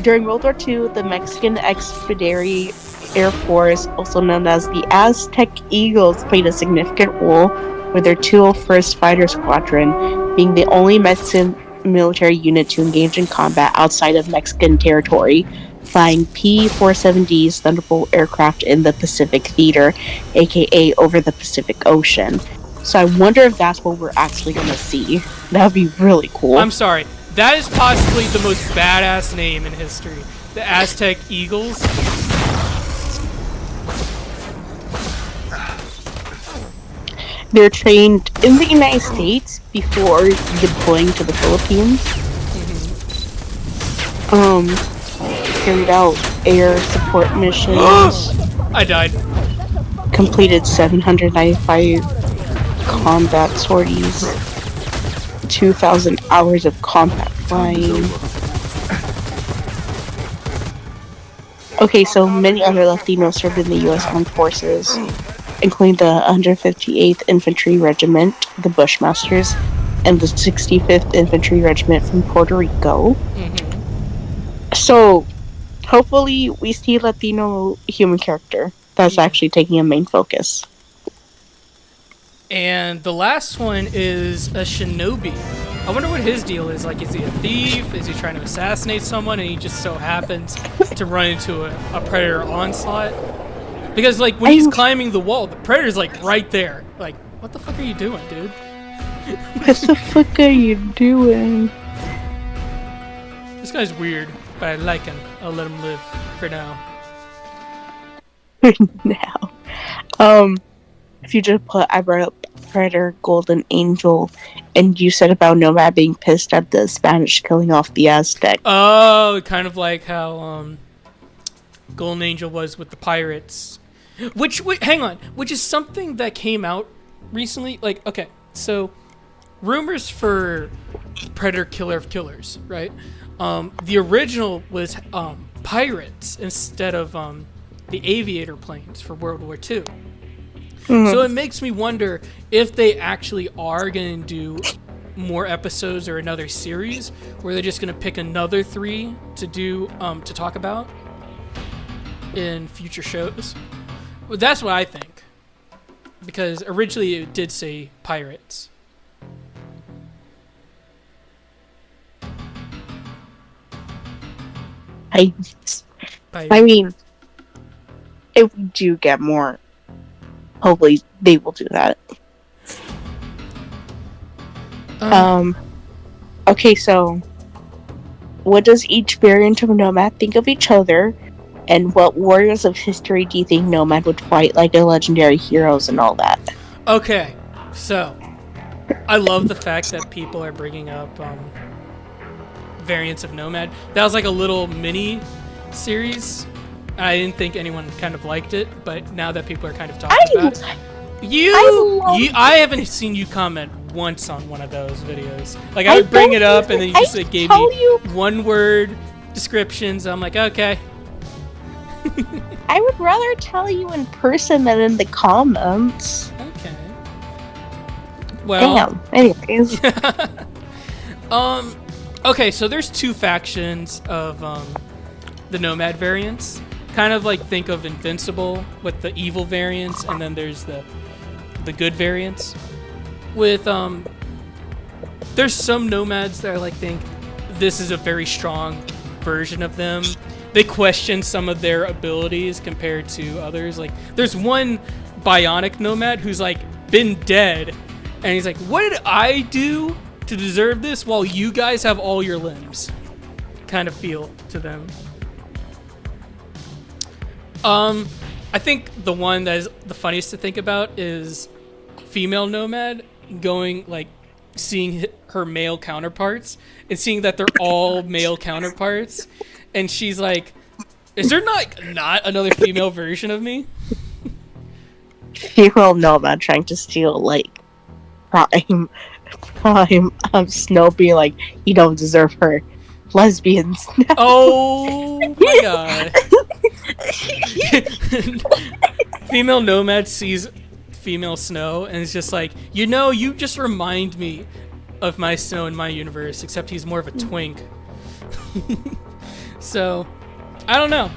during World War II, the Mexican Expeditionary Air Force, also known as the Aztec Eagles, played a significant role with their 201st Fighter Squadron being the only Mexican military unit to engage in combat outside of Mexican territory, flying P-470s Thunderbolt aircraft in the Pacific Theater, aka over the Pacific Ocean. So I wonder if that's what we're actually going to see. That would be really cool. I'm sorry. That is possibly the most badass name in history. The Aztec Eagles. They're trained in the United States before deploying to the Philippines. Carried out air support missions. I died. Completed 795 combat sorties. 2,000 hours of combat flying. Okay, so many other Latinos served in the U.S. Armed Forces, including the 158th Infantry Regiment, the Bushmasters, and the 65th Infantry Regiment from Puerto Rico. So, hopefully we see Latino human character that's actually taking a main focus. And the last one is a Shinobi. I wonder what his deal is. Like, is he a thief? Is he trying to assassinate someone and he just so happens to run into a predator onslaught? Because, like, when he's climbing the wall, the predator's, like, right there. Like, what the fuck are you doing, dude? What the fuck are you doing? This guy's weird, but I like him. I'll let him live for now. Now. If you just put, I brought up Predator, Golden Angel, and you said about Nomad being pissed at the Spanish killing off the Aztec. Oh, kind of like how Golden Angel was with the pirates. Which is something that came out recently. Like, okay, so rumors for Predator Killer of Killers, right? The original was pirates instead of the aviator planes for World War II. So it makes me wonder if they actually are going to do more episodes or another series where they're just going to pick another 3 to do to talk about in future shows. Well, that's what I think, because originally it did say pirates. I mean, if we do get more, hopefully they will do that. Okay, so what does each variant of Nomad think of each other? And what warriors of history do you think Nomad would fight, like the legendary heroes and all that? Okay, so I love the fact that people are bringing up variants of Nomad. That was like a little mini series. I didn't think anyone kind of liked it, but now that people are kind of talking about it, I haven't seen you comment once on one of those videos. Like, I would bring it up, and then you just like, gave me one-word descriptions. I'm like, okay. I would rather tell you in person than in the comments. Okay. Well. Damn. Anyways. Okay, so there's 2 factions of the Nomad variants. Kind of like think of Invincible with the evil variants, and then there's the good variants. With there's some Nomads that I like think this is a very strong version of them. They question some of their abilities compared to others. Like, there's one bionic Nomad who's like been dead, and he's like, "What did I do to deserve this while you guys have all your limbs?" Kind of feel to them. I think the one that is the funniest to think about is female Nomad going, like, seeing her male counterparts and seeing that they're all male counterparts, and she's like, "Is there not another female version of me?" Female Nomad trying to steal, like, prime Snow being like, you don't deserve her. Lesbians. Oh my god. Female Nomad sees female Snow and is just like, you just remind me of my Snow in my universe, except he's more of a twink. So, I don't know.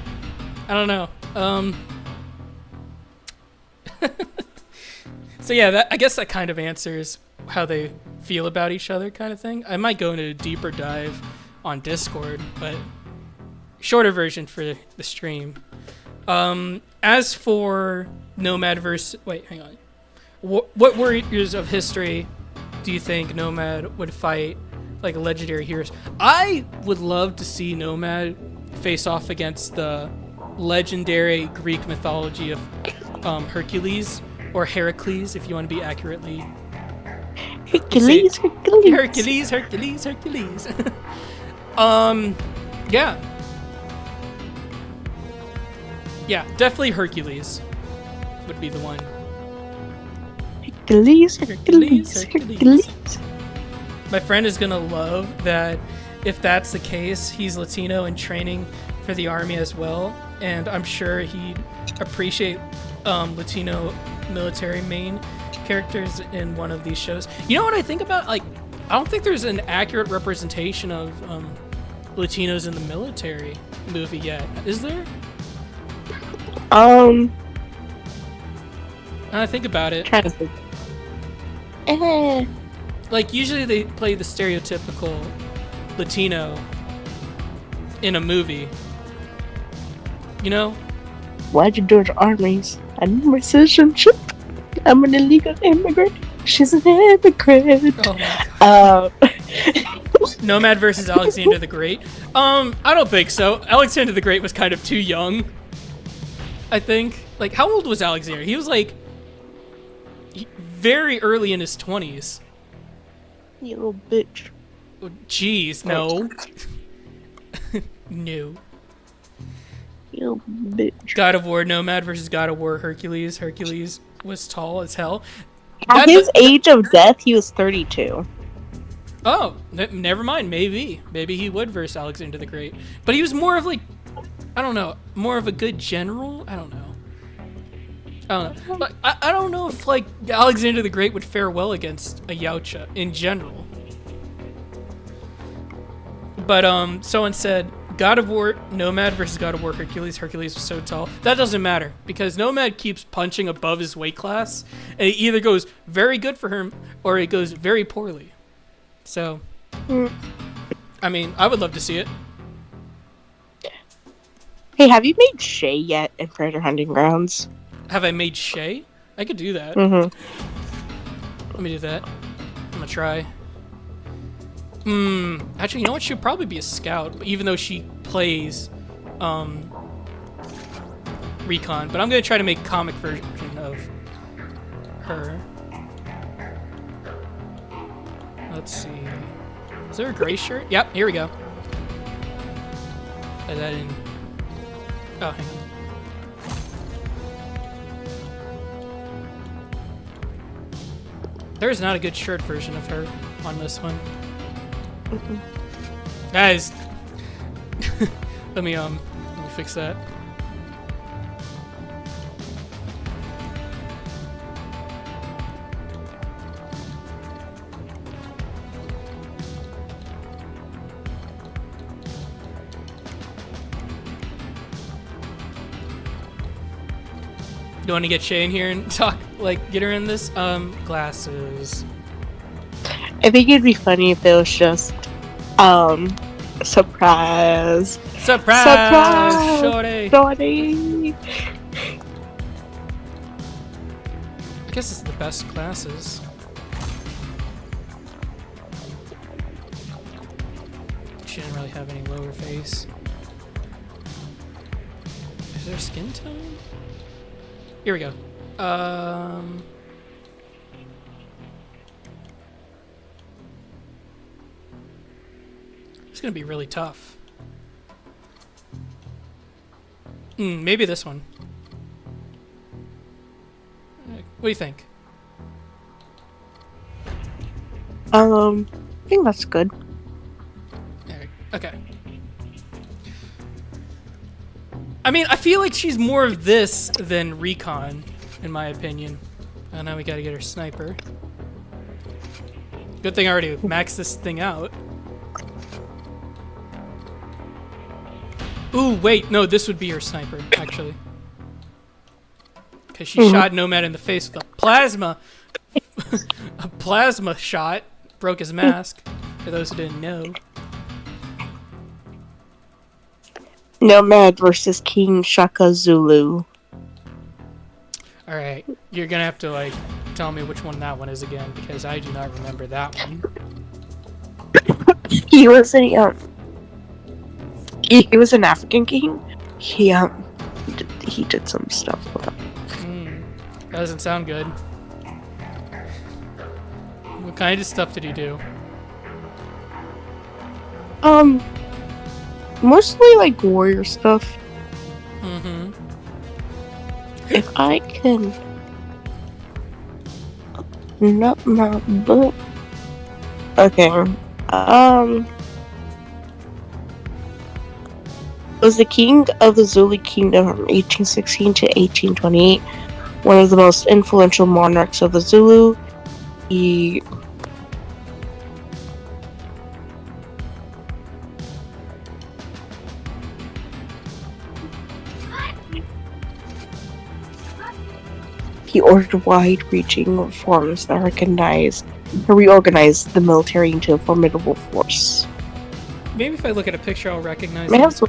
So yeah, I guess that kind of answers how they feel about each other, kind of thing. I might go into a deeper dive on Discord, but shorter version for the stream. As for Nomad versus... Wait, hang on. What warriors of history do you think Nomad would fight, like legendary heroes? I would love to see Nomad face off against the legendary Greek mythology of Hercules, or Heracles, if you want to be accurately... Hercules. Hercules. Yeah. Yeah, definitely Hercules would be the one. Hercules. My friend is gonna love that. If that's the case, he's Latino and training for the army as well, and I'm sure he'd appreciate Latino military main characters in one of these shows. You know what I think about? Like, I don't think there's an accurate representation of Latinos in the military movie yet. Is there? And I think about it. Trying to think. Like, usually they play the stereotypical Latino in a movie. You know? Why'd you join the armies? I need my citizenship. I'm an illegal immigrant. She's an immigrant. Oh my God. Nomad versus Alexander the Great. I don't think so. Alexander the Great was kind of too young, I think. Like, how old was Alexander? He was like very early in his 20s. You little bitch. Oh, jeez, no. No. You little bitch. God of War Nomad versus God of War Hercules. Hercules was tall as hell. At his age of death, he was 32. Oh, never mind. Maybe he would verse Alexander the Great, but he was more of like, I don't know, more of a good general. I don't know. But I don't know if like Alexander the Great would fare well against a Yautja in general. But someone said God of War Nomad versus God of War Hercules. Hercules was so tall. That doesn't matter because Nomad keeps punching above his weight class, and it either goes very good for him or it goes very poorly. So, I mean, I would love to see it. Hey, have you made Shay yet in Treasure Hunting Grounds? Have I made Shay? I could do that. Let me do that. I'm gonna try. Actually, you know what? She'd probably be a scout, even though she plays recon. But I'm gonna try to make a comic version of her. Let's see. Is there a gray shirt? Yep, here we go. Is that in? Oh, hang on. There's not a good shirt version of her on this one. Guys, let me fix that. You want to get Shay in here and talk, like, get her in this? Glasses. I think it'd be funny if it was just, surprise. Surprise! Shorty! Shorty! I guess it's the best glasses. She didn't really have any lower face. Is there skin tone? Here we go. It's gonna be really tough. Maybe this one. What do you think? I think that's good. Okay. I mean, I feel like she's more of this than recon, in my opinion. Oh, now we gotta get her sniper. Good thing I already maxed this thing out. Ooh, wait, no, this would be her sniper, actually. Because she shot Nomad in the face with a plasma. A plasma shot. Broke his mask, for those who didn't know. Nomad versus King Shaka Zulu. Alright, you're gonna have to, like, tell me which one that one is again, because I do not remember that one. He was he was an African king. He did some stuff with him. That doesn't sound good. What kind of stuff did he do? Mostly like warrior stuff. Mm-hmm. If I can open up my book. Okay. Was the king of the Zulu kingdom from 1816 to 1828, one of the most influential monarchs of the Zulu. He ordered wide-reaching reforms that reorganized the military into a formidable force. Maybe if I look at a picture, I'll recognize May him. have some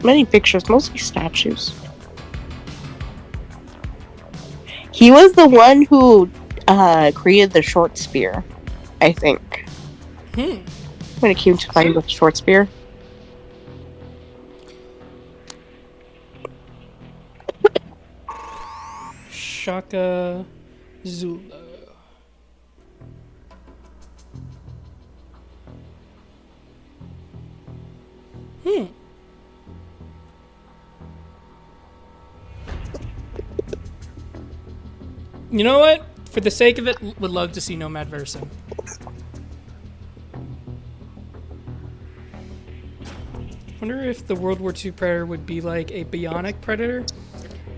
many pictures, mostly statues. He was the one who created the short spear, I think. When it came to fighting with the short spear. Shaka Zulu. You know what? For the sake of it, would love to see Nomad verse him. Wonder if the World War II Predator would be like a bionic Predator?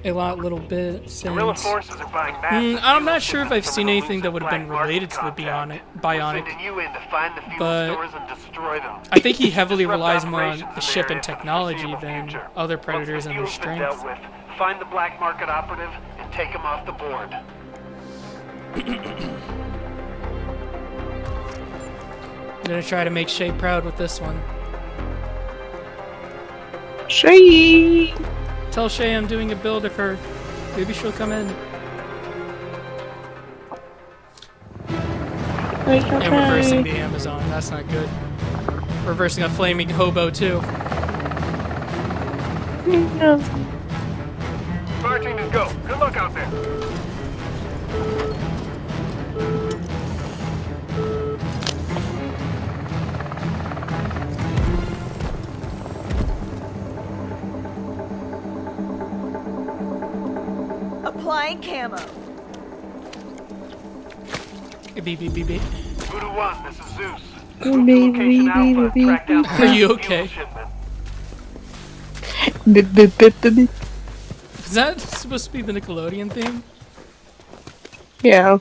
A little bit since... Guerrilla forces are buying massive I'm not sure if I've seen anything that would have been related to the bionic, sending you in to find the fuel but stores and destroy them. I think he heavily relies more on Operations the in ship the and area for the technology foreseeable than future. other predators Once the and their fuel's been dealt strength. with, find the black market operative and take him off the board. I'm gonna try to make Shay proud with this one. Shay! Tell Shay I'm doing a build of her. Maybe she'll come in. And reversing the Amazon. That's not good. Reversing a flaming hobo too. No. Fire team is go. Good luck out there. Applying camo. Beep beep beep beep. Voodoo 1, this is Zeus. Beep, Move to location beep, Alpha. beep, Track down beep. Are you fuel okay? shipment. Is that supposed to be the Nickelodeon theme? Yeah.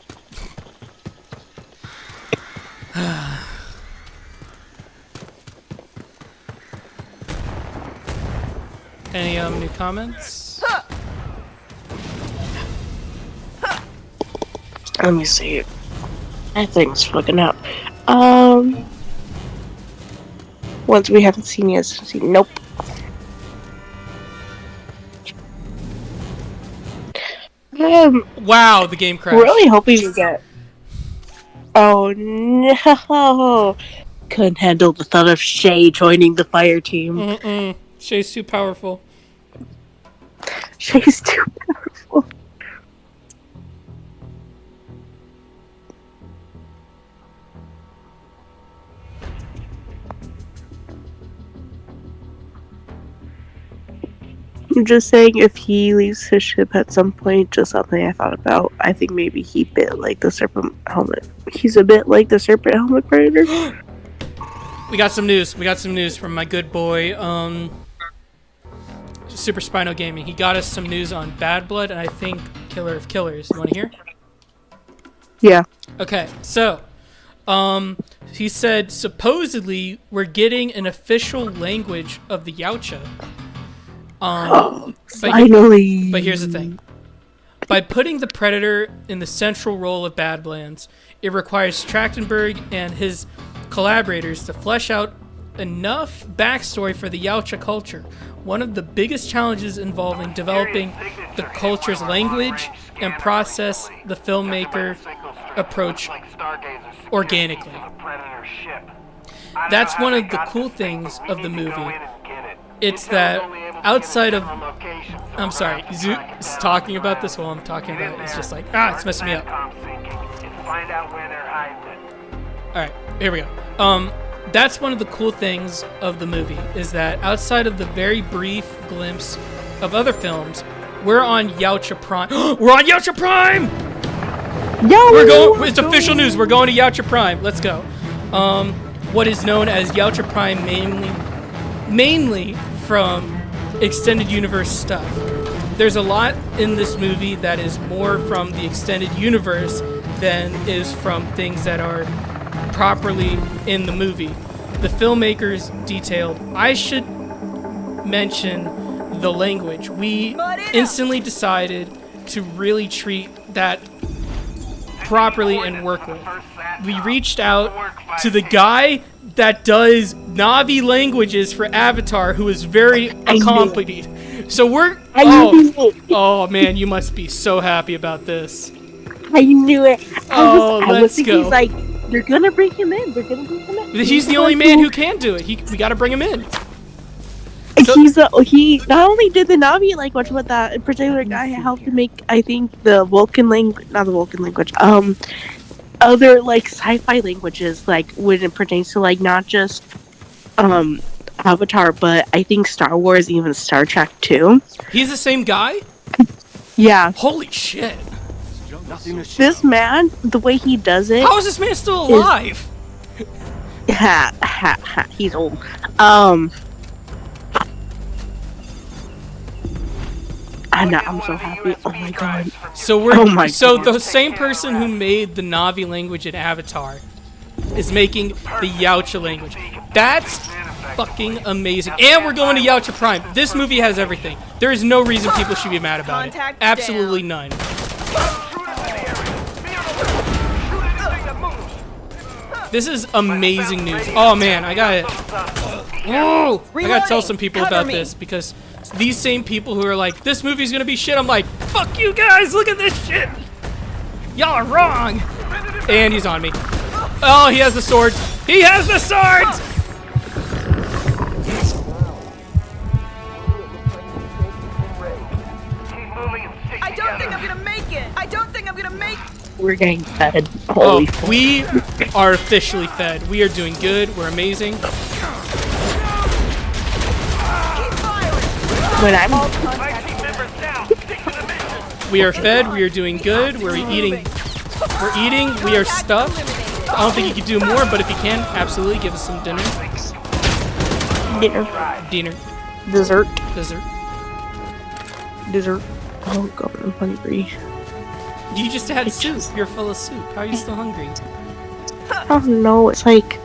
Any new comments? Let me see. That thing's fucking up. Ones we haven't seen yet. Nope. Wow, the game crashed. Really hoping we get. Oh no! Couldn't handle the thought of Shay joining the fire team. Shay's too powerful. Shay's too powerful. I'm just saying, if he leaves his ship at some point, just something I thought about. I think maybe he bit like the serpent helmet. He's a bit like the serpent helmet predator. We got some news. We got some news from my good boy, Super Spino Gaming. He got us some news on Bad Blood and I think Killer of Killers. You want to hear? Yeah. Okay, so, he said supposedly we're getting an official language of the Yautja. Finally. But here's the thing. By putting the Predator in the central role of Badlands, it requires Trachtenberg and his collaborators to flesh out enough backstory for the Yautja culture. One of the biggest challenges involving developing the culture's language and process the filmmaker approach organically. That's one of the cool things of the movie. It's that outside of... I'm sorry, Zoot's talking about this while I'm talking about it. It's just like, it's messing me up. Alright, here we go. That's one of the cool things of the movie, is that outside of the very brief glimpse of other films, we're on Yautja Prime. We're on Yautja Prime! We're going. It's official news. We're going to Yautja Prime. Let's go. What is known as Yautja Prime mainly from extended universe stuff. There's a lot in this movie that is more from the extended universe than is from things that are properly in the movie. The filmmakers detailed. I should mention the language. We instantly decided to really treat that properly and work with. We reached out to the guy that does Navi languages for Avatar, who is very accomplished. So we're... Oh man, you must be so happy about this. I knew it. I was let's thinking, go. he's like, they're gonna bring him in. They're gonna bring him in. He's the only man who can do it. We gotta bring him in. He not only did the Navi language, but that particular guy helped to make, I think, the Vulcan language, not the Vulcan language, other like sci-fi languages, like when it pertains to like not just Avatar, but I think Star Wars, even Star Trek too. He's the same guy? Yeah. Holy shit. This man, the way he does it. How is this man still alive? He's old. I'm so happy. Oh my god. So the same person who made the Navi language in Avatar is making the Yautja language. That's fucking amazing. And we're going to Yautja Prime. This movie has everything. There is no reason people should be mad about it. Absolutely none. This is amazing news. Oh man, I gotta tell some people about this, because these same people who are like, this movie's gonna be shit, I'm like, fuck you guys, look at this shit! Y'all are wrong! And he's on me. Oh, he has the sword! He has the swords! I don't think I'm gonna make it! I don't think I'm gonna make it! We're getting fed. Holy we are officially fed. We are doing good. We're amazing. We are fed. We are doing good. We're eating. We are stuffed. I don't think you can do more, but if you can, absolutely give us some dinner. Dinner. Dessert. Oh god, I'm hungry. You just had soup. You're full of soup. How are you still hungry? Oh no, it's like...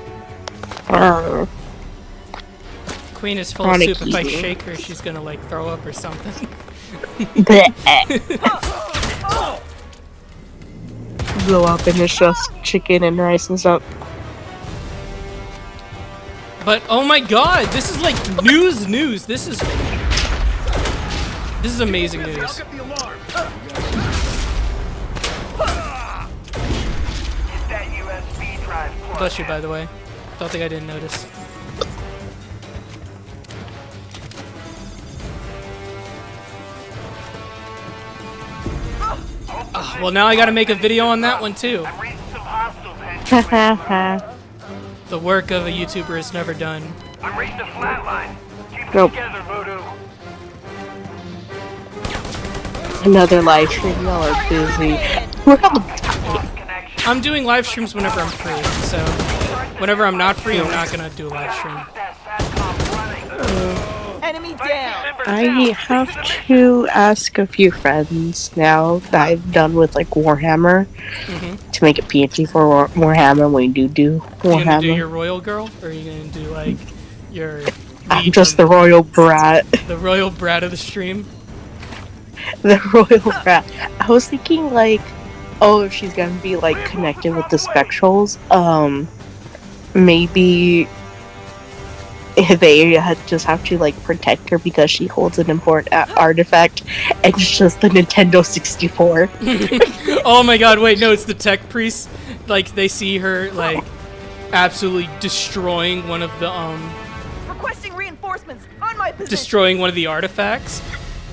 Queen is full of soup. If I shake her, she's gonna like throw up or something. Blow up and it's just chicken and rice and stuff. But oh my god, this is like news. This is amazing news. Bless you, by the way. Don't think I didn't notice. Well, now I gotta make a video on that one too. The work of a YouTuber is never done. I'm reaching a flat line. Keep it Nope. together, Voodoo. Another live stream. Y'all are busy. We're all dying. I'm doing live streams whenever I'm free, so whenever I'm not free, I'm not gonna do a live stream. Enemy down. I have to ask a few friends now that I've done with like Warhammer to make a PNG for Warhammer when we do Are you gonna do Warhammer. your royal girl, or are you gonna do like your? I'm lead just from the royal brat. the royal brat of the stream. The royal brat. I was thinking like, oh, if she's gonna be like connected with the spectrals, maybe they just have to like protect her because she holds an important artifact, and it's just the Nintendo 64. Oh my god, wait, no, it's the tech priest. Like, they see her, like, absolutely destroying one of the, Requesting reinforcements on my position. destroying one of the artifacts.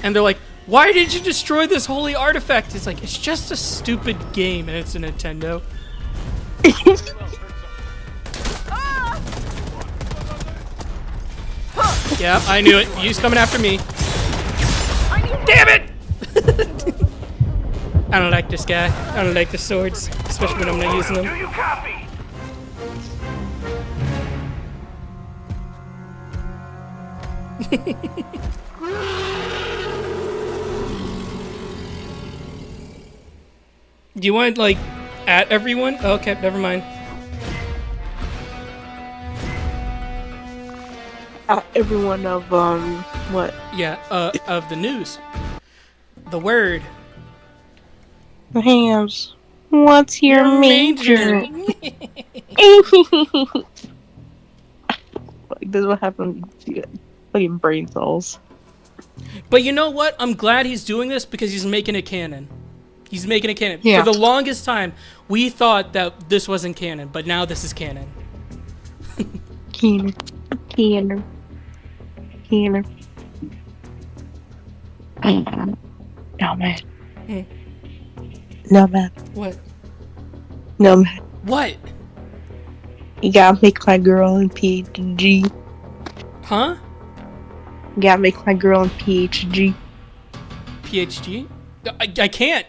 And they're like, why did you destroy this holy artifact? It's like, it's just a stupid game, and it's a Nintendo. Yeah, I knew it. He's coming after me. Damn it! I don't like this guy. I don't like the swords, especially when I'm not using Do them. you copy? Do you want, like, at everyone? Oh, okay, never mind. Everyone of what? Yeah, of the news. The word. Hams. What's your major? Like, this is what happened to you. Fucking brain cells. But you know what? I'm glad he's doing this because he's making it canon. He's making it canon. Yeah. For the longest time, we thought that this wasn't canon, but now this is canon. Keener. Nomad. Hmm. Nomad. What? Nomad. What? You gotta make my girl in PhD. Huh? You gotta make my girl in PhD. PhD? I can't.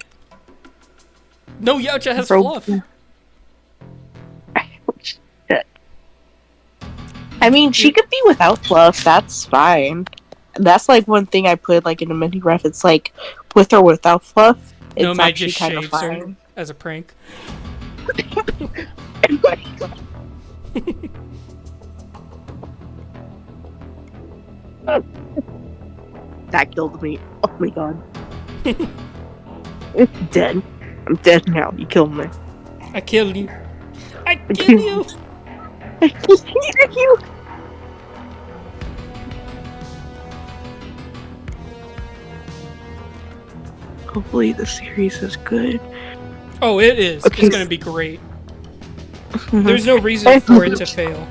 No, Yautja has Bro- fluff. Shit. I mean, she could be without fluff. That's fine. That's like one thing I put like in a mini ref. It's like with or without fluff. It's Nomad actually just kind of shaves her fine. as a prank. That killed me. Oh my god. It's dead. I'm dead now. You killed me. I killed you. I killed you. I killed you. Hopefully the series is good. Oh, it is. Okay. It's gonna be great. There's no reason for it to fail.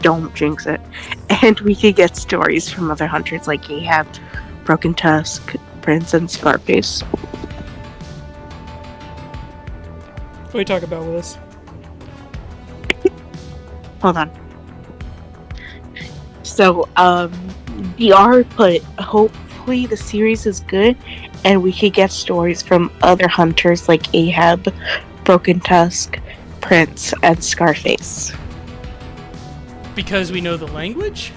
Don't jinx it. And we could get stories from other hunters like Ahab, Broken Tusk, Prince, and Scarface. What do we talk about with this? Hold on. So, DR put, hopefully the series is good, and we could get stories from other hunters like Ahab, Broken Tusk, Prince, and Scarface. Because we know the language?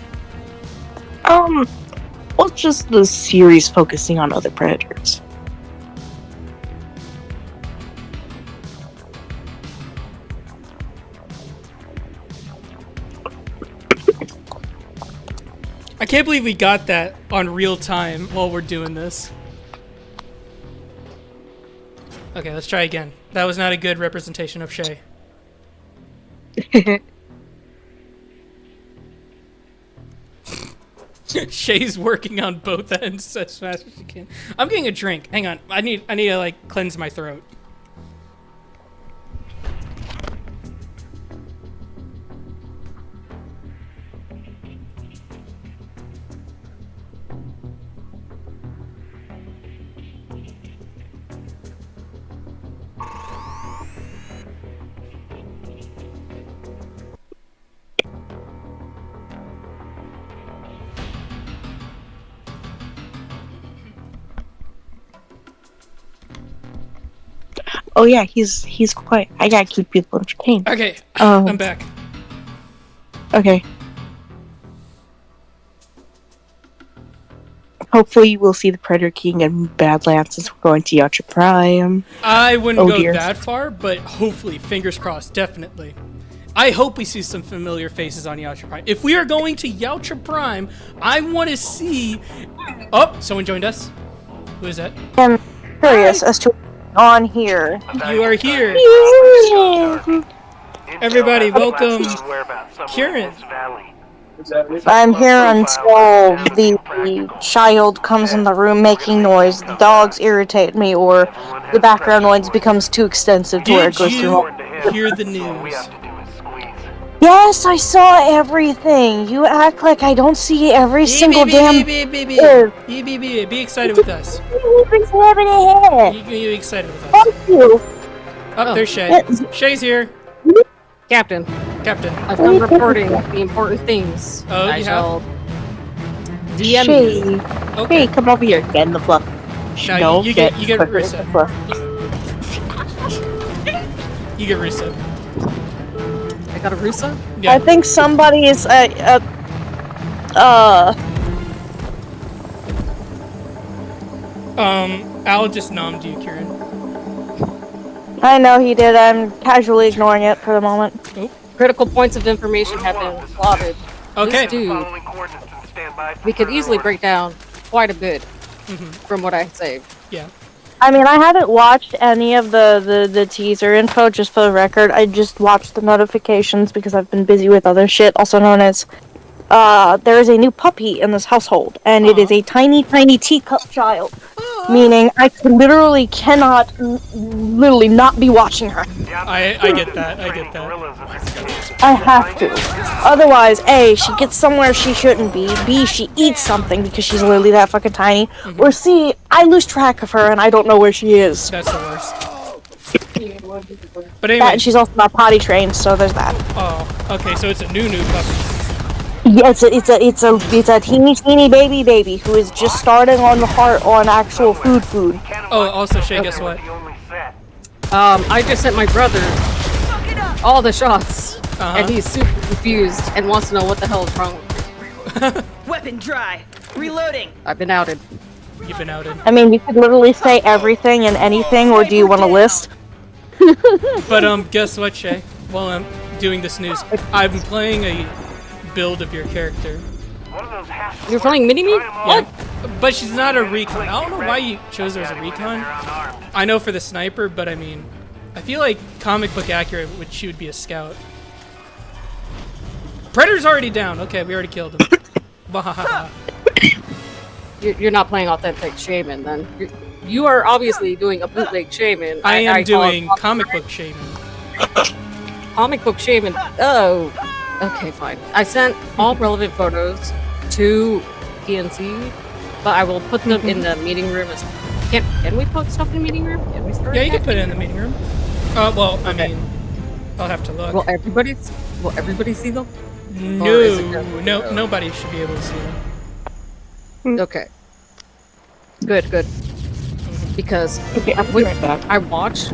Well, just the series focusing on other predators. I can't believe we got that on real time while we're doing this. Okay, let's try again. That was not a good representation of Shay. Shay's working on both ends as fast as she can. I'm getting a drink. Hang on. I need to like cleanse my throat. Oh yeah, he's quiet. I gotta keep people entertained. Okay, I'm back. Okay. Hopefully we'll see the Predator King and Badlands since we're going to Yacha Prime. I wouldn't go dear. that far, but hopefully, fingers crossed, definitely. I hope we see some familiar faces on Yacha Prime. If we are going to Yacha Prime, I want to see... Oh, someone joined us. Who is that? I'm curious as to what's on here. You are here. Everybody, welcome, Kieran. I'm here until the child comes in the room making noise, the dogs irritate me, or the background noise becomes too extensive to where it Did goes through. you hear the news? Yes, I saw everything. You act like I don't see every single damn. Be excited with us. You be excited with us. Thank you. Oh, there's Shay. Shay's here. Captain, Captain. I've come reporting the important things. Oh, I you shall have? DM Shay, you. Okay. hey, come over here. Get in the fluff. No, you get quicker in Rissa. the fluff. You get Rissa. I got a Rusa? Yeah. I think somebody is Al just nommed you, Kieran. I know he did. I'm casually ignoring it for the moment. Critical points of information have been plotted. Okay. This dude, we could easily break down quite a bit from what I saved. Yeah. I mean, I haven't watched any of the teaser info, just for the record. I just watched the notifications because I've been busy with other shit, also known as, there is a new puppy in this household, and it is a tiny, tiny teacup child. Meaning, I literally cannot, literally not be watching her. I get that. I get that. I have to. Otherwise, A, she gets somewhere she shouldn't be, B, she eats something because she's literally that fucking tiny, or C, I lose track of her and I don't know where she is. That's the worst. But That, anyway. and she's also not potty trained, so there's that. Oh, okay. So it's a new puppy. Yeah, it's a teeny baby who is just starting on the heart on actual food. Oh, also Shay, guess what? I just sent my brother all the shots, and he's super confused and wants to know what the hell is wrong with me. Weapon dry. Reloading. I've been outed. You've been outed. I mean, you could literally say everything and anything, or do you want a list? But guess what, Shay? While I'm doing this news, I'm playing a build of your character. You're playing mini-me? Yeah. But she's not a recon. I don't know why you chose her as a recon. I know for the sniper, but I mean, I feel like comic book accurate, she would be a scout. Predator's already down. Okay, we already killed him. Bahaha. You're not playing authentic shaman, then. You are obviously doing a bootleg shaman. I am call it doing comic book shaman. comic book shaman. Oh, okay, fine. I sent all relevant photos to PNC, but I will put them in the meeting room. Can we put stuff in the meeting room? Can we start Yeah, you can that? put it in the meeting room. Well, I Okay. mean, I'll have to look. Will everybody see them? No, is it just- nobody should be able to see them. Okay. Good. Because Okay, I'm right back. I watched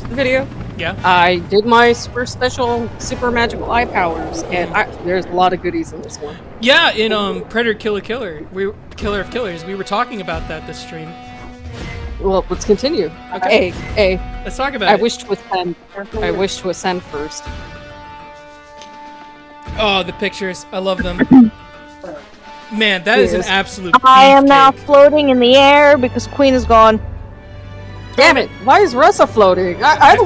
the video. Yeah. I did my super special, super magical eye powers, and there's a lot of goodies in this one. Yeah, in Predator Killer of Killers, we were talking about that this stream. Well, let's continue. Okay. Hey, Let's talk about I it. wish to ascend first. Oh, the pictures. I love them. Man, that is an Yes. absolute I am now beefcake. floating in the air because Queen is gone. Damn it! Why is Russa floating? I'm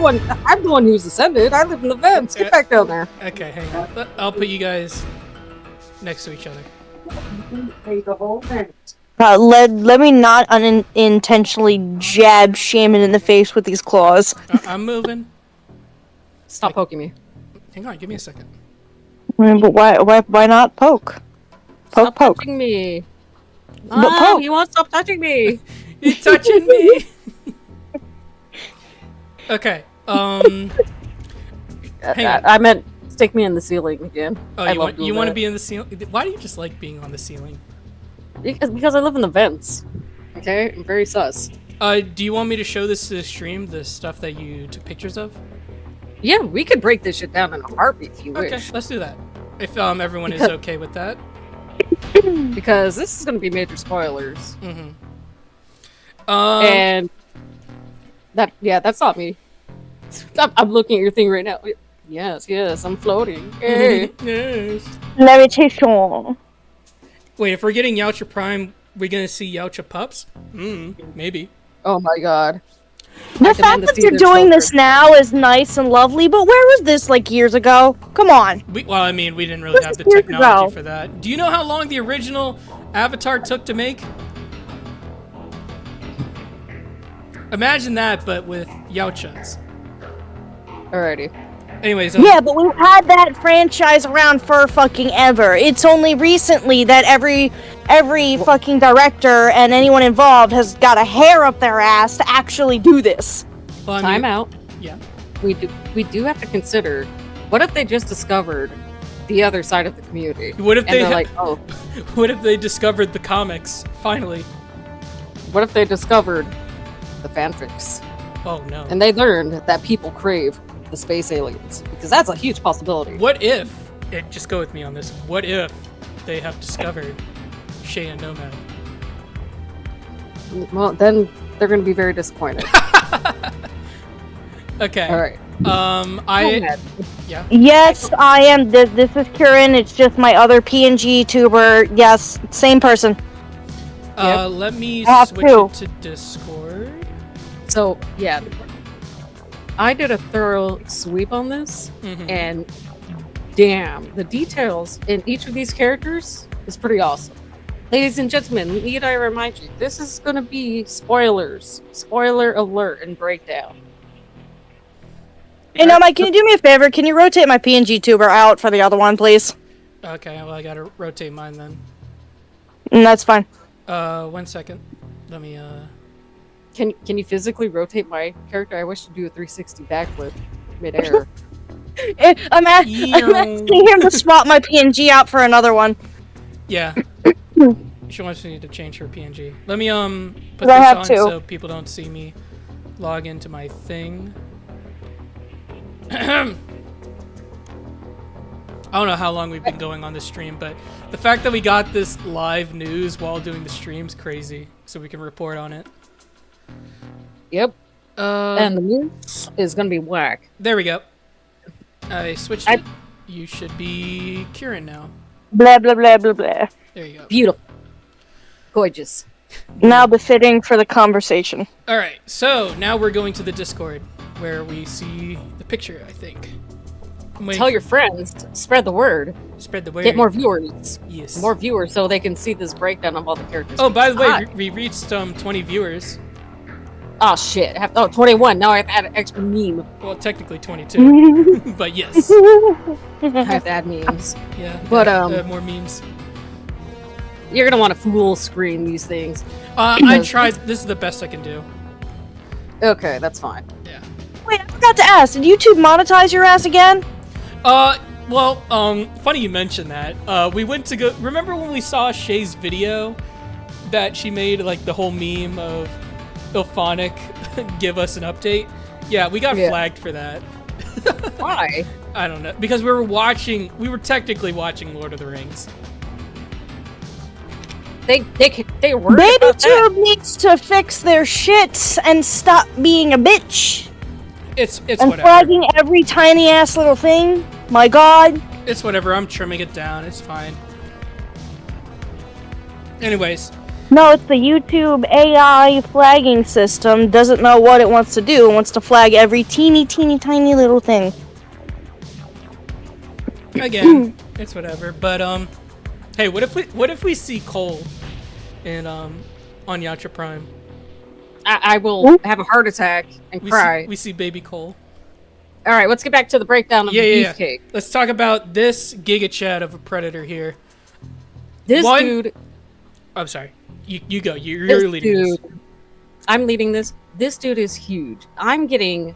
the one who's ascended. I live in the vents. Get back down there. Okay, hang on. I'll put you guys next to each other. Let me not unintentionally jab Shaman in the face with these claws. I'm moving. Stop poking me. Hang on, give me a second. But why not poke? Poke. Touching me. But poke. You won't stop touching me. You're touching me. Okay. Hang on. I meant stick me in the ceiling again. Oh, I you love want doing to that. be in the ceiling? Why do you just like being on the ceiling? Because I live in the vents. Okay, I'm very sus. Do you want me to show this to the stream, the stuff that you took pictures of? Yeah, we could break this shit down in a heartbeat if you Okay, wish. let's do that. If everyone is okay with that. Because this is going to be major spoilers. Mm-hmm. And that's not me. I'm looking at your thing right now. Yes, I'm floating. Hey. Yes. Levitation. Wait, if we're getting Yautja Prime, we're gonna see Yautja Pups? Maybe. Oh my god. The fact that you're doing this now is nice and lovely, but where was this like years ago? Come on. Well, I mean, we didn't really have the technology for that. Do you know how long the original Avatar took to make? Imagine that, but with Yautjas. Alrighty. Anyways, yeah, but we've had that franchise around for fucking ever. It's only recently that every fucking director and anyone involved has got a hair up their ass to actually do this. well, I mean, Time out. Yeah. We do have to consider, what if they just discovered the other side of the community? What if and they're like, oh, What if they discovered the comics finally? what if they discovered the fanfics? Oh no. And they learned that people crave the space aliens, because that's a huge possibility. What if? Just go with me on this. What if they have discovered Shay and Nomad? Well, then they're going to be very disappointed. Okay. All right. Yeah. Yes, I am. This is Kieran. It's just my other PNG tuber. Yes, same person. Let me switch two. it to Discord. So yeah, I did a thorough sweep on this, and damn, the details in each of these characters is pretty awesome. Ladies and gentlemen, need I remind you, this is going to be spoilers. Spoiler alert and breakdown. Hey, Nomad, can you do me a favor? Can you rotate my PNG tuber out for the other one, please? Okay, well I gotta rotate mine then. That's fine. 1 second. Let me Can you physically rotate my character? I wish to do a 360 backflip midair. I'm asking him to swap my PNG out for another one. Yeah. She wants me to change her PNG. Let me put I this have on to. so people don't see me log into my thing. I don't know how long we've been going on this stream, but the fact that we got this live news while doing the stream's crazy, so we can report on it. Yep. And the news is gonna be whack. There we go. I switched it. You should be Kieran now. Blah, blah, blah, blah, blah. There you go. Beautiful. Gorgeous. Now befitting for the conversation. Alright, so now we're going to the Discord, where we see the picture, I think. Tell your friends, spread the word. Spread the word. Get more viewers. Yes. More viewers so they can see this breakdown of all the characters. Oh, by the way, Hot. we reached 20 viewers. Oh shit. 21. Now I have to add an extra meme. Well, technically 22, but yes. I have to add memes. Yeah, But, more memes. You're gonna want to full screen these things. I tried. This is the best I can do. Okay, that's fine. Yeah. Wait, I forgot to ask. Did YouTube monetize your ass again? Well, funny you mentioned that. We went to go. Remember when we saw Shay's video that she made, like the whole meme of Ilphonic give us an update? Yeah, we got flagged for that. Why? I don't know, because we were technically watching Lord of the Rings. They were. BabyTube needs to fix their shit and stop being a bitch. It's And whatever. flagging every tiny ass little thing. My god. It's whatever. I'm trimming it down. It's fine. Anyways. No, it's the YouTube AI flagging system. Doesn't know what it wants to do. It wants to flag every teeny tiny little thing. Again, it's whatever. But hey, what if we see Cole in on Yautja Prime? I will have a heart attack and cry. We see baby Cole. All right, let's get back to the breakdown of the beefcake. Let's talk about this Giga Chad of a predator here. This dude. I'm sorry. You go. You're leading this. I'm leading this. This dude is huge. I'm getting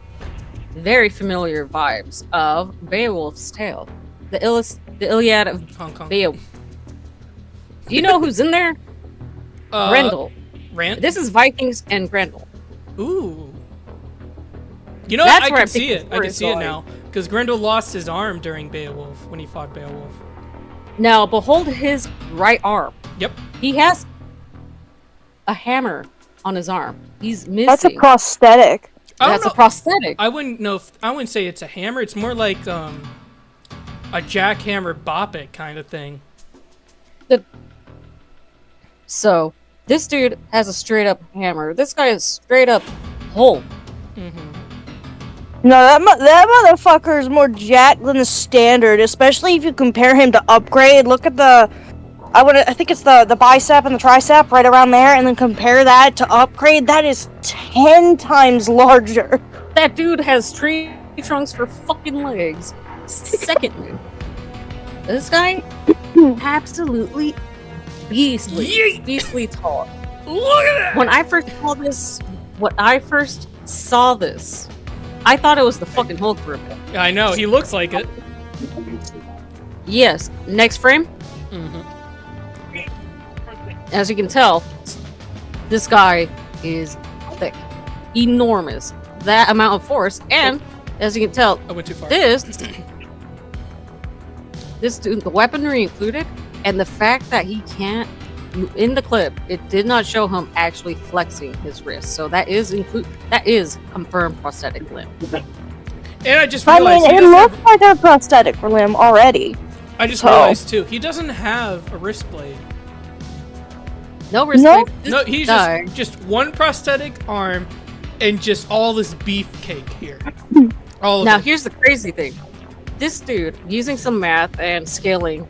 very familiar vibes of Beowulf's Tale, the Iliad of Hong Kong. Beowulf. Do you know who's in there? Grendel. Rand? This is Vikings and Grendel. Ooh. You know That's what? I where can I'm see thinking it. the I story can is see it going. now. Because Grendel lost his arm during Beowulf, when he fought Beowulf. Now, behold his right arm. Yep. He has a hammer on his arm. He's missing. That's a prosthetic. That's a prosthetic. I wouldn't say it's a hammer. It's more like a jackhammer bop it kind of thing. So, this dude has a straight up hammer. This guy is straight up Hulk. No, that motherfucker is more jacked than the standard, especially if you compare him to Upgrade. Look at I think it's the bicep and the tricep right around there, and then compare that to Upgrade. That is 10 times larger. That dude has tree trunks for fucking legs. Secondly, this guy absolutely beastly tall. Look at that! When I first saw this, I thought it was the fucking Hulk for a bit. I know, he looks like it. Yes. Next frame. As you can tell, this guy is thick, enormous. That amount of force, and as you can tell, I went too far. this dude, the weaponry included, and the fact that he can't in the clip, it did not show him actually flexing his wrist. So that is confirmed prosthetic limb. And I just realized it looks like a prosthetic limb already. I just realized too, he doesn't have a wrist blade. No wrist No. blade. No, he's just one prosthetic arm and just all this beefcake here. All of Now it. here's the crazy thing. This dude, using some math and scaling,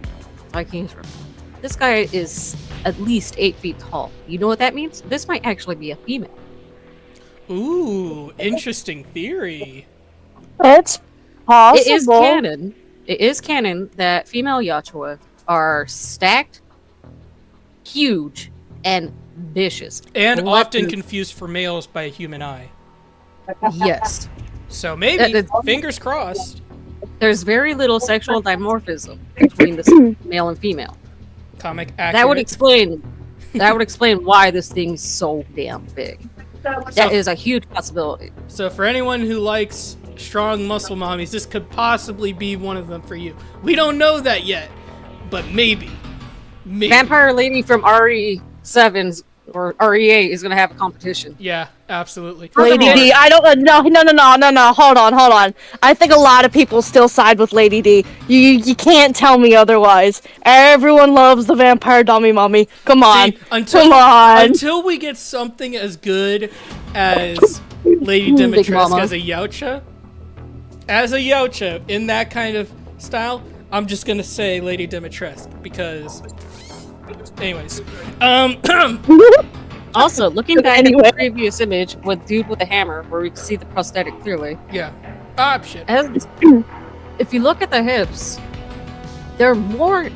this guy is at least 8 feet tall. You know what that means? This might actually be a female. Ooh, interesting theory. It's possible. It is canon that female Yachiwa are stacked, huge, and vicious. And often confused for males by a human eye. Yes. So maybe, fingers crossed. There's very little sexual dimorphism between the male and female. Comic accurate. That would explain why this thing's so damn big. That is a huge possibility. So for anyone who likes strong muscle mommies, this could possibly be one of them for you. We don't know that yet, but maybe. Vampire Lady from RE7's or RE8 is gonna have a competition. Yeah, absolutely. Lady D, I don't no, hold on. I think a lot of people still side with Lady D. You can't tell me otherwise. Everyone loves the vampire dummy mommy. Come on. See, until we get something as good as Lady Dimitrescu as a Yautja in that kind of style, I'm just gonna say Lady Dimitrescu because anyways. Also, looking back at the previous image with dude with a hammer, where we can see the prosthetic clearly. Yeah. Shit. If you look at the hips, they're more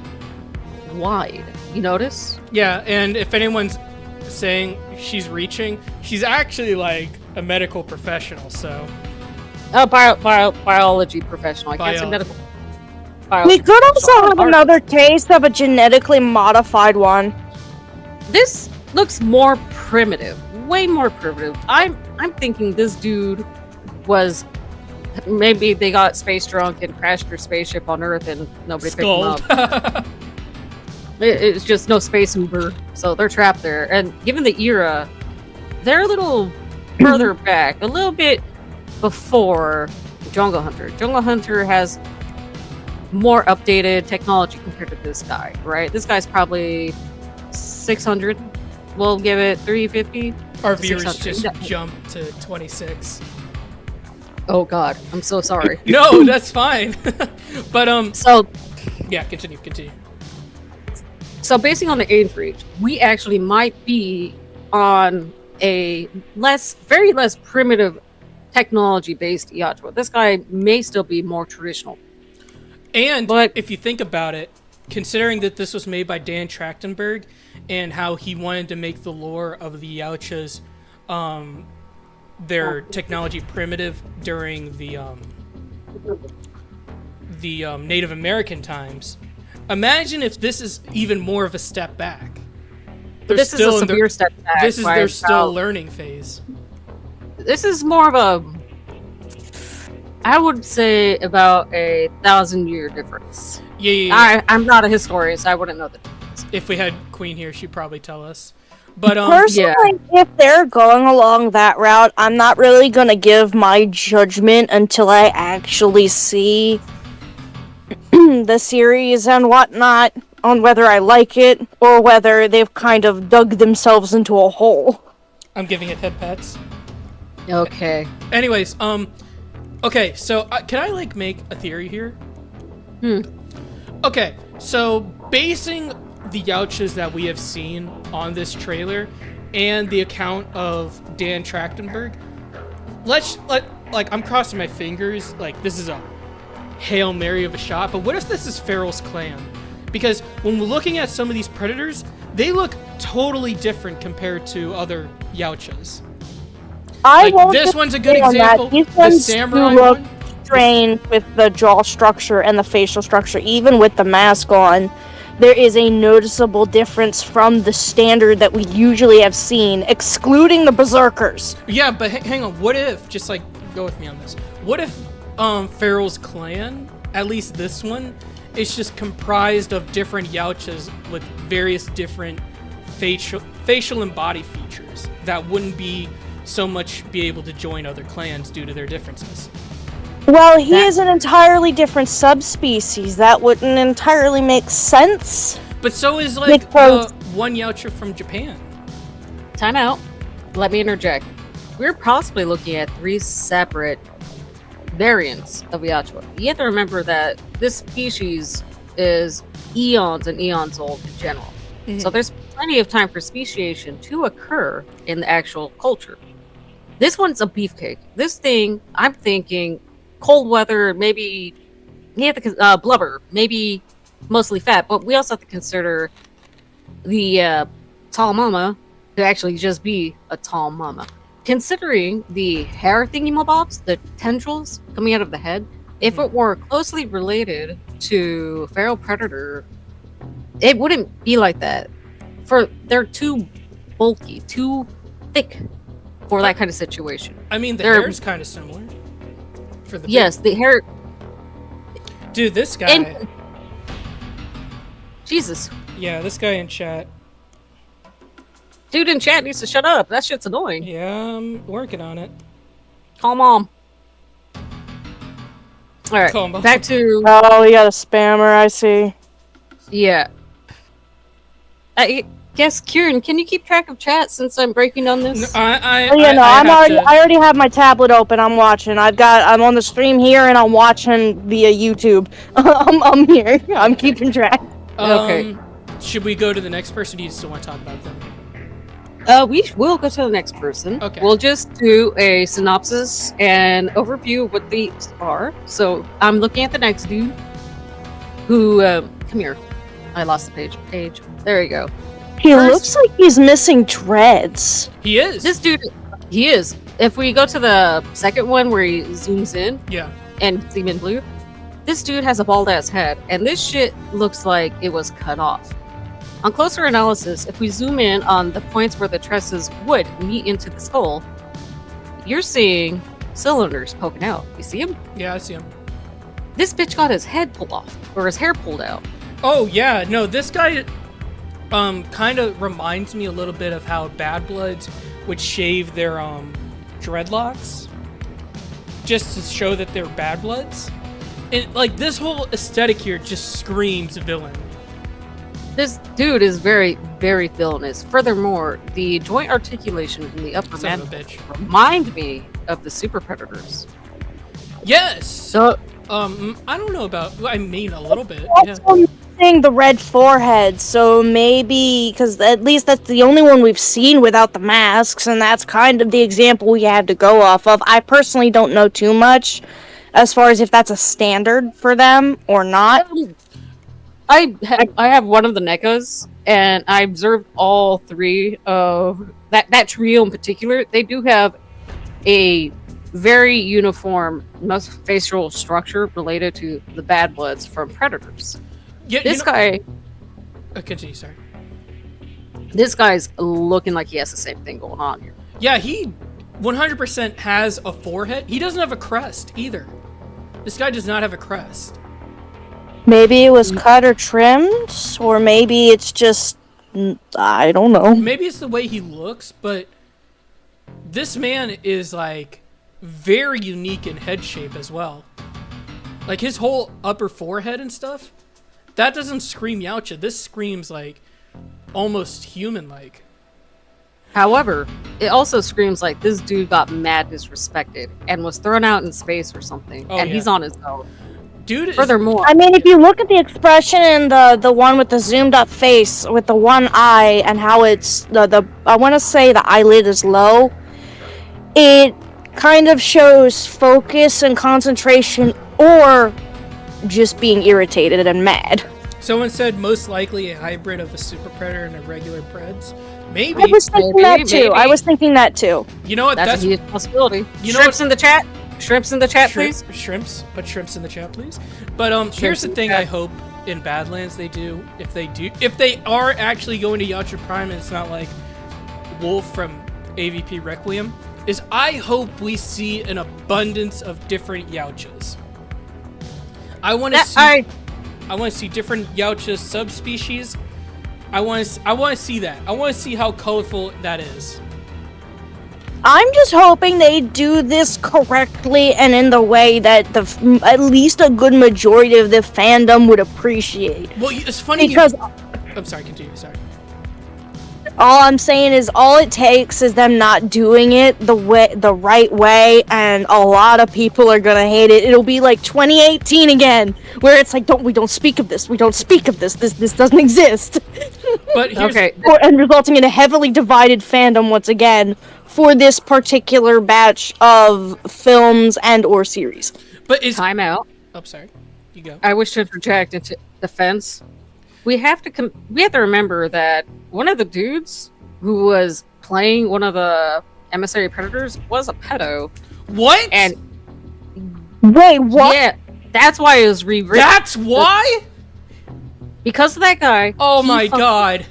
wide. You notice? Yeah, and if anyone's saying she's reaching, she's actually like a medical professional, so. Biology professional. I can't say medical. We could also have another case of a genetically modified one. This looks more primitive, way more primitive. I'm thinking this dude was maybe they got space drunk and crashed their spaceship on Earth and nobody picked them up. It's just no space Uber, so they're trapped there. And given the era, they're a little further back, a little bit before Jungle Hunter. Jungle Hunter has more updated technology compared to this guy, right? This guy's probably 600. We'll give it 350. Our viewers just jumped to 26. Oh god, I'm so sorry. No, that's fine. But so yeah, continue. So basing on the age range, we actually might be on a very less primitive technology-based Yachtwa. This guy may still be more traditional. And if you think about it, considering that this was made by Dan Trachtenberg and how he wanted to make the lore of the Yautjas, their technology primitive during the Native American times, imagine if this is even more of a step back. This is a severe step back. This is their still learning phase. This is more of a, I would say, about a 1,000-year difference. Yeah. I'm not a historian, so I wouldn't know the difference. If we had Queen here, she'd probably tell us. But Personally, if they're going along that route, I'm not really gonna give my judgment until I actually see the series and whatnot, on whether I like it or whether they've kind of dug themselves into a hole. I'm giving it head pats. Okay. Anyways, okay, so can I like make a theory here? Okay, so basing the Yautjas that we have seen on this trailer and the account of Dan Trachtenberg, I'm crossing my fingers, like this is a Hail Mary of a shot, but what if this is Farrell's clan? Because when we're looking at some of these predators, they look totally different compared to other Yautjas. This one's a good example. These The ones samurai do look one. strange with the jaw structure and the facial structure, even with the mask on. There is a noticeable difference from the standard that we usually have seen, excluding the berserkers. Yeah, but hang on. What if, just like, go with me on this. What if Farrell's clan, at least this one, is just comprised of different Yautjas with various different facial and body features that wouldn't be so much be able to join other clans due to their differences? Well, he is an entirely different subspecies. That wouldn't entirely make sense. But so is, like, Because- one Yautja from Japan. Time out. Let me interject. We're possibly looking at 3 separate variants of Yautja. You have to remember that this species is eons and eons old in general. So there's plenty of time for speciation to occur in the actual culture. This one's a beefcake. This thing, I'm thinking cold weather, maybe you have to blubber, maybe mostly fat, but we also have to consider the tall mama to actually just be a tall mama. Considering the hair thingy-mabobs, the tendrils coming out of the head, if it were closely related to feral predator, it wouldn't be like that. They're too bulky, too thick for that kind of situation. I mean, the hair is kind of similar. For the the hair. Dude, this guy. Jesus. Yeah, this guy in chat. Dude in chat needs to shut up. That shit's annoying. Yeah, I'm working on it. Call mom. Alright, Call mom. back to... Oh, you got a spammer, I see. Yeah. I guess, Kieran, can you keep track of chat since I'm breaking on this? I already have my tablet open. I'm watching. I'm on the stream here and I'm watching via YouTube. I'm here. I'm keeping track. Okay. Should we go to the next person? Or do you still want to talk about them? We will go to the next person. Okay. We'll just do a synopsis and overview of what these are. So I'm looking at the next dude who, come here. I lost the page. There you go. He looks like he's missing dreads. He is. This dude, he is. If we go to the second one where he zooms in, Yeah. and see him in blue, this dude has a bald ass head, and this shit looks like it was cut off. On closer analysis, if we zoom in on the points where the tresses would meet into the skull, you're seeing cylinders poking out. You see him? Yeah, I see him. This bitch got his head pulled off, or his hair pulled out. Oh, yeah. No, this guy kind of reminds me a little bit of how Bad Bloods would shave their dreadlocks just to show that they're Bad Bloods. And, like, this whole aesthetic here just screams villain. This dude is very, very villainous. Furthermore, the joint articulation in the upper Son of a mandibles bitch. remind me of the super predators. Yes. So, I don't know about. I mean, a little bit. Yeah. Also missing the red forehead, so maybe because at least that's the only one we've seen without the masks, and that's kind of the example we have to go off of. I personally don't know too much as far as if that's a standard for them or not. I have one of the NECAs, and I observed all 3 of that trio in particular. They do have a very uniform facial structure related to the Bad Bloods from Predators. Yeah, This guy, continue. Sorry. this guy's looking like he has the same thing going on here. Yeah, he 100% has a forehead. He doesn't have a crest either. This guy does not have a crest. Maybe it was cut or trimmed, or maybe it's just, I don't know. Maybe it's the way he looks, but this man is like very unique in head shape as well. Like his whole upper forehead and stuff, that doesn't scream Yautja. This screams like almost human-like. However, it also screams like this dude got mad disrespected and was thrown out in space or something, and he's on his own. Dude is, Furthermore, I mean, if you look at the expression in the one with the zoomed up face with the one eye and how it's the I want to say the eyelid is low, it kind of shows focus and concentration or just being irritated and mad. someone said most likely a hybrid of a super predator and a regular Preds. Maybe. I was thinking that too. I was thinking that too. You know what? that's a huge possibility. You know Shrimps what- in the chat. Shrimps in the chat, please. Shrimps. Put shrimps in the chat, please. But here's the thing. I hope in Badlands they do. If they are actually going to Yautja Prime, and it's not like Wolf from AVP Requiem, is I hope we see an abundance of different Yautjas. I want to see different Yautja subspecies. I want to see that. I want to see how colorful that is. I'm just hoping they do this correctly and in the way that at least a good majority of the fandom would appreciate. Well, it's funny because I'm sorry. Continue. Sorry. all I'm saying is all it takes is them not doing it the right way, and a lot of people are gonna hate it. It'll be like 2018 again, where it's like, we don't speak of this. This doesn't exist. But here's, And resulting in a heavily divided fandom once again for this particular batch of films and or series. But is Time out. Oh, sorry. You go. I wish to interject into defense. We have to remember that one of the dudes who was playing one of the emissary predators was a pedo. What? And wait, what? Yeah, that's why it was rewritten. That's why? Because of that guy. Oh my god.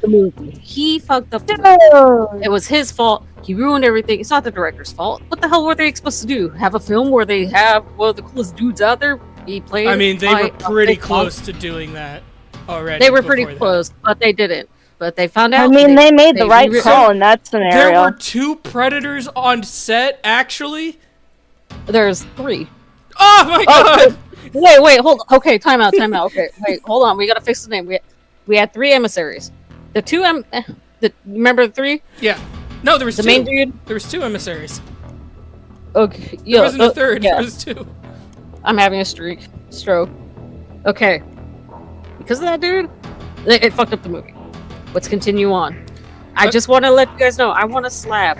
He fucked up the movie. It was his fault. He ruined everything. It's not the director's fault. What the hell were they supposed to do? Have a film where they have one of the coolest dudes out there be played? I mean, they were pretty close to doing that already. They were pretty close, but they didn't. But they found out. I mean, they made the right call in that scenario. There were 2 predators on set, actually? There's 3. Oh my god! Wait, hold on. Okay, time out. Okay, wait, hold on. We gotta fix the name. We had 3 emissaries. The 2 remember the 3? Yeah. No, there was the 2. main dude. There was 2 emissaries. Okay, There wasn't a third. Yeah. There was 2. I'm having a stroke. Okay, because of that dude, it fucked up the movie. Let's continue on. I just want to let you guys know. I want to slap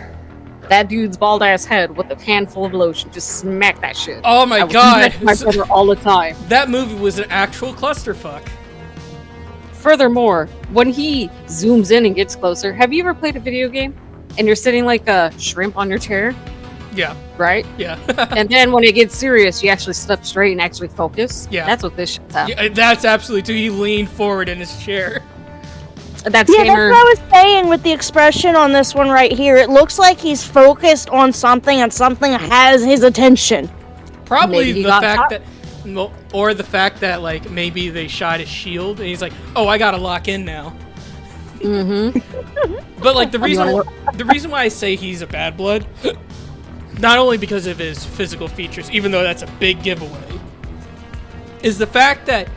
that dude's bald ass head with a handful of lotion. Just smack that shit. Oh my I would do god! that to my brother all the time. That movie was an actual clusterfuck. Furthermore, when he zooms in and gets closer, have you ever played a video game and you're sitting like a shrimp on your chair? Yeah. Right? Yeah. And then when it gets serious, you actually sit up straight and actually focus. Yeah. That's what this shit's happening. Yeah, that's absolutely true. He leaned forward in his chair. That's what I was saying with the expression on this one right here. It looks like he's focused on something and something has his attention. Probably the fact that, or the fact that like maybe they shot his shield and he's like, oh, I gotta lock in now. Mm-hmm. But like the reason why I say he's a bad blood, not only because of his physical features, even though that's a big giveaway, is the fact that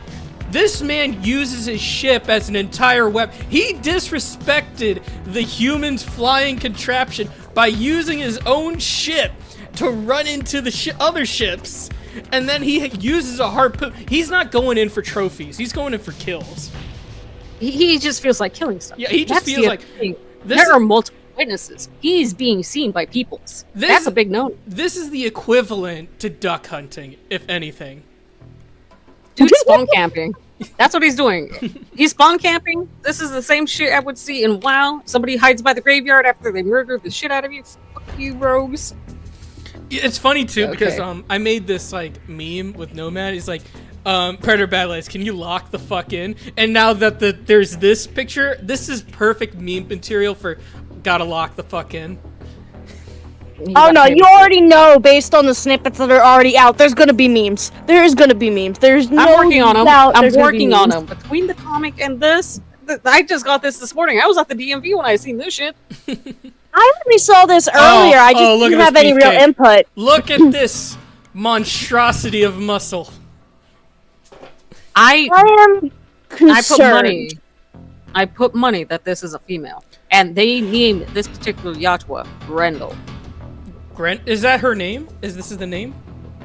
this man uses his ship as an entire weapon. He disrespected the human's flying contraption by using his own ship to run into the other ships, and then he uses a harpoon. He's not going in for trophies. He's going in for kills. He just feels like killing stuff. Yeah, he just feels like there are multiple witnesses. He's being seen by peoples. That's a big no. This is the equivalent to duck hunting, if anything. Dude, spawn camping. That's what he's doing. He's spawn camping. This is the same shit I would see in WoW. Somebody hides by the graveyard after they murdered the shit out of you. Fuck you, rogues. It's funny too because I made this like meme with Nomad. He's like, Predator Badlands, can you lock the fuck in? And now that there's this picture, this is perfect meme material for gotta lock the fuck in. Oh no, you already know based on the snippets that are already out. There's gonna be memes. There is gonna be memes. There's no I'm working on them. doubt I'm there's gonna be working on memes. them. Between the comic and this, I just got this morning. I was at the DMV when I seen this shit. I already saw this earlier. I just look didn't at have this any real beefcake. input. Look at this monstrosity of muscle. I am concerned. I put money that this is a female, and they named this particular Yachwa Grendel. Is that her name? Is the name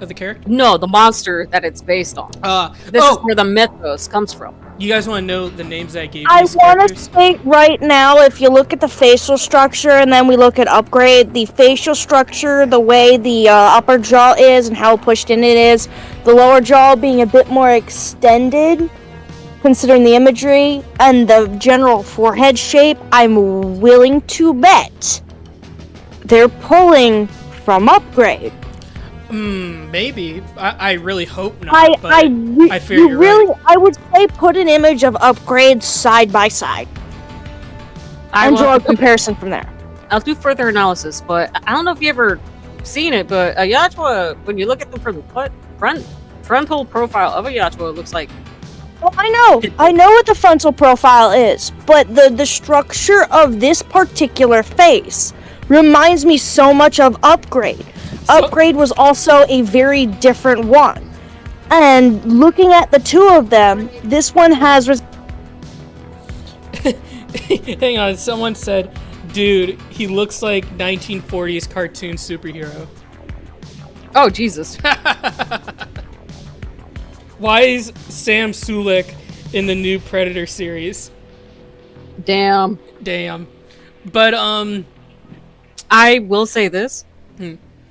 of the character? No, the monster that it's based on. This is where the mythos comes from. You guys want to know the names I gave I these want to characters? state right now, if you look at the facial structure and then we look at upgrade, the facial structure, the way the upper jaw is and how pushed in it is, the lower jaw being a bit more extended, considering the imagery, and the general forehead shape, I'm willing to bet they're pulling from upgrade. Maybe. I really hope not. I fear you you're really, right. I would say put an image of upgrade side by side and draw a comparison from there. I'll do further analysis, but I don't know if you ever seen it, but a Yachwa, when you look at them from the frontal profile of a Yachwa, it looks like. Well, I know what the frontal profile is, but the structure of this particular face reminds me so much of Upgrade. Upgrade was also a very different one. And looking at the two of them, this one has... Hang on, someone said, dude, he looks like 1940s cartoon superhero. Oh, Jesus. Why is Sam Sulek in the new Predator series? Damn. But, I will say this.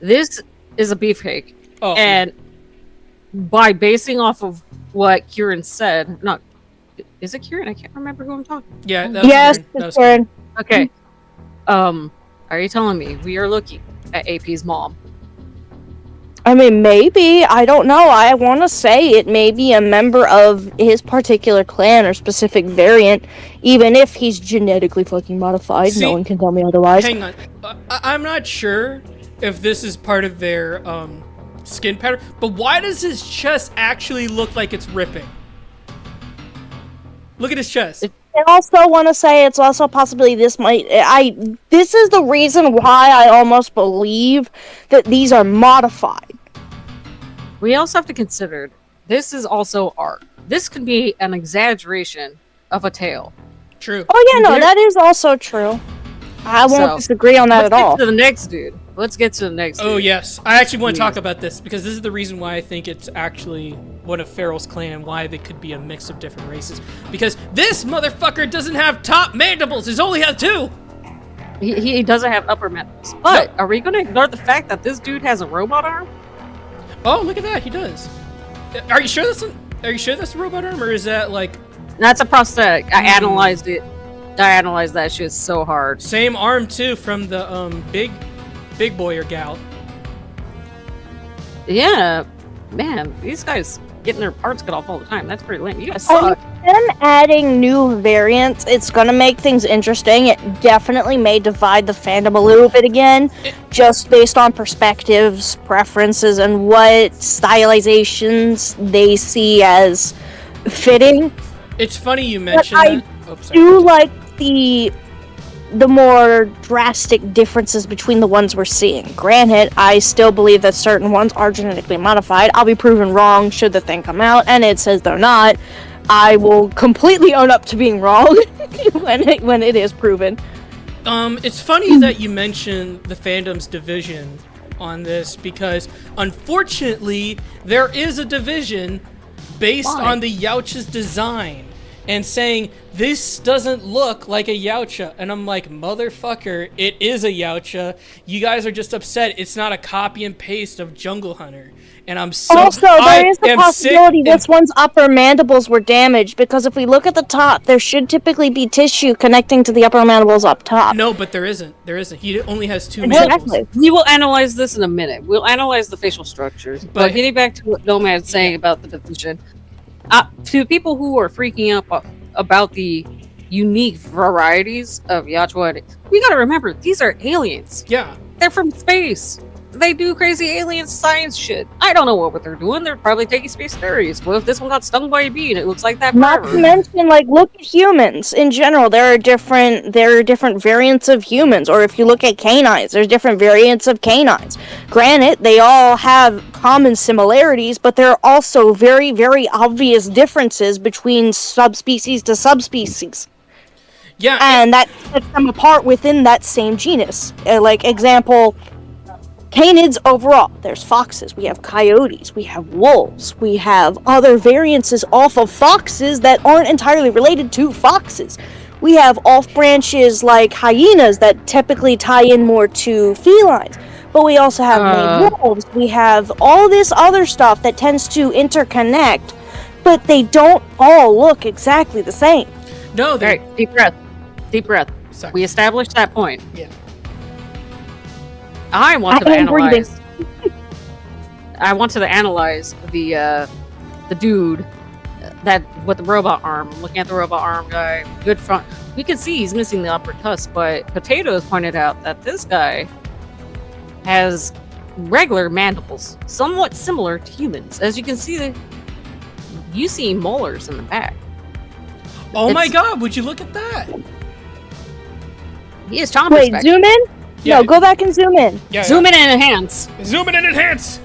This is a beefcake. Oh. And by basing off of what Kieran said, is it Kieran? I can't remember who I'm talking to. Yeah, that was Yes, Kieran. That was Kieran. Okay. Are you telling me we are looking at AP's mom? I mean, maybe. I don't know. I want to say it may be a member of his particular clan or specific variant, even if he's genetically fucking modified. See, no one can tell me otherwise. Hang on. I'm not sure if this is part of their skin pattern, but why does his chest actually look like it's ripping? Look at his chest. I also want to say it's also a possibility this is the reason why I almost believe that these are modified. We also have to consider this is also art. This could be an exaggeration of a tale. True. Oh yeah, no, that is also true. I won't disagree on that at all. Let's get to the next dude. Let's get to the next dude. Oh yes, I actually want to talk about this because this is the reason why I think it's actually one of Farrell's clan and why they could be a mix of different races. Because this motherfucker doesn't have top mandibles; he only has two. He doesn't have upper mandibles. But are we going to ignore the fact that this dude has a robot arm? Oh, look at that, he does. Are you sure that's a robot arm, or is that like? That's a prosthetic. I analyzed it. I analyzed that shit so hard. Same arm too from the big boy or gal. Yeah, man, these guys getting their parts cut off all the time. That's pretty lame. You guys suck. Them adding new variants, it's gonna make things interesting. It definitely may divide the fandom a little bit again, just based on perspectives, preferences, and what stylizations they see as fitting. It's funny you mentioned that. I do like the more drastic differences between the ones we're seeing. Granted, I still believe that certain ones are genetically modified. I'll be proven wrong should the thing come out, and it says they're not. I will completely own up to being wrong when it is proven. It's funny that you mention the fandom's division on this because, unfortunately, there is a division based on the Yautja's design and saying this doesn't look like a Yautja, and I'm like, motherfucker, it is a Yautja. You guys are just upset it's not a copy and paste of Jungle Hunter, and I'm so also there is the possibility this one's upper mandibles were damaged because if we look at the top, there should typically be tissue connecting to the upper mandibles up top. No, but there isn't. He only has two mandibles. We will analyze this in a minute. We'll analyze the facial structures. But getting back to what Nomad's saying about the division, to people who are freaking out about the unique varieties of Yautja, we gotta remember, these are aliens. Yeah. They're from space. They do crazy alien science shit. I don't know what they're doing. They're probably taking space fairies. What if this one got stung by a bee and it looks like that Not forever? to mention, like, look at humans in general. There are different variants of humans. Or if you look at canines, there's different variants of canines. Granted, they all have common similarities, but there are also very, very obvious differences between subspecies to subspecies. Yeah, And that sets them apart within that same genus. Like, example, canids overall. There's foxes, we have coyotes, we have wolves, we have other variances off of foxes that aren't entirely related to foxes. We have off branches like hyenas that typically tie in more to felines. But we also have named wolves. We have all this other stuff that tends to interconnect, but they don't all look exactly the same. no, they. Alright, deep breath. Deep breath. Sorry. We established that point. Yeah. I wanted to I am breathing. analyze. I wanted to analyze the dude that with the robot arm. Looking at the robot arm guy, good front. We can see he's missing the upper tusk, but Potatoes pointed out that this guy has regular mandibles, somewhat similar to humans. As you can see, you see molars in the back. Oh my It's- God! Would you look at that? He has chompers Wait, back. zoom in? Yeah. No, go back and zoom in. Yeah. Zoom in and enhance. Zoom in and enhance.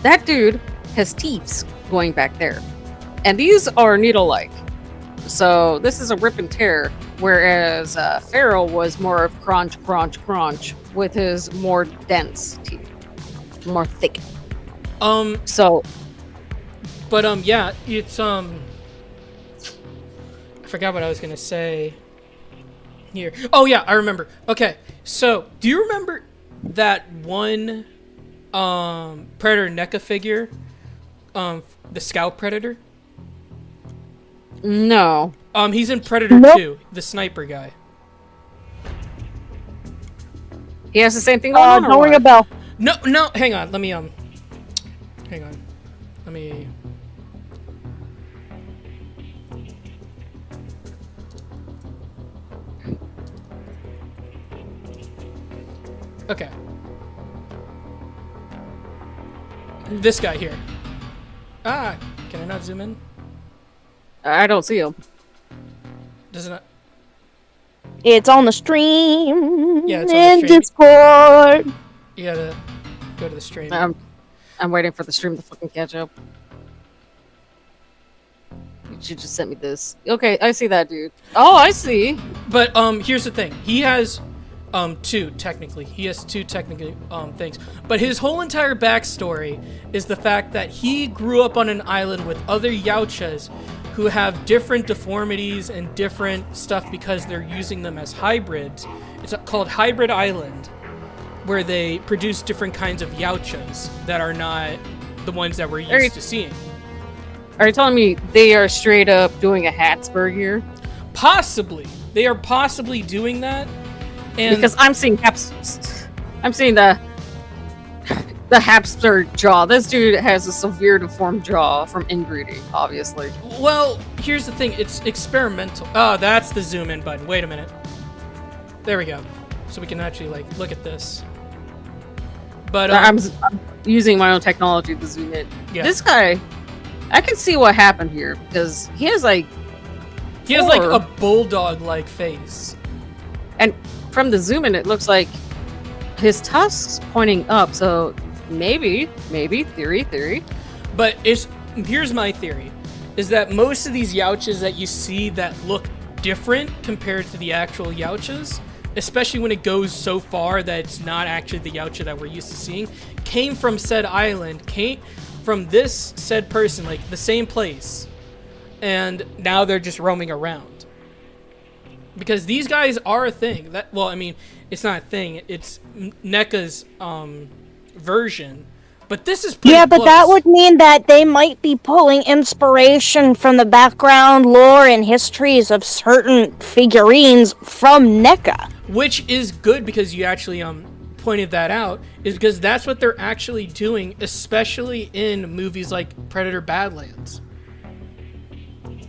That dude has teeth going back there. And these are needle-like. So this is a rip and tear, whereas Pharaoh was more of crunch, crunch, crunch, with his more dense teeth. More thick. So, But yeah, it's I forgot what I was gonna say. Here. Oh yeah, I remember. Okay, so do you remember that one Predator NECA figure? The Scout Predator? no. He's in Predator Nope. 2, the sniper guy. He has the same thing going on, or Don't ring a what? bell. No, hang on. Let me hang on. Let me. Okay. This guy here. Ah, can I not zoom in? I don't see him. Does it not? It's on the stream. Yeah, it's on the in stream. Discord. You gotta go to the stream. I'm waiting for the stream to fucking catch up. You should just send me this. Okay, I see that dude. Oh, I see. But here's the thing. He has two technically. He has two technically things. But his whole entire backstory is the fact that he grew up on an island with other Yautjas who have different deformities and different stuff because they're using them as hybrids. It's called Hybrid Island, where they produce different kinds of Yautjas that are not the ones that we're used to seeing. Are you telling me they are straight up doing a Habsburg here? Possibly. They are possibly doing that. And Because I'm seeing I'm seeing the Habsburg jaw. This dude has a severe deformed jaw from inbreeding, obviously. well, here's the thing. It's experimental. Oh, that's the zoom in button. Wait a minute. There we go. So we can actually like look at this. But I'm using my own technology to zoom in. Yeah. This guy, I can see what happened here because he has like he has like four- a bulldog-like face. and from the zoom in, it looks like his tusks pointing up. So maybe theory. But here's my theory, is that most of these Yautjas that you see that look different compared to the actual Yautjas, especially when it goes so far that it's not actually the Yautja that we're used to seeing, came from said island, came from this said person, like the same place, and now they're just roaming around. Because these guys are a thing. Well, I mean, it's not a thing. It's NECA's version. But this is pretty Yeah, but close. that would mean that they might be pulling inspiration from the background, lore, and histories of certain figurines from NECA. Which is good because you actually pointed that out, is because that's what they're actually doing, especially in movies like Predator Badlands.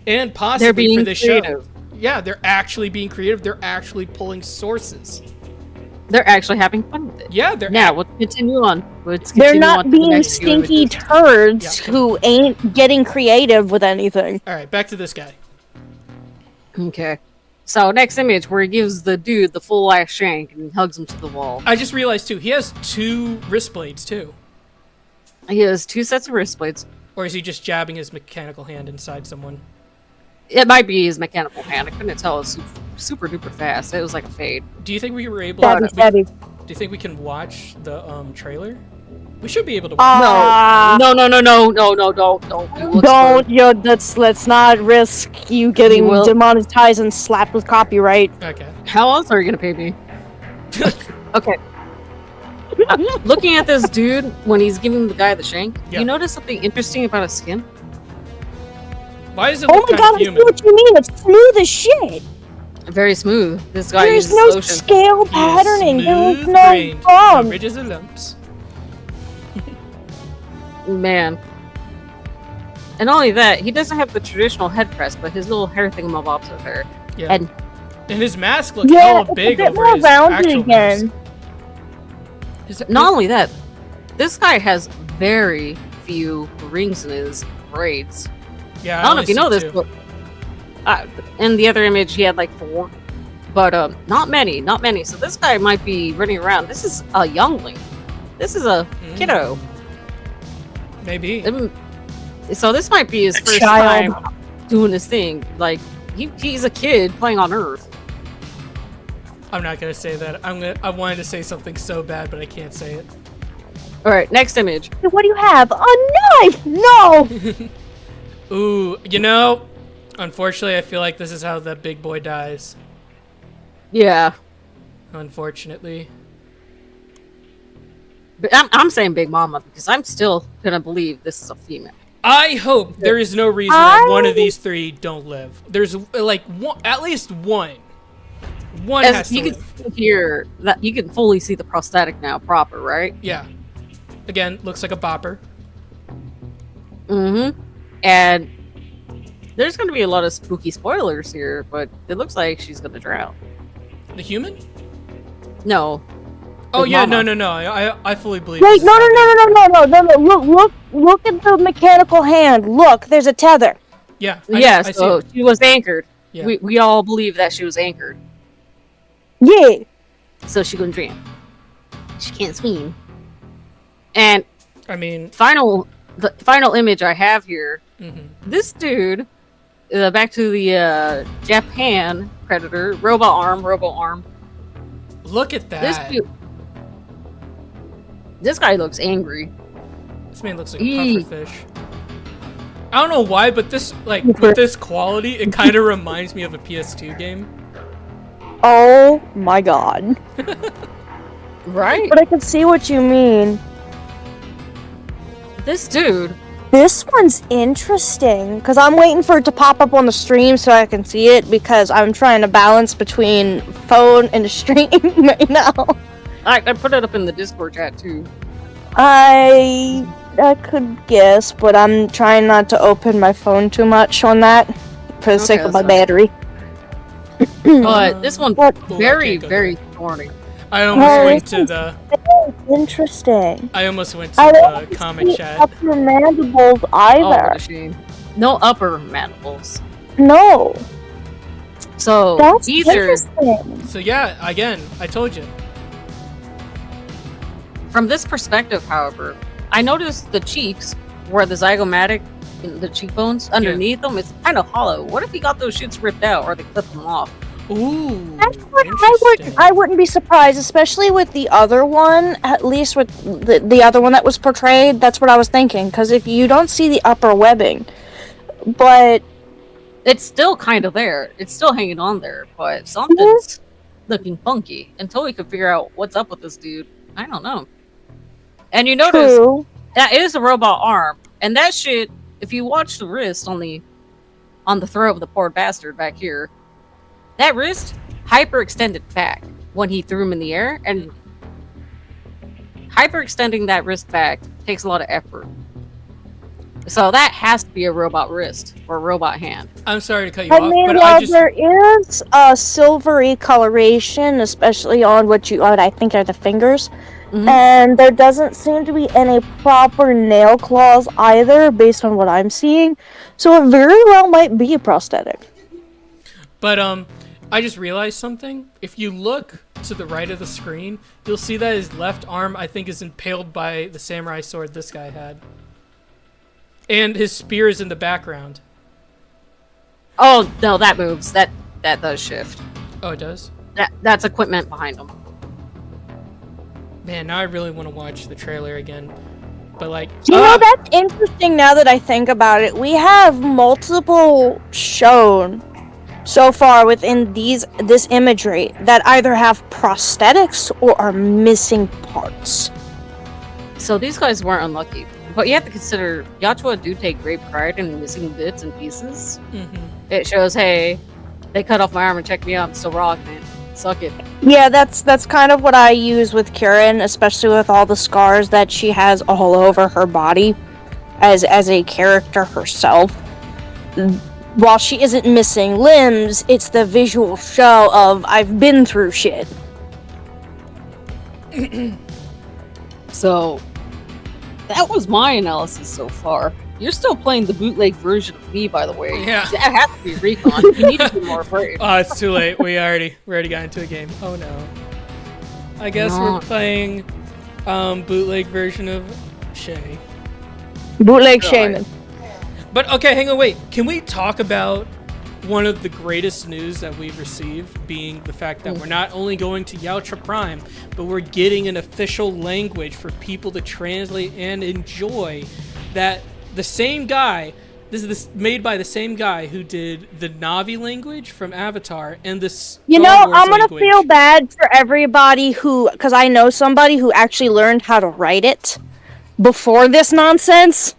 And possibly They're being for this creative. show. Yeah, they're actually being creative. They're actually pulling sources. They're actually having fun with it. Yeah, they're Now, let's continue on. They're not to the being next unit. stinky turds Yeah. who ain't getting creative with anything. All right, back to this guy. Okay. So, next image where he gives the dude the full ass shank and hugs him to the wall. I just realized too, he has 2 wrist blades too. He has 2 sets of wrist blades. Or is he just jabbing his mechanical hand inside someone? It might be his mechanical hand. I couldn't tell. It was super duper fast. It was like a fade. Do you think we were able? Stabby. Do you think we can watch the trailer? We should be able to watch. No, don't. Don't, yo, let's not risk you getting You will. demonetized and slapped with copyright. Okay. How else are you gonna pay me? Okay. Looking at this dude when he's giving the guy the shank, Yeah. you notice something interesting about his skin? Why is it Oh look my kind god, of I see human? what you mean. It's smooth as shit. Very smooth. This guy There's uses no lotion. scale He is patterning. There's no smooth-brained, no bump. ridges or lumps. Man. And not only that, he doesn't have the traditional head press, but his little hair thingamabobs are there. Yeah. And And his mask looks Yeah, hella it's big a bit over more his rounded actual again. mask. not only that, this guy has very few rings in his braids. Yeah, I don't know if you know only this, see 2. but in the other image he had like 4, but not many. So this guy might be running around. This is a youngling. This is a kiddo. Maybe. So this might be his first child. time doing this thing. Like he's a kid playing on Earth. I'm not gonna say that. I wanted to say something so bad, but I can't say it. All right, next image. What do you have? A knife! No! Ooh, you know, unfortunately, I feel like this is how the big boy dies. Yeah, Unfortunately. but I'm saying Big Mama because I'm still gonna believe this is a female. I hope there is no reason that one of these 3 don't live. There's like one, at least one. One has As to you live. can hear that you can fully see the prosthetic now, proper, right? Yeah. Again, looks like a bopper. Mm-hmm. And there's gonna be a lot of spooky spoilers here, but it looks like she's gonna drown. The human? No. Oh Big yeah, Mama. no. I fully believe. Wait, this is no. how they- Look at the mechanical hand. Look, there's a tether. Yeah. Yeah, I so see it. she was anchored. Yeah. We all believe that she was anchored. Yeah. So she couldn't drown. She can't swim. And I mean, the final image I have here, mhm. this dude, back to the Japan Predator, robo arm. Look at that. This guy looks angry. This man looks like a Eee. pufferfish. I don't know why, but this, like, with this quality, it kind of reminds me of a PS2 game. Oh my god. Right? But I can see what you mean. This dude, This one's interesting because I'm waiting for it to pop up on the stream so I can see it because I'm trying to balance between phone and stream right now. I put it up in the Discord chat too. I could guess, but I'm trying not to open my phone too much on that for the sake of my that's fine. battery. But this one's But Ooh, I very, can't go very there. thorny. I almost Oh, went this to is the. interesting. I almost went to I the don't comic see chat. upper mandibles Oh, either. what a shame. No upper mandibles. No, So that's either interesting. So yeah, again, I told you. from this perspective, however, I noticed the cheeks where the zygomatic, the cheekbones underneath them, it's kind of hollow. What if he got those shits ripped out or they clipped them off? Ooh. That's what interesting. I wouldn't be surprised, especially with the other one. At least with the other one that was portrayed, that's what I was thinking. Because if you don't see the upper webbing, but It's still kind of there. It's still hanging on there, but something's looking funky until we can figure out what's up with this dude. I don't know. And you notice true. that is a robot arm, and that shit. If you watch the wrist on the throat of the poor bastard back here, that wrist hyperextended back when he threw him in the air, and hyperextending that wrist back takes a lot of effort. So that has to be a robot wrist or a robot hand. I'm sorry to cut you I off, mean, but while there is a silvery coloration, especially on what I think are the fingers, Mhm. and there doesn't seem to be any proper nail claws either, based on what I'm seeing. So it very well might be a prosthetic. But I just realized something. If you look to the right of the screen, you'll see that his left arm, I think, is impaled by the samurai sword this guy had. And his spear is in the background. Oh no, that moves. That does shift. Oh, it does? That's equipment behind him. Man, now I really want to watch the trailer again. But like, You know, that's interesting now that I think about it. We have multiple shown so far within this imagery that either have prosthetics or are missing parts. So these guys weren't unlucky. But you have to consider, Yachiwa do take great pride in missing bits and pieces. Mm-hmm. It shows, hey, they cut off my arm and checked me out. I'm still rock, man. Suck it. Yeah, that's kind of what I use with Kieran, especially with all the scars that she has all over her body as a character herself. While she isn't missing limbs, it's the visual show of I've been through shit. So, that was my analysis so far. You're still playing the bootleg version of me, by the way. Yeah. That has to be recon. You need to be more afraid. Oh, it's too late. We already got into a game. Oh no. I guess we're playing bootleg version of Shay. Bootleg Shaman. But okay, hang on, wait. Can we talk about one of the greatest news that we've received being the fact that we're not only going to Yautja Prime, but we're getting an official language for people to translate and enjoy that the same guy, made by the same guy who did the Navi language from Avatar and this You know, Star Wars I'm gonna language. feel bad for everybody because I know somebody who actually learned how to write it before this nonsense.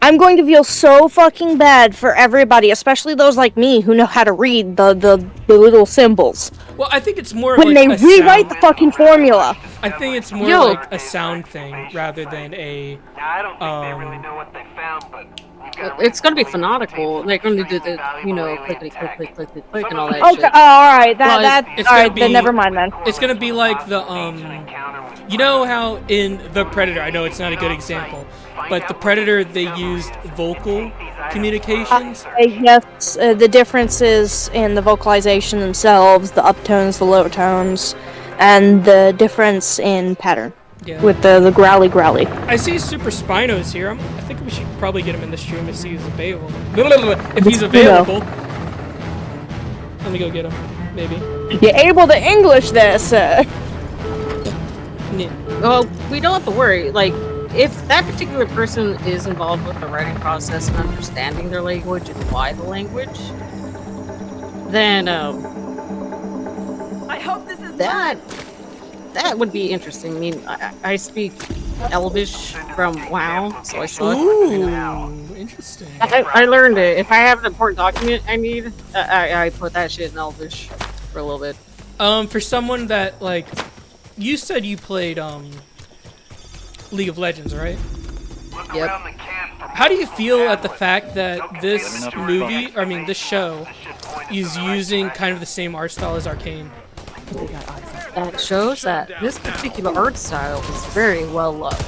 I'm going to feel so fucking bad for everybody, especially those like me who know how to read the little symbols. Well, I think it's more When like they a rewrite sound. the fucking formula. I think it's more Yo. like a sound thing rather than a. I don't think they really know what they found, but It's gonna be fanatical. They're gonna do the, clickety click, click, click, click, click, and all that Okay, shit. alright, Well, that's it's alright, gonna be- then never mind then. It's gonna be like the you know how in The Predator, I know it's not a good example, but The Predator they used vocal communications. Yes, the differences in the vocalization themselves, the uptones, the low tones, and the difference in pattern Yeah. with the growly. I see Super Spino's here. I think we should probably get him in the stream if he's available. If he's available. Let me go get him. Maybe. You're able to English this. Yeah. Well, we don't have to worry. Like, if that particular person is involved with the writing process and understanding their language and why the language, then I hope this is that fun. that would be interesting. I mean, I speak Elvish from WoW, so I suck. Ooh, interesting. I learned it. If I have an important document I need, I put that shit in Elvish for a little bit. For someone that like, you said you played League of Legends, right? Yep. How do you feel at the fact that this movie, or I mean this show, is using kind of the same art style as Arcane? That shows that this particular art style is very well loved.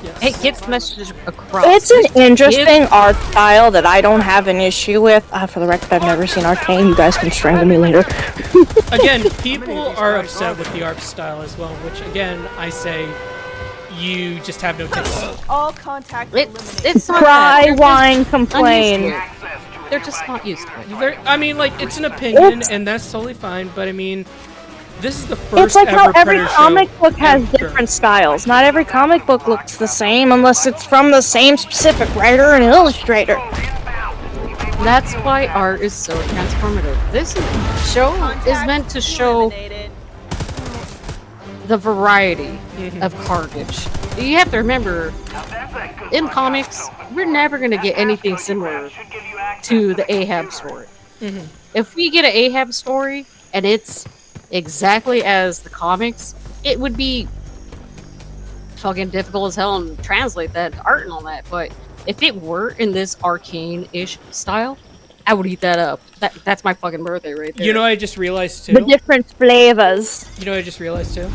Yes. It gets the message across. It's an interesting art style that I don't have an issue with. For the record, I've never seen Arcane. You guys can strangle me later. Again, people are upset with the art style as well, which again, I say, you just have no taste. All contact It's not Cry, that. whine, complain. They're just not used to it. I mean, like, it's an opinion, It's- and that's totally fine, but I mean, this is the first It's like how ever every Predator comic show book has ever. different styles. Not every comic book looks the same unless it's from the same specific writer and illustrator. That's why art is so transformative. This show is meant to show the variety of carnage. You have to remember, in comics, we're never going to get anything similar to the Ahab story. If we get an Ahab story and it's exactly as the comics, it would be fucking difficult as hell to translate that art and all that. But If it were in this arcane-ish style, I would eat that up. That's my fucking birthday right there. You know, I just realized too. The different flavors. You know, what I just realized too.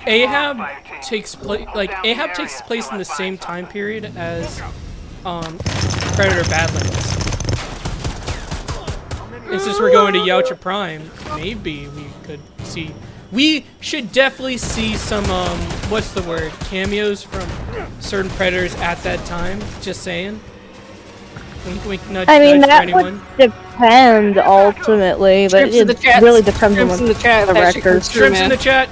Ahab takes place in the same time period as Predator Badlands. And since we're going to Yautja Prime, maybe we could see. We should definitely see some what's the word? Cameos from certain predators at that time. Just saying. Wink, wink, nudge, I mean, nudge that for would anyone. depend ultimately, but it really depends on the chat. the records. Shrimps in the chat.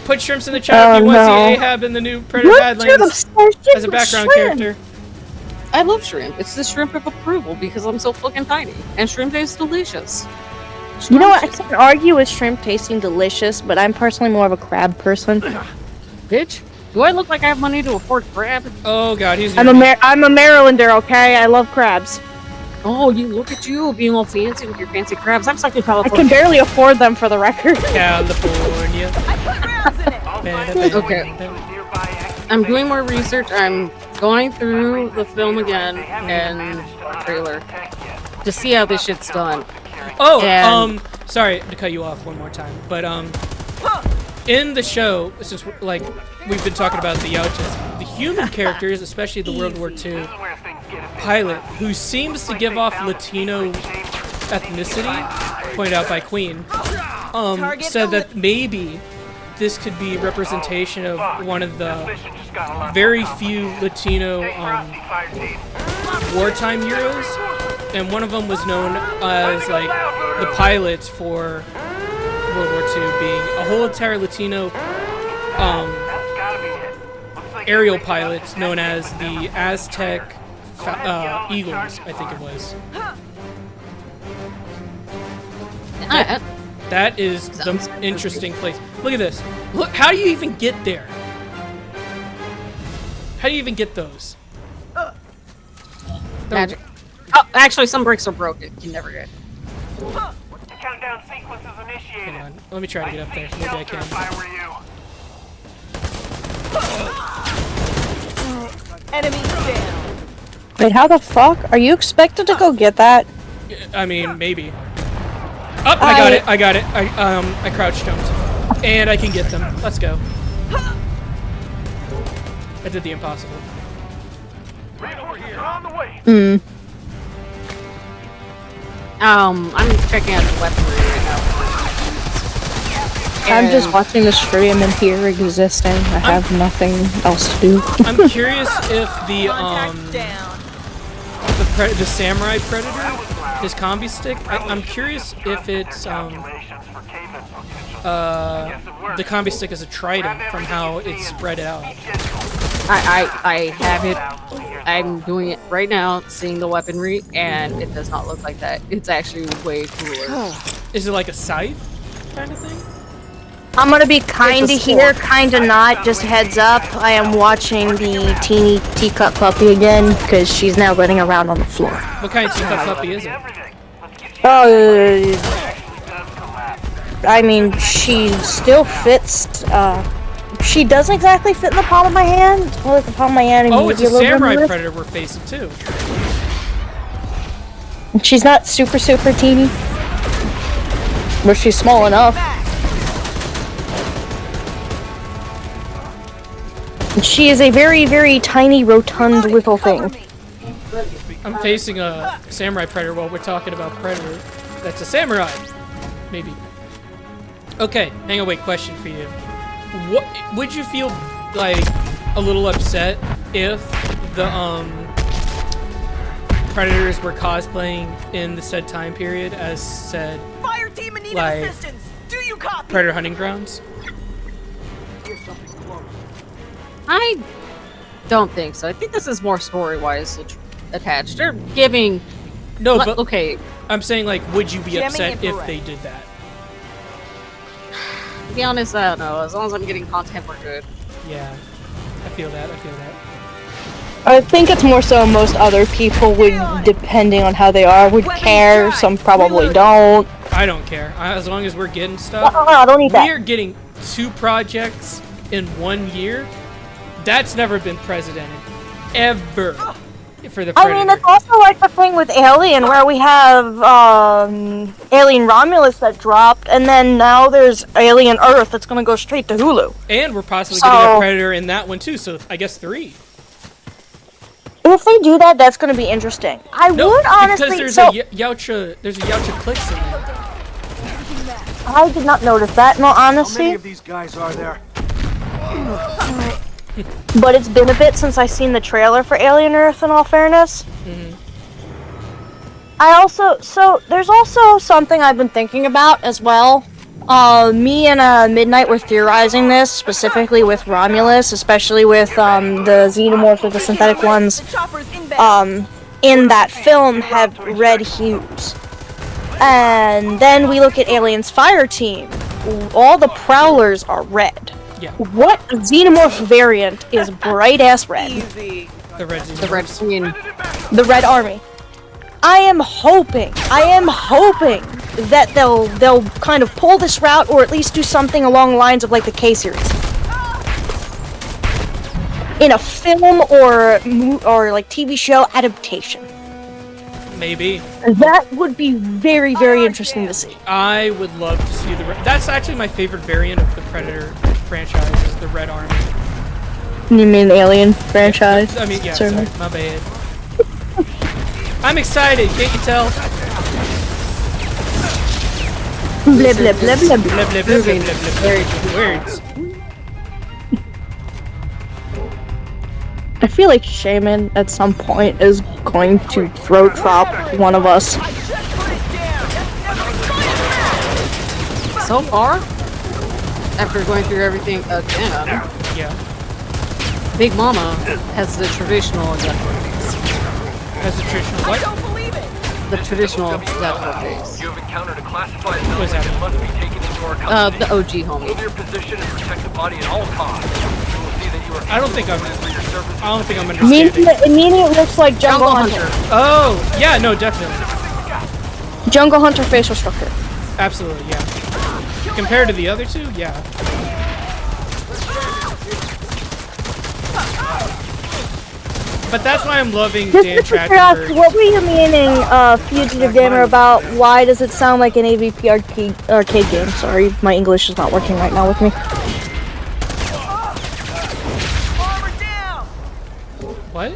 Put shrimps in the chat if you want to see Ahab in the new Predator Badlands as a background character. I love shrimp. It's the shrimp of approval because I'm so fucking tiny. And shrimp tastes delicious. You know what? I can't argue with shrimp tasting delicious, but I'm personally more of a crab person. Bitch, do I look like I have money to afford crab? Oh god, he's. I'm a Marylander, okay? I love crabs. Oh, you look at you being all fancy with your fancy crabs. I'm stuck in I California. can barely afford them for the record. California. Okay. I'm doing more research. I'm going through the film again and the trailer to see how this shit's done. Oh, And- sorry to cut you off one more time, but in the show, since we've been talking about the Yautjas, the human characters, especially the World War II pilot, who seems to give off Latino ethnicity, pointed out by Queen, said that maybe this could be representation of one of the very few Latino wartime heroes, and one of them was known as like the pilot for World War II, being a whole entire Latino aerial pilots known as the Aztec Eagles, I think it was. That is the interesting place. Look at this. Look, how do you even get there? How do you even get those? Magic. Oh, actually, some bricks are broken. You never get. Countdown sequence is initiated. Hang on. Let me try to get up there. Maybe I can. If I were you. Enemy down. Wait, how the fuck? Are you expected to go get that? I mean, maybe. Oh, I got it. I got it. I crouch jumped. And I can get them. Let's go. I did the impossible. Reinforcements are on the way. I'm checking out the weaponry right now. I'm just watching the stream and here existing. I have nothing else to do. I'm curious if the Down. the samurai predator, his combi stick. I'm curious if it's the combi stick is a trident from how it's spread out. I have it. I'm doing it right now, seeing the weaponry, and it does not look like that. It's actually way cooler. Is it like a scythe kind of thing? I'm gonna be kinda It's a here, sword. kinda not. Just heads up, I am watching the teeny teacup puppy again because she's now running around on the floor. What kind of teacup puppy is it? I mean, she still fits. She doesn't exactly fit in the palm of my hand. Well, like the palm of my hand. And Oh, it's a maybe little bit samurai on the wrist. predator we're facing too. She's not super teeny, but she's small enough. She is a very, very tiny, rotund little thing. I'm facing a samurai predator while we're talking about predator. That's a samurai. Maybe. Okay, hang on, wait, question for you. What would you feel like a little upset if the predators were cosplaying in the said time period as said Fire team in need Like- of assistance. Do you copy? predator hunting grounds? I don't think so. I think this is more story-wise attached. They're giving. No, but Okay, I'm saying like, would you be Jamming upset if infrared. they did that? to be honest, I don't know. As long as I'm getting content, we're good. Yeah, I feel that. I think it's more so most other people would, depending on how they are, would care. Some probably don't. I don't care. As long as we're getting stuff. I don't need We that. are getting 2 projects in 1 year. That's never been precedented. ever for the I Predator. mean, it's also like the thing with Alien, where we have Alien Romulus that dropped, and then now there's Alien Earth that's gonna go straight to Hulu. And we're possibly getting a Predator in that one too, so I guess 3. If they do that, that's gonna be interesting. I would honestly. Because there's a Yautja Clicks in there. I did not notice that, no How many honesty. of these guys are there? But it's been a bit since I seen the trailer for Alien Earth, in all fairness. There's also something I've been thinking about as well. Me and Midnight were theorizing this, specifically with Romulus, especially with the xenomorphs, with the synthetic ones, in that film have red hues. And then we look at Alien's fire team. All the Prowlers are red. Yeah. What xenomorph variant is bright ass red? Easy. The Red The Red Queen. The Red Army. I am hoping that they'll kind of pull this route, or at least do something along the lines of like the K series, in a film or like TV show adaptation. Maybe. That would be very, very interesting to see. I would love to see the Red. That's actually my favorite variant of the Predator franchise, is the Red Army. You mean the Alien franchise? I mean, yeah, Certainly. sorry, my bad. I'm excited, can't you tell? Blah, blah, blah, blah, blah. Blah, blah, blah, blah, blah, blah, Very blah. Words. I feel like Shaman at some point is going to throat drop one of us. So far, after going through everything again, Yeah. Big Mama has the traditional Deathcore face. As a traditional what? Don't believe it. The traditional Deathcore face. You have encountered a classified What's that? that must be taken into our custody. The OG homie. Hold your position and protect the body at all costs. You will see that you are I don't think I'm understanding. Immediate looks like Jungle Jungle Hunter. Hunter. Oh, yeah, no, definitely. Jungle Hunter facial structure. Absolutely, yeah. Compared to the other two, yeah. But that's why I'm loving Dan Just to figure out, Trachtenberg. what were you meaning, Fugitive Gamer, about why does it sound like an AVP arcade game? Sorry, my English is not working right now with me. Armor down. What?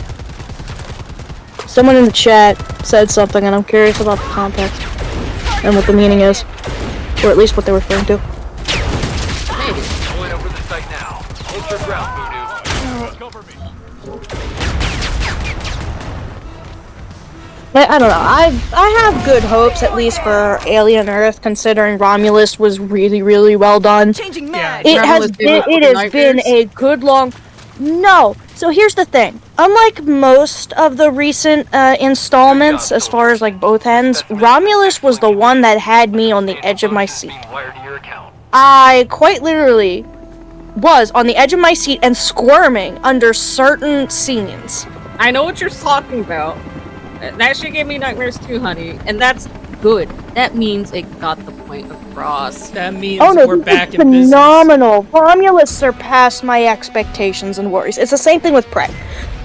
Someone in the chat said something, and I'm curious about the context and what the meaning is, or at least what they're referring to. Maybe. going over the site now. Hold your ground, Voodoo. Cover me. I don't know. I have good hopes, at least for Alien Earth, considering Romulus was really, really well done. Changing Yeah. mag. It has Romulus been, gave it up has been nightmares? a good long. No. So here's the thing. Unlike most of the recent installments, as far as like both ends, Romulus was the one that had me on the edge of my seat. Being wired to your account. I quite literally was on the edge of my seat and squirming under certain scenes. I know what you're talking about. That shit gave me nightmares too, honey. And that's good. That means it got the point across. That means Oh no, we're this back is in business. phenomenal. Romulus surpassed my expectations and worries. It's the same thing with Prey.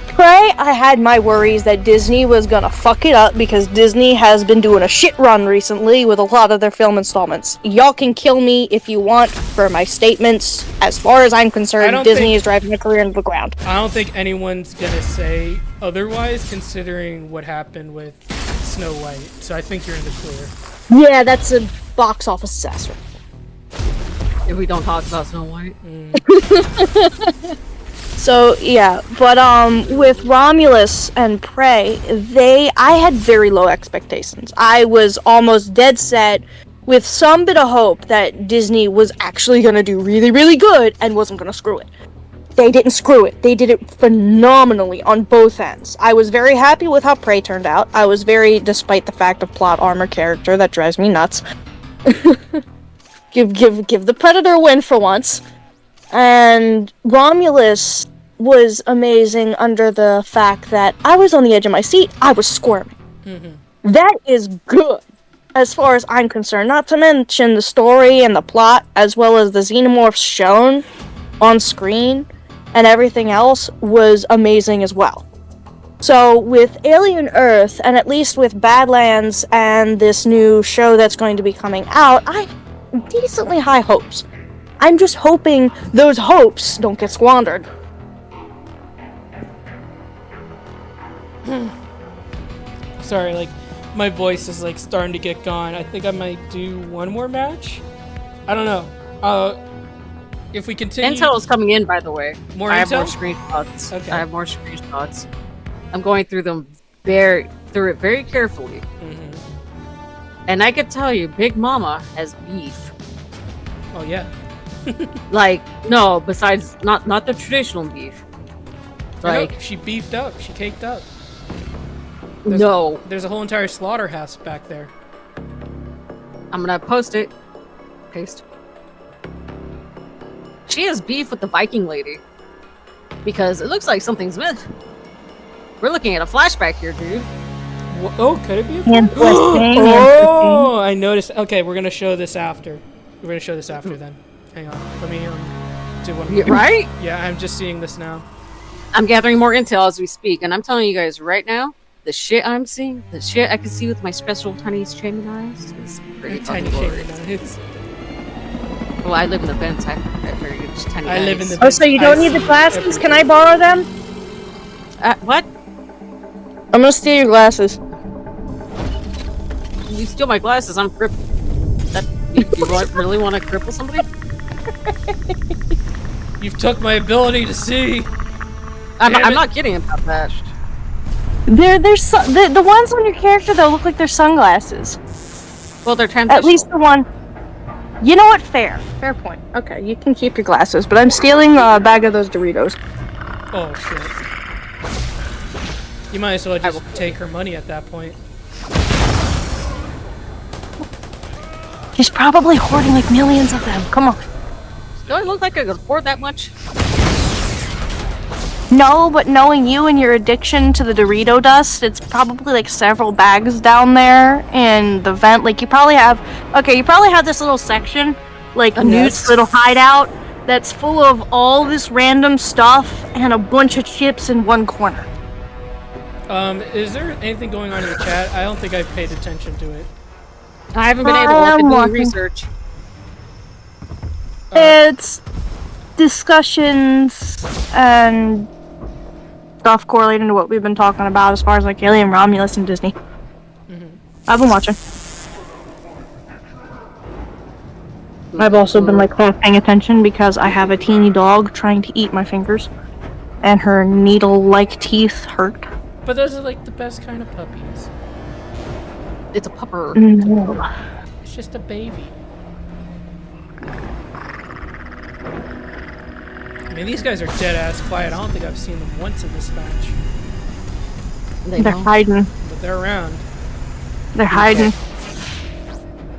Prey, I had my worries that Disney was gonna fuck it up because Disney has been doing a shit run recently with a lot of their film installments. Y'all can kill me if you want for my statements. As far as I'm I concerned, don't Disney think- is driving a career into the ground. I don't think anyone's gonna say otherwise, considering what happened with Snow White. So I think you're in the clear. Yeah, that's a box office disaster. If we don't talk about Snow White. So yeah, but with Romulus and Prey, I had very low expectations. I was almost dead set with some bit of hope that Disney was actually gonna do really, really good and wasn't gonna screw it. They didn't screw it. They did it phenomenally on both ends. I was very happy with how Prey turned out. I was despite the fact of plot armor character that drives me nuts. give the Predator a win for once. And Romulus was amazing under the fact that I was on the edge of my seat. I was squirming. That is good, as far as I'm concerned. Not to mention the story and the plot, as well as the xenomorphs shown on screen, and everything else was amazing as well. So with Alien Earth, and at least with Badlands and this new show that's going to be coming out, I have decently high hopes. I'm just hoping those hopes don't get squandered. Sorry, like, my voice is, like, starting to get gone. I think I might do one more match? I don't know. If we continue... Intel is coming in, by the way. More I have intel? more screenshots. Okay. I have more screenshots. I'm going through them very carefully. Mm-hmm. And I could tell you, Big Mama has beef. Oh, yeah. Like, no, besides, not the traditional beef. Like, she beefed up. She caked up. no. There's a whole entire slaughterhouse back there. I'm gonna post it. Paste. She has beef with the Viking lady. Because it looks like something's missed. We're looking at a flashback here, dude. Oh, could it be a Interesting. Oh, I noticed. Okay, we're gonna show this after. We're gonna show this after then. Hang on. Let me do one. Yeah, right? Yeah, I'm just seeing this now. I'm gathering more intel as we speak, and I'm telling you guys right now, the shit I'm seeing, the shit I can see with my special tiny shaming eyes is pretty Tiny fucking shaming glorious. eyes. Well, I live in the vents. I have very good tiny I live in eyes. the- Oh, so you don't I need the see glasses? Can I everything. borrow them? What? I'm gonna steal your glasses. You steal my glasses, I'm crippled. Really want to cripple somebody? You've took my ability to see. I'm Damn it. not kidding about that. The ones on your character though look like they're sunglasses. Well, they're transitional. At least the one. You know what? Fair point. Okay, you can keep your glasses, but I'm stealing a bag of those Doritos. Oh shit. You might as well just take her money at that point. He's probably hoarding like millions of them. Come on. Do I look like I could afford that much? No, but knowing you and your addiction to the Dorito dust, it's probably like several bags down there in the vent. Like you probably have this little section, like A Newt's nest. little hideout, that's full of all this random stuff and a bunch of chips in one corner. Is there anything going on in the chat? I don't think I've paid attention to it. I haven't been able. I've been doing watching. research. It's discussions and stuff correlating to what we've been talking about as far as like Alien, Romulus, and Disney. I've been watching. I've also been like half paying attention because I have a teeny dog trying to eat my fingers, and her needle-like teeth hurt. But those are like the best kind of puppies. It's a pupper. No. It's just a baby. I mean, these guys are dead ass quiet. I don't think I've seen them once in this match. They're don't. hiding. But they're around. They're hiding.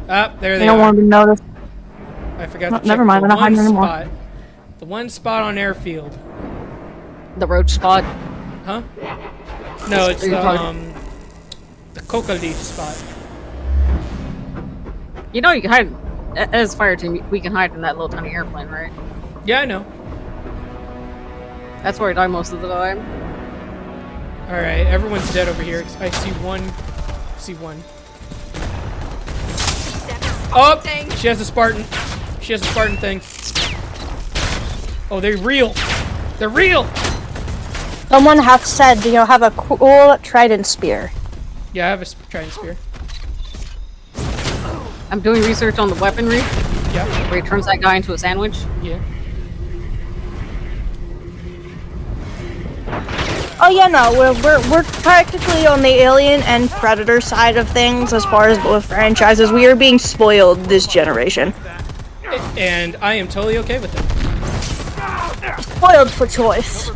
Ah, there They they don't are. want to be noticed. I forgot No, to check never mind, the they're not one hiding anymore. spot. The one spot on airfield. The roach spot. Huh? No, it's Are you the coca leaf spot. You know you can hide. As fire team, we can hide in that little tiny airplane, right? Yeah, I know. That's where I die most of the time. Alright, everyone's dead over here. I see one. Oh! She has a Spartan. She has a Spartan thing. Oh, they're real. They're real! Someone have said, do you have a cool trident spear? Yeah, I have a trident spear. I'm doing research on the weaponry, Yeah. where he turns that guy into a sandwich. Yeah. Oh yeah, no, we're practically on the Alien and Predator side of things as far as both franchises. We are being spoiled this generation. And I am totally okay with it. Spoiled for choice.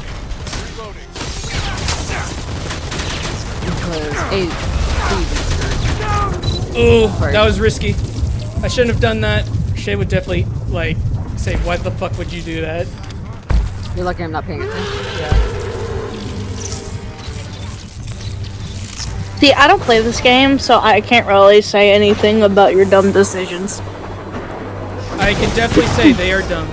That was risky. I shouldn't have done that. Shay would definitely, like, say, why the fuck would you do that? You're lucky I'm not paying attention. Yeah. See, I don't play this game, so I can't really say anything about your dumb decisions. I can definitely say they are dumb.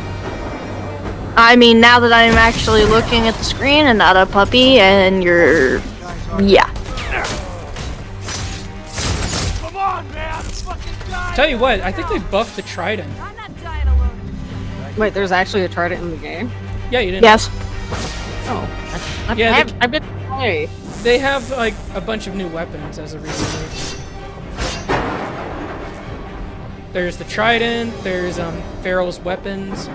I mean, now that I'm actually looking at the screen and not a puppy, and you're Yeah. Come on, man! Fucking die! Tell you what, I think they buffed the trident. I'm not dying alone. Wait, there's actually a trident in the game? Yeah, you didn't. Yes. Oh. Yeah, I've been play. They have like a bunch of new weapons as of recently. There's the trident. There's Pharaoh's weapons.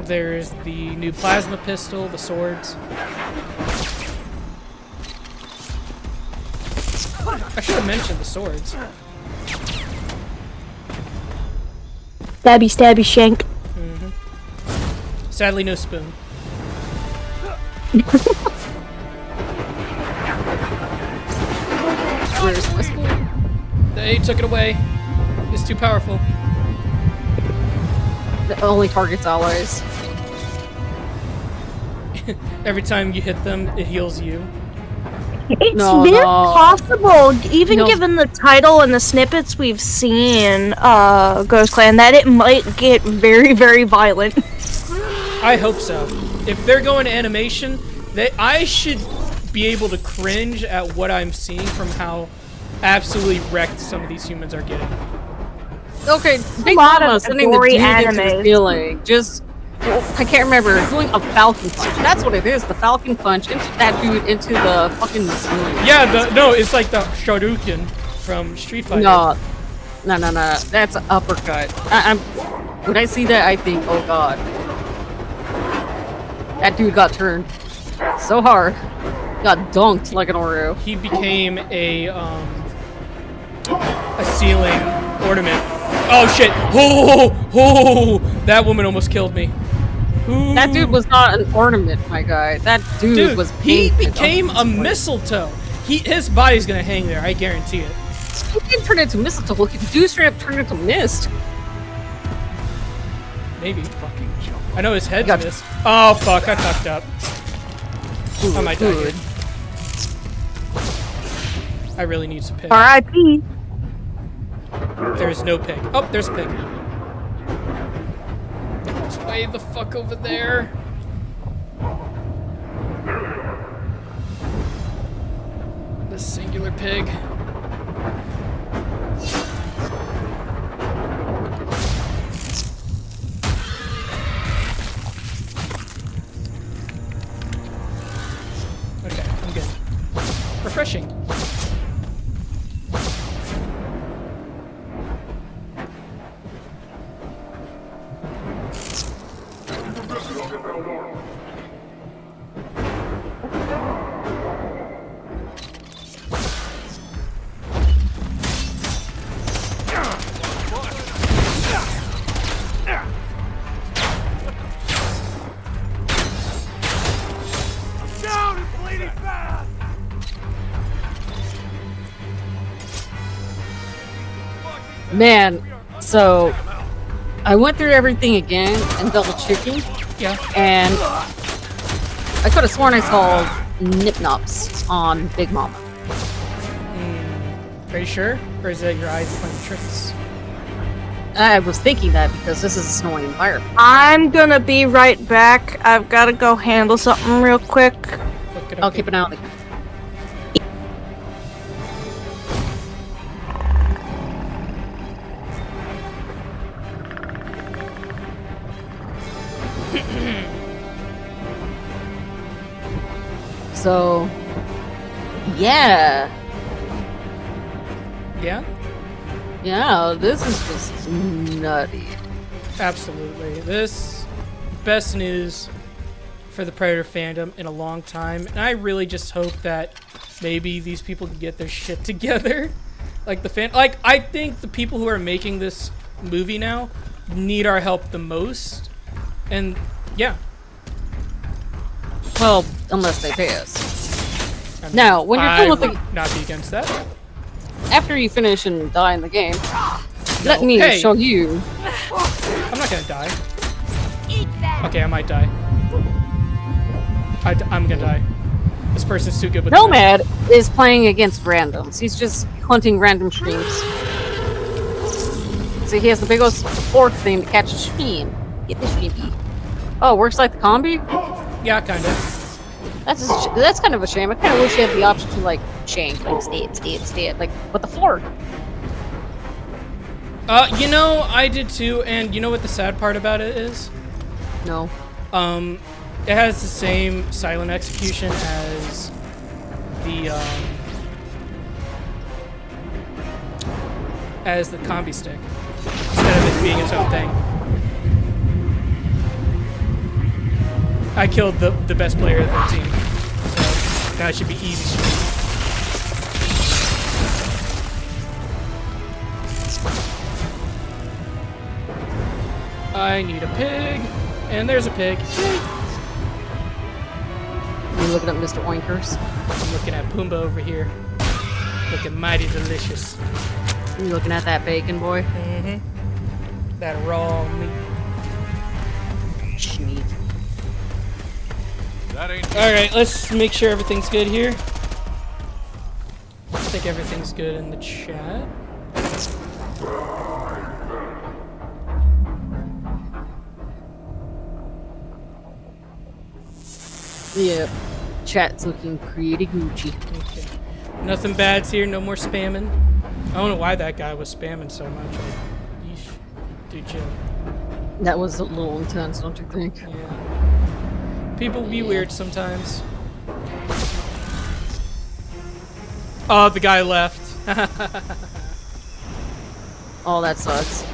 There's the new plasma pistol, the swords. I should have mentioned the swords. Stabby, stabby, shank. Sadly, no spoon. Where's my spoon? They took it away. It's too powerful. It only targets allies. Every time you hit them, it heals you. It's No, very no. possible, even No. given the title and the snippets we've seen, Ghost Clan, that it might get very, very violent. I hope so. If they're going to animation, I should be able to cringe at what I'm seeing from how absolutely wrecked some of these humans are getting. Okay, Big lot Mama of sending the gory dude into the animes. ceiling. Just, I can't remember, doing a falcon punch. That's what it is, the falcon punch into that dude into the fucking ceiling. Yeah, no, it's like the Shoryuken from Street Fighter. No, that's an uppercut. When I see that, I think, oh god. That dude got turned so hard. Got dunked like an Oreo. He became a ceiling ornament. Oh shit! Oh! That woman almost killed me. Ooh. That dude was not an ornament, my guy. That dude, was he painted. became a mistletoe. His body's gonna hang there. I guarantee it. He didn't turn into mistletoe. He dude straight up turned into mist. Maybe. I know his head's Gotcha. missed. Oh fuck! I fucked up. I might die here. I really need to pick. R.I.P. There's no pig. Oh, there's a pig. It's way the fuck over there. The singular pig. Okay, I'm good. Refreshing. Down and bleeding fast! Man, so I went through everything again and double checking, Yeah. and I could have sworn I saw Nip Nops on Big Mama. Are you sure? Or is it your eyes playing tricks? I was thinking that because this is a snowy environment. I'm gonna be right back. I've gotta go handle something real quick. Look it I'll up. keep an eye on the. So, yeah, Yeah? this is just nutty. Absolutely. This best news for the Predator fandom in a long time, and I really just hope that maybe these people can get their shit together. I think the people who are making this movie now need our help the most. And yeah. Well, unless they pay us. I mean, Now, when you're I done with would the, not be against that. after you finish and die in the game, let No. me Hey. show you. I'm not gonna die. Okay, I might die. I'm gonna die. This person's too good with the Nomad is playing against randoms. He's just hunting random streams. So he has the biggest fourth thing to catch a stream. Get the stream. Oh, works like the combi? Yeah, kinda. That's kind of a shame. I kind of wish you had the option to like change, like stay it, like with the fork. You know, I did too, and you know what the sad part about it is? No. It has the same silent execution as the combi stick, instead of it being its own thing. I killed the best player of the team, so that should be easy. I need a pig, and there's a pig. You looking at Mr. Oinkers? I'm looking at Pumbaa over here, looking mighty delicious. You looking at that bacon, boy? Mm-hmm. That raw meat. Schmeat. That ain't. All right, let's make sure everything's good here. I think everything's good in the chat. Yeah. Chat's looking pretty Gucci. Okay. Nothing bad's here, no more spamming. I don't know why that guy was spamming so much. Like, yeesh. Dude, chill. That was a little intense, don't you think? Yeah. People be weird sometimes. Oh, the guy left. Oh, that sucks.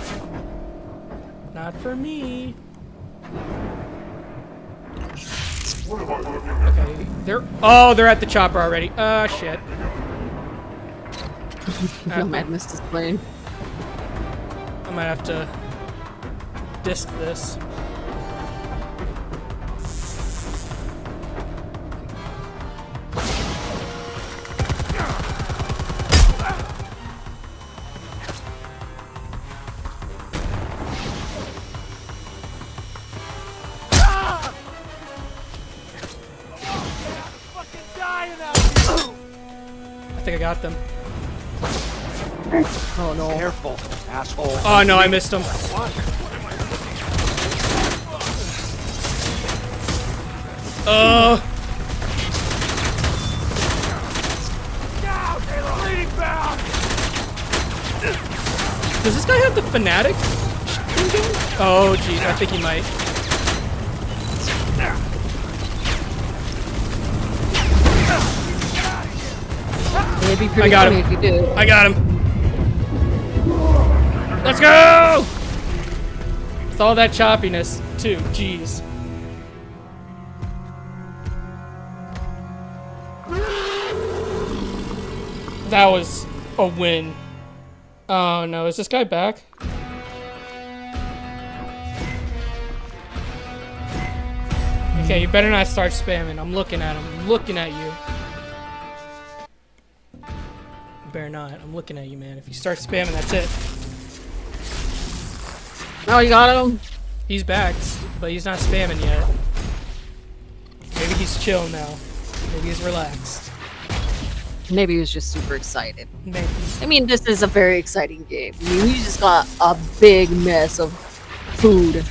Not for me. Okay, they're at the chopper already. Shit. Nomad missed his plane. I might have to disc this. I think I got them. Oh no. Careful, asshole. Oh no, I missed them. Does this guy have the fanatic? Oh geez, I think he might. It'd be pretty I got funny him. if you did. I got him. Let's go! With all that choppiness, too. Jeez. That was a win. Oh no, is this guy back? Okay, you better not start spamming. I'm looking at him. I'm looking at you. You better not. I'm looking at you, man. If you start spamming, that's it. Oh, you got him? He's back, but he's not spamming yet. Maybe he's chill now. Maybe he's relaxed. Maybe he was just super excited. Maybe. I mean, this is a very exciting game. I mean, we just got a big mess of food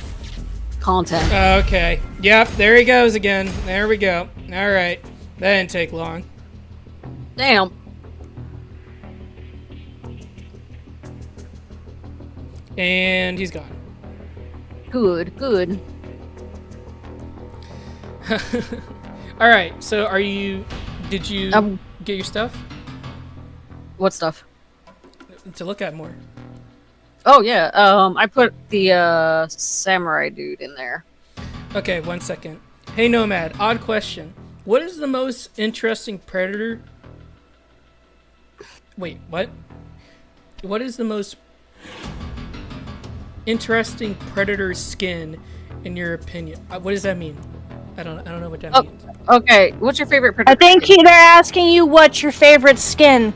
content. Okay. Yep, there he goes again. There we go. Alright. That didn't take long. Damn. And he's gone. Good, good. Alright, so are you... Did you get your stuff? What stuff? To look at more. Oh, yeah. I put the samurai dude in there. Okay, 1 second. Hey Nomad, odd question. What is the most interesting predator... Wait, what? What is the most interesting predator skin in your opinion? What does that mean? I don't know what that means. Okay, what's your favorite predator? I think they're asking you what's your favorite skin.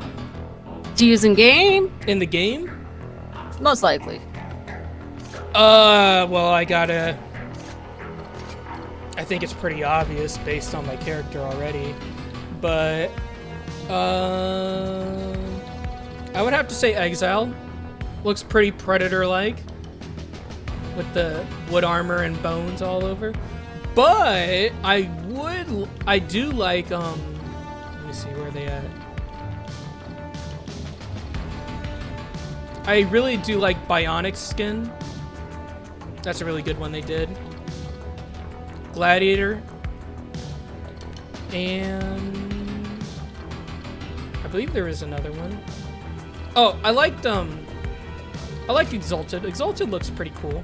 To use in game? In the game? Most likely. Well, I think it's pretty obvious based on my character already, but I would have to say Exile. Looks pretty Predator-like with the wood armor and bones all over. But I would do like let me see where they at. I really do like Bionic skin. That's a really good one they did. Gladiator. And I believe there is another one. Oh, I liked Exalted. Exalted looks pretty cool.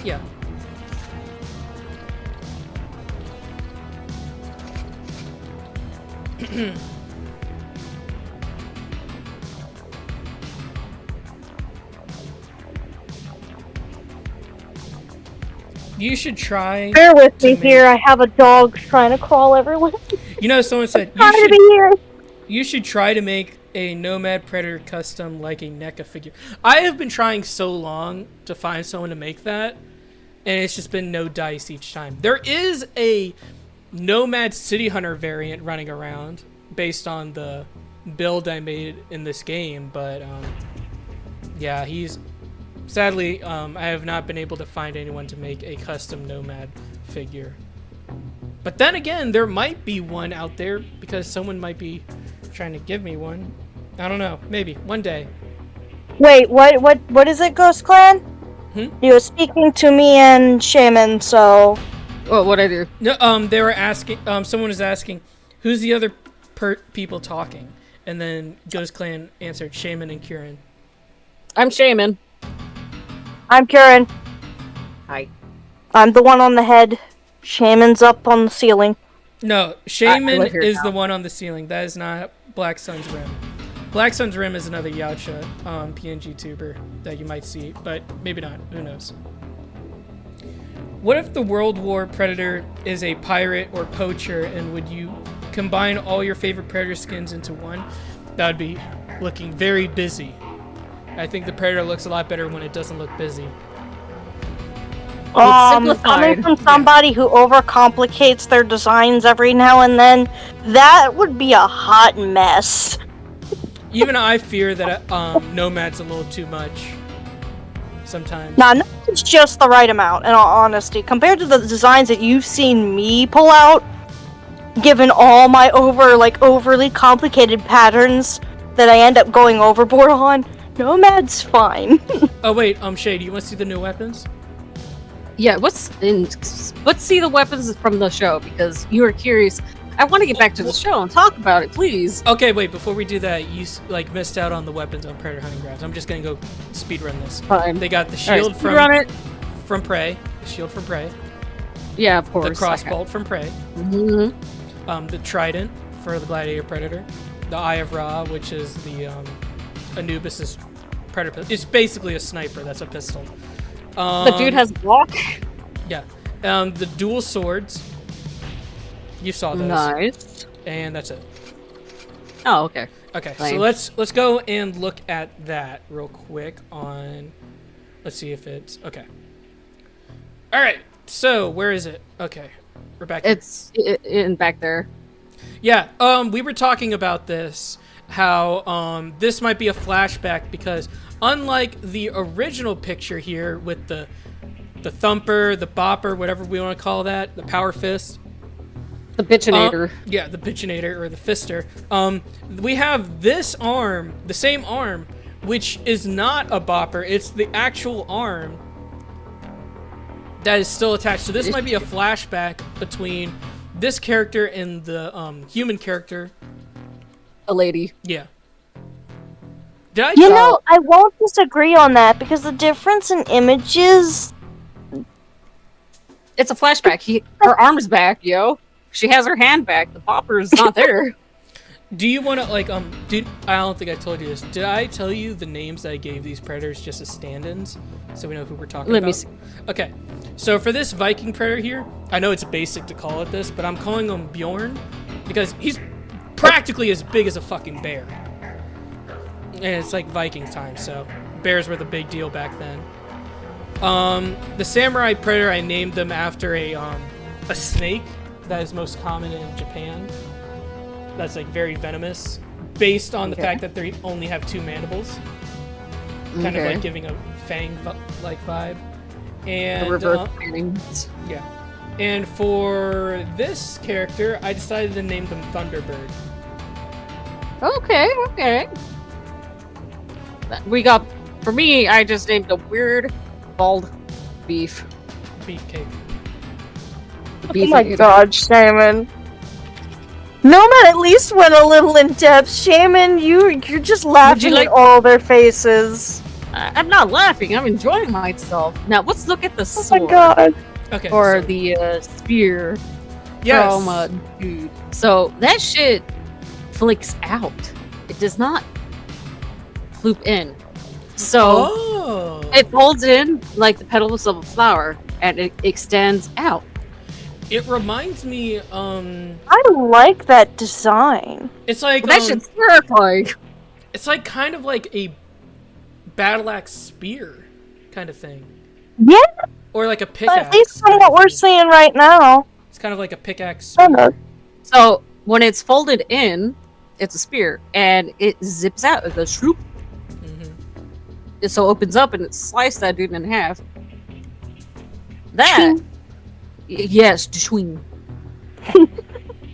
Yeah. You should try. Bear with to me make- here. I have a dog trying to crawl everywhere. You know, someone said Trying to be here. you should try to make a Nomad Predator custom like a NECA figure. I have been trying so long to find someone to make that, and it's just been no dice each time. There is a Nomad City Hunter variant running around based on the build I made in this game, but yeah, sadly, I have not been able to find anyone to make a custom Nomad figure. But then again, there might be one out there because someone might be trying to give me one. I don't know. Maybe one day. Wait, what is it, Ghost Clan? You were speaking to me and Shaman, so... Oh, what'd I do? No, they were asking. Someone was asking, who's the other people talking? And then Ghost Clan answered Shaman and Kieran. I'm Shaman. I'm Kieran. Hi. I'm the one on the head. Shaman's up on the ceiling. No, Shaman live here is now. the one on the ceiling. That is not Black Sun's Rim. Black Sun's Rim is another Yacha PNG tuber that you might see, but maybe not. Who knows? What if the World War Predator is a pirate or poacher, and would you combine all your favorite Predator skins into one? That would be looking very busy. I think the Predator looks a lot better when it doesn't look busy. Coming simplified. from somebody who overcomplicates their designs every now and then, that would be a hot mess. Even I fear that Nomad's a little too much sometimes. Nah, no, it's just the right amount, in all honesty. Compared to the designs that you've seen me pull out, given all my overly complicated patterns that I end up going overboard on, Nomad's fine. Oh wait, Shay, do you want to see the new weapons? Yeah, let's see the weapons from the show because you were curious. I want to get back to the show and talk about it, please. Okay, wait, before we do that, you missed out on the weapons on Predator Hunting Grounds. I'm just gonna go speedrun this. Fine. They got the All right, shield speedrun it. from Prey, the shield from Prey, Yeah, of course. the crossbolt from Prey, Mm-hmm. the trident for the Gladiator Predator, the Eye of Ra, which is the Anubis's Predator pistol. It's basically a sniper. That's a pistol. The dude has a block. Yeah. The dual swords. You saw those. Nice. And that's it. Oh, okay. Okay, Lame. so let's go and look at that real quick on. Let's see if it's okay. All right. So where is it? Okay, we're back. Here. It's in back there. Yeah. We were talking about this. How this might be a flashback because unlike the original picture here with the thumper, the bopper, whatever we want to call that, the power fist. The bitchinator. Yeah, the bitchinator or the fister. We have this arm, the same arm, which is not a bopper. It's the actual arm that is still attached. So this might be a flashback between this character and the human character. A lady. Yeah. Did I? You know, I won't disagree on that because the difference in images. It's a flashback. Her arm's back, yo. She has her hand back. The popper's not there. Do you want to dude? I don't think I told you this. Did I tell you the names that I gave these predators just as stand-ins, so we know who we're talking about? Let me see. Okay, so for this Viking predator here, I know it's basic to call it this, but I'm calling him Bjorn because he's practically as big as a fucking bear, and it's like Viking time, so bears were the big deal back then. The samurai predator, I named them after a snake that is most common in Japan. That's like very venomous, based on the fact that they only have two mandibles, kind of like giving a fang-like vibe. And The reverse paintings. yeah. And for this character, I decided to name them Thunderbird. Okay. We got, for me, I just named a weird bald beef. Beefcake. Oh my god, Shaman. Nomad at least went a little in depth. Shaman, you're just laughing at all their faces. I'm not laughing, I'm enjoying myself. Now, let's look at the Oh sword. my god. Okay. Or so- the spear yes. from dude. So, that shit flicks out. It does not loop in. So, Oh. it folds in like the petals of a flower, and it extends out. It reminds me, I like that design. it's like That shit's terrifying. it's like kind of like a battle axe spear kind of thing, Yeah, or like a but pickaxe. at least from what we're seeing right now. It's kind of like a pickaxe. Oh no. So when it's folded in, it's a spear, and it zips out. It goes shroop. Mhm. It so opens up and it sliced that dude in half. That, yes, swing.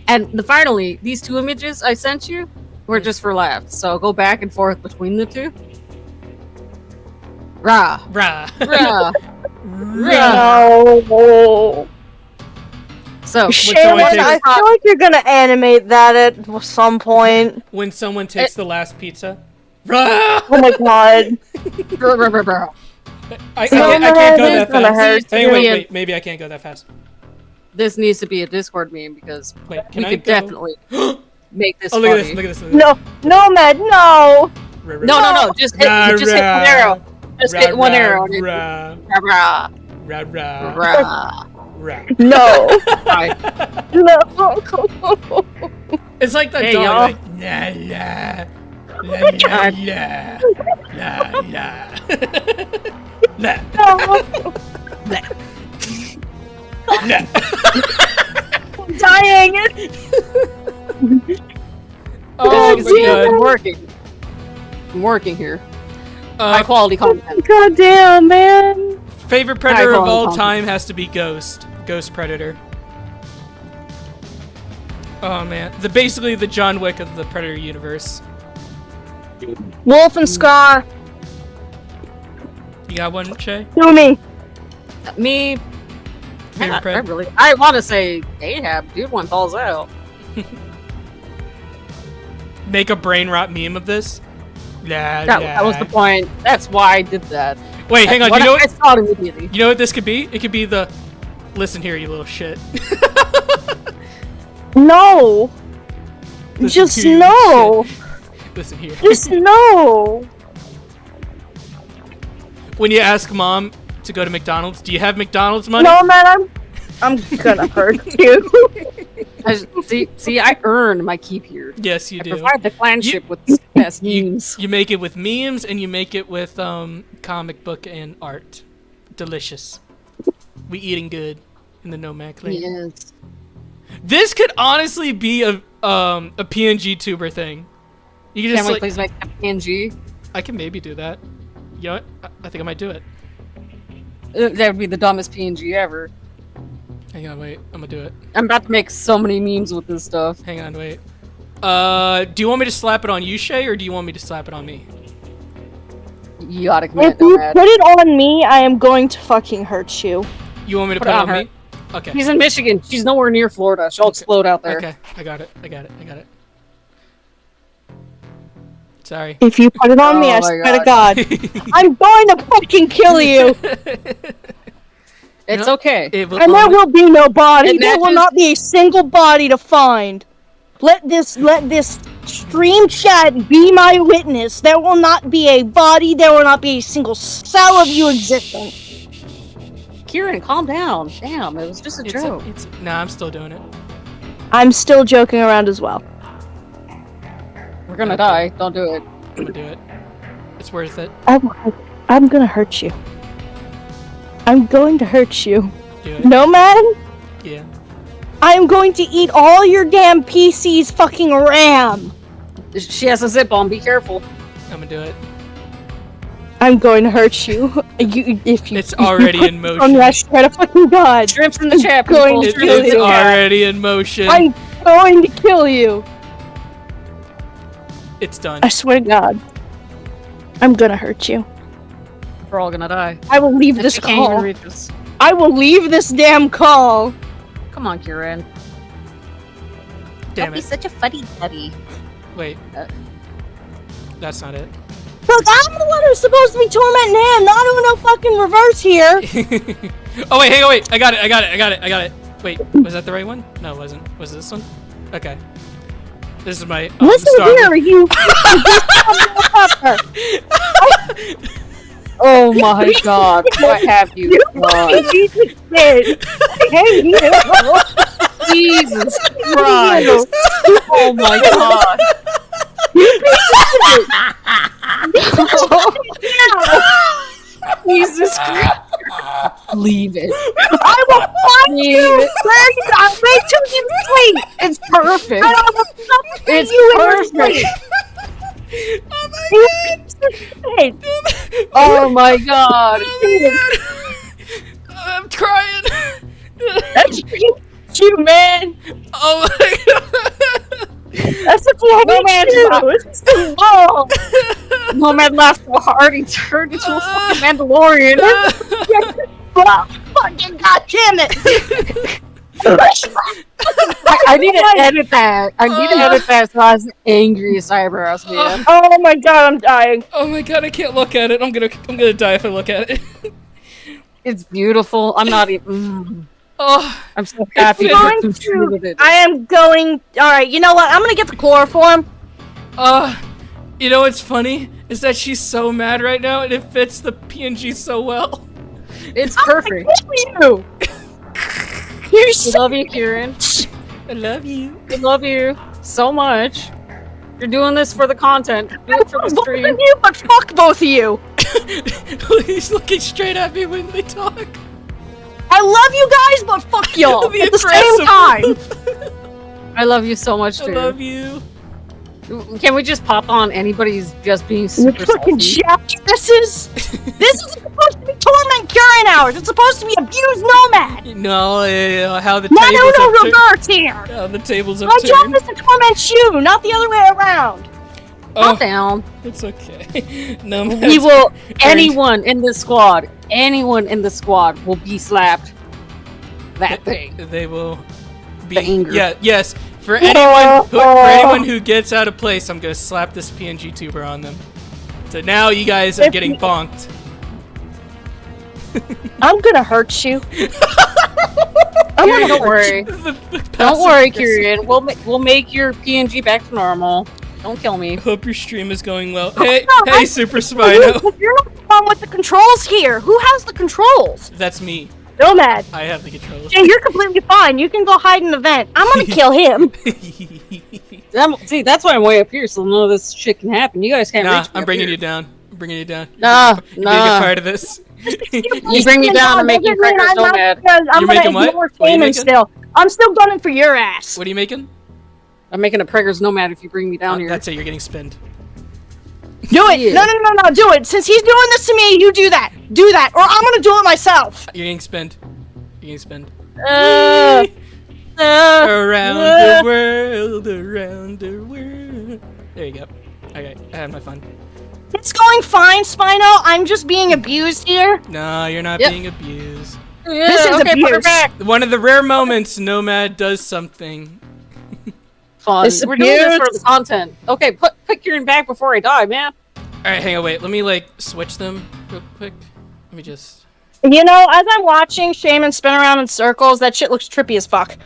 And finally, these two images I sent you were just for laughs. So go back and forth between the two. Rah, Rah. rah, Rah. No. So someone Shaman, takes- I feel like you're gonna animate that at some point. When someone takes the last pizza. Rah. Oh my god. Rah, rah, rah, rah. I can't go that gonna fast. hurt Hey, wait, you. wait. Maybe I can't go that fast. This needs to be a Discord meme because Wait, we can I could go? definitely make this Oh, look at funny. this! Look at this! Look at this! No, Nomad, no. Rah, rah, No, just hit, Rah, just hit one rah. arrow. Just rah, hit one rah, arrow. Rah, Rah, rah, rah, rah, rah. rah. No. Right. No. It's like that Hey, dog. y'all. Like, la la la la la la la la. I'm dying. Oh As my you can see, god! I'm working. I'm working here. High quality content. God damn, man. Favorite predator of quality all content. time has to be Ghost Predator. Oh man, basically the John Wick of the Predator universe. Wolf and Scar, You got one, Shay? do me. Me, Favorite predator? I want to say Ahab. Dude went balls out. Make a brain rot meme of this. La, That was the point. That's why I did that. Wait, hang on. What You know I what? saw it immediately. You know what this could be? It could be the. Listen here, you little shit. No. Listen Just here, you no. shit. Listen here. Just no. When you ask mom to go to McDonald's, do you have McDonald's money? No, man, I'm gonna hurt you. See, I earned my keep here. Yes, you I do. provide the clanship with the best memes. You make it with memes and you make it with comic book and art. Delicious. We eating good in the Nomad clan. Yes. This could honestly be a PNG tuber thing. You can just Can we like, please make a PNG? I can maybe do that. You know what? I think I might do it. That would be the dumbest PNG ever. Hang on, wait. I'm gonna do it. I'm about to make so many memes with this stuff. Hang on, wait. Do you want me to slap it on you, Shay, or do you want me to slap it on me? You gotta If commit, you Nomad. put it on me, I am going to fucking hurt you. You want me to Put put it it on on her. me? Okay. She's in Michigan. She's nowhere near Florida. She'll explode out there. Okay. I got it. I got it. I got it. Sorry. If you put it on me, Oh I my swear to God, it I'm going to fucking kill you. It's No, okay. will And there only- will be no body. It There will matches- not be a single body to find. Let this stream chat be my witness. There will not be a body. There will not be a single cell of you existing. Kieran, calm down. Damn, it was just a joke. Nah, I'm still doing it. I'm still joking around as well. We're gonna die. Don't do it. I'm gonna do it. It's worth it. I'm gonna hurt you. I'm going to hurt you. Do it. Nomad, Yeah. I'm going to eat all your damn PC's fucking RAM. She has a zip on. Be careful. I'm gonna do it. I'm going to hurt you. If you It's already in motion. on me, I swear to fucking God. Shrimps in the chat, Going people. to It's already in motion. I'm going to kill you. It's done. I swear to God. I'm gonna hurt you. We're all gonna die. I will leave I this can't even call. read this. I will leave this damn call. Come on, Kieran. Damn it. such a fuddy duddy. Wait. That's not it. Look, I'm the one who's supposed to be tormenting him, not doing no fucking reverse here. Oh wait, hang on, wait. I got it. Wait, was that the right one? No, it wasn't. Was this one? Okay. This is my Listen star. here, you. Oh my God! What have you done? Jesus did. Hey, you. Jesus Christ! Oh my God! Jesus Christ! Leave it. I will find you. Where you? I'll wait till you sleep. It's perfect. And I will suffocate It's you in your perfect. sleep. Oh my God. Oh my God! I'm crying. That's you, man. Oh my god. That's what you No man's have to do. It's too long. Nomad laughed so hard he turned into a fucking Mandalorian. Fucking goddamn it. I need to edit that. I need to edit that so I was angry as eyebrows, man. Oh my God, I'm dying. Oh my god, I can't look at it. I'm gonna die if I look at it. It's beautiful. I'm not even. Oh, I'm so happy going that you treated it. I am going. Alright, you know what? I'm gonna get the chloroform. you know what's funny is that she's so mad right now, and it fits the PNG so well. It's perfect. You. You're We so love you, Kieran. I love you. We love you so much. You're doing this for the content. Do it for the both stream. of you, but fuck both of you. He's looking straight at me when they talk. I love you guys, but fuck y'all The at the same aggressive time. I love you so much, I too. love you. Can we just pop on anybody's just being You super fucking salty? jackasses. This is supposed to be torment curing hours. It's supposed to be abused nomad. No, how the No, tables no, have reverse here. how the tables have My job turned. is to torment you, not the other way around. Calm down. It's okay. No, We will. Anyone in the squad will be slapped. That thing. They will be. The anger. Yeah. Yes. For anyone who gets out of place, I'm gonna slap this PNG tuber on them. So now you guys are getting bonked. I'm gonna hurt you. Kieran, don't worry. Don't worry, Kieran. We'll make your PNG back to normal. Don't kill me. Hope your stream is going well. Hey, Super Spino. You're not the one with the controls here. Who has the controls? That's me. Nomad. I have the controls. Jay, you're completely fine. You can go hide in the vent. I'm gonna kill him. See, that's why I'm way up here, so none of this shit can happen. You guys can't Nah, reach me I'm up bringing here. you down. I'm bringing you down. Nah, You're gonna get nah. part of this. You bring me down and make me crackers nomad. I'm You're gonna making what? ignore What are you Shaman making? still. I'm still gunning for your ass. What are you making? I'm making a preggers nomad if you bring me down here. That's it. You're getting spinned. Do it. Yeah. No, do it. Since he's doing this to me, you do that. Do that, or I'm gonna do it myself. You're getting spinned. You're getting spinned. Around the world, around the world. There you go. Okay, I had my fun. It's going fine, Spino. I'm just being abused here. No, you're not Yep. being abused. Yeah, This is okay, put her abuse. back. One of the rare moments Nomad does something. Fun. This We're doing this abuse. for the content. Okay, put Kieran back before I die, man. Alright, hang on, wait. Let me, like, switch them real quick. Let me just... You know, as I'm watching Shaman spin around in circles, that shit looks trippy as fuck.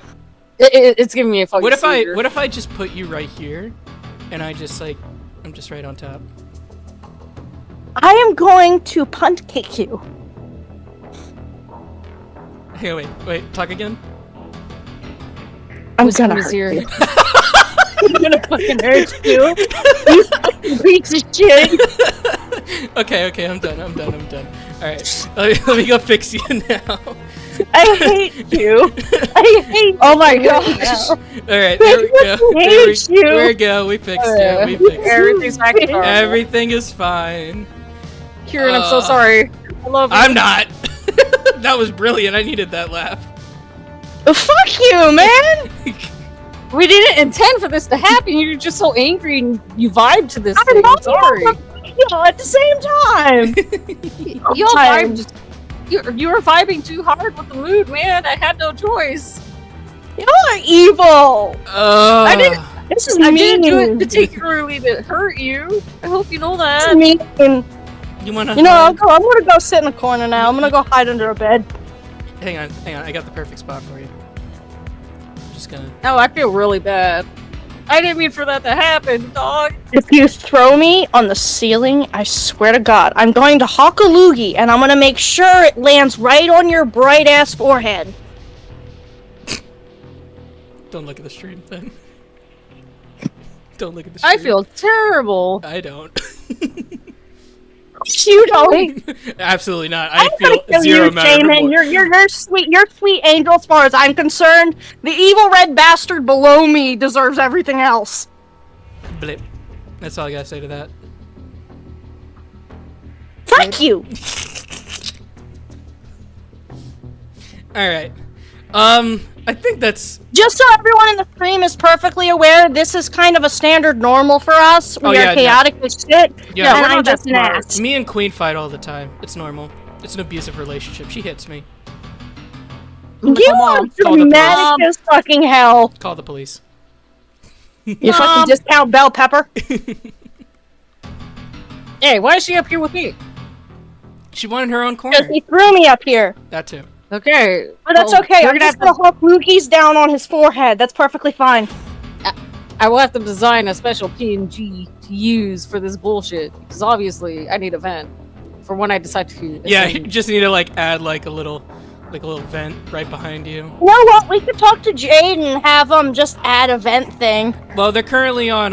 It's giving me a fucking What seizure. if I just put you right here? And I just, like... I'm just right on top. I am going to punt kick you. Hang on, wait. Talk again? I'm Whisper in gonna his hurt ear. you. I'm gonna fucking hurt you. You fucking piece of shit. Okay, I'm done. Alright, let me go fix you now. I hate you. I hate Oh my you right gosh. now. Alright, there we go. hate you. There we go. We fixed you. We fixed you. Everything's back to normal. Everything is fine. Kieran, I'm so sorry. I love you. I'm not. That was brilliant. I needed that laugh. Fuck you, man! We didn't intend for this to happen. You're just so angry and you vibe to this I thing. love I'm sorry. you at the same time. You all vibed. You were vibing too hard with the mood, man. I had no choice. Y'all are evil. I didn't. This is I mean. didn't do it particularly to hurt you. I hope you know This that. is mean. You wanna? You know, I'm gonna go sit in the corner now. I'm gonna go hide under a bed. Hang on. I got the perfect spot for you. Just gonna. Oh, I feel really bad. I didn't mean for that to happen, dog. If you throw me on the ceiling, I swear to God, I'm going to hawk a loogie, and I'm gonna make sure it lands right on your bright ass forehead. Don't look at the stream, then. Don't look at the stream. I feel terrible. I don't. You don't. Absolutely not. I'm I gonna feel kill zero you, amount of Shaman. remorse. You're sweet angel as far as I'm concerned. The evil red bastard below me deserves everything else. Blip. That's all I gotta say to that. Fuck you. Alright. I think that's... Just so everyone in the stream is perfectly aware, this is kind of a standard normal for us. We yeah, are chaotic as shit. Yeah, and we're I'm not just that an smart. ass. Me and Queen fight all the time. It's normal. It's an abusive relationship. She hits me. You are Call the dramatic as fucking hell. Call the police. You fucking discount bell pepper. Hey, why is she up here with me? She wanted her own corner. Because he threw me up here. That too. Okay. But that's well, okay. we're I'm gonna just have gonna hawk loogies down on his forehead. That's perfectly fine. I will have to design a special PNG to use for this bullshit because obviously I need a vent for when I decide to. Yeah, you ascend. just need to like add like a little vent right behind you. You know what? We could talk to Jade and have them just add a vent thing. Well, they're currently on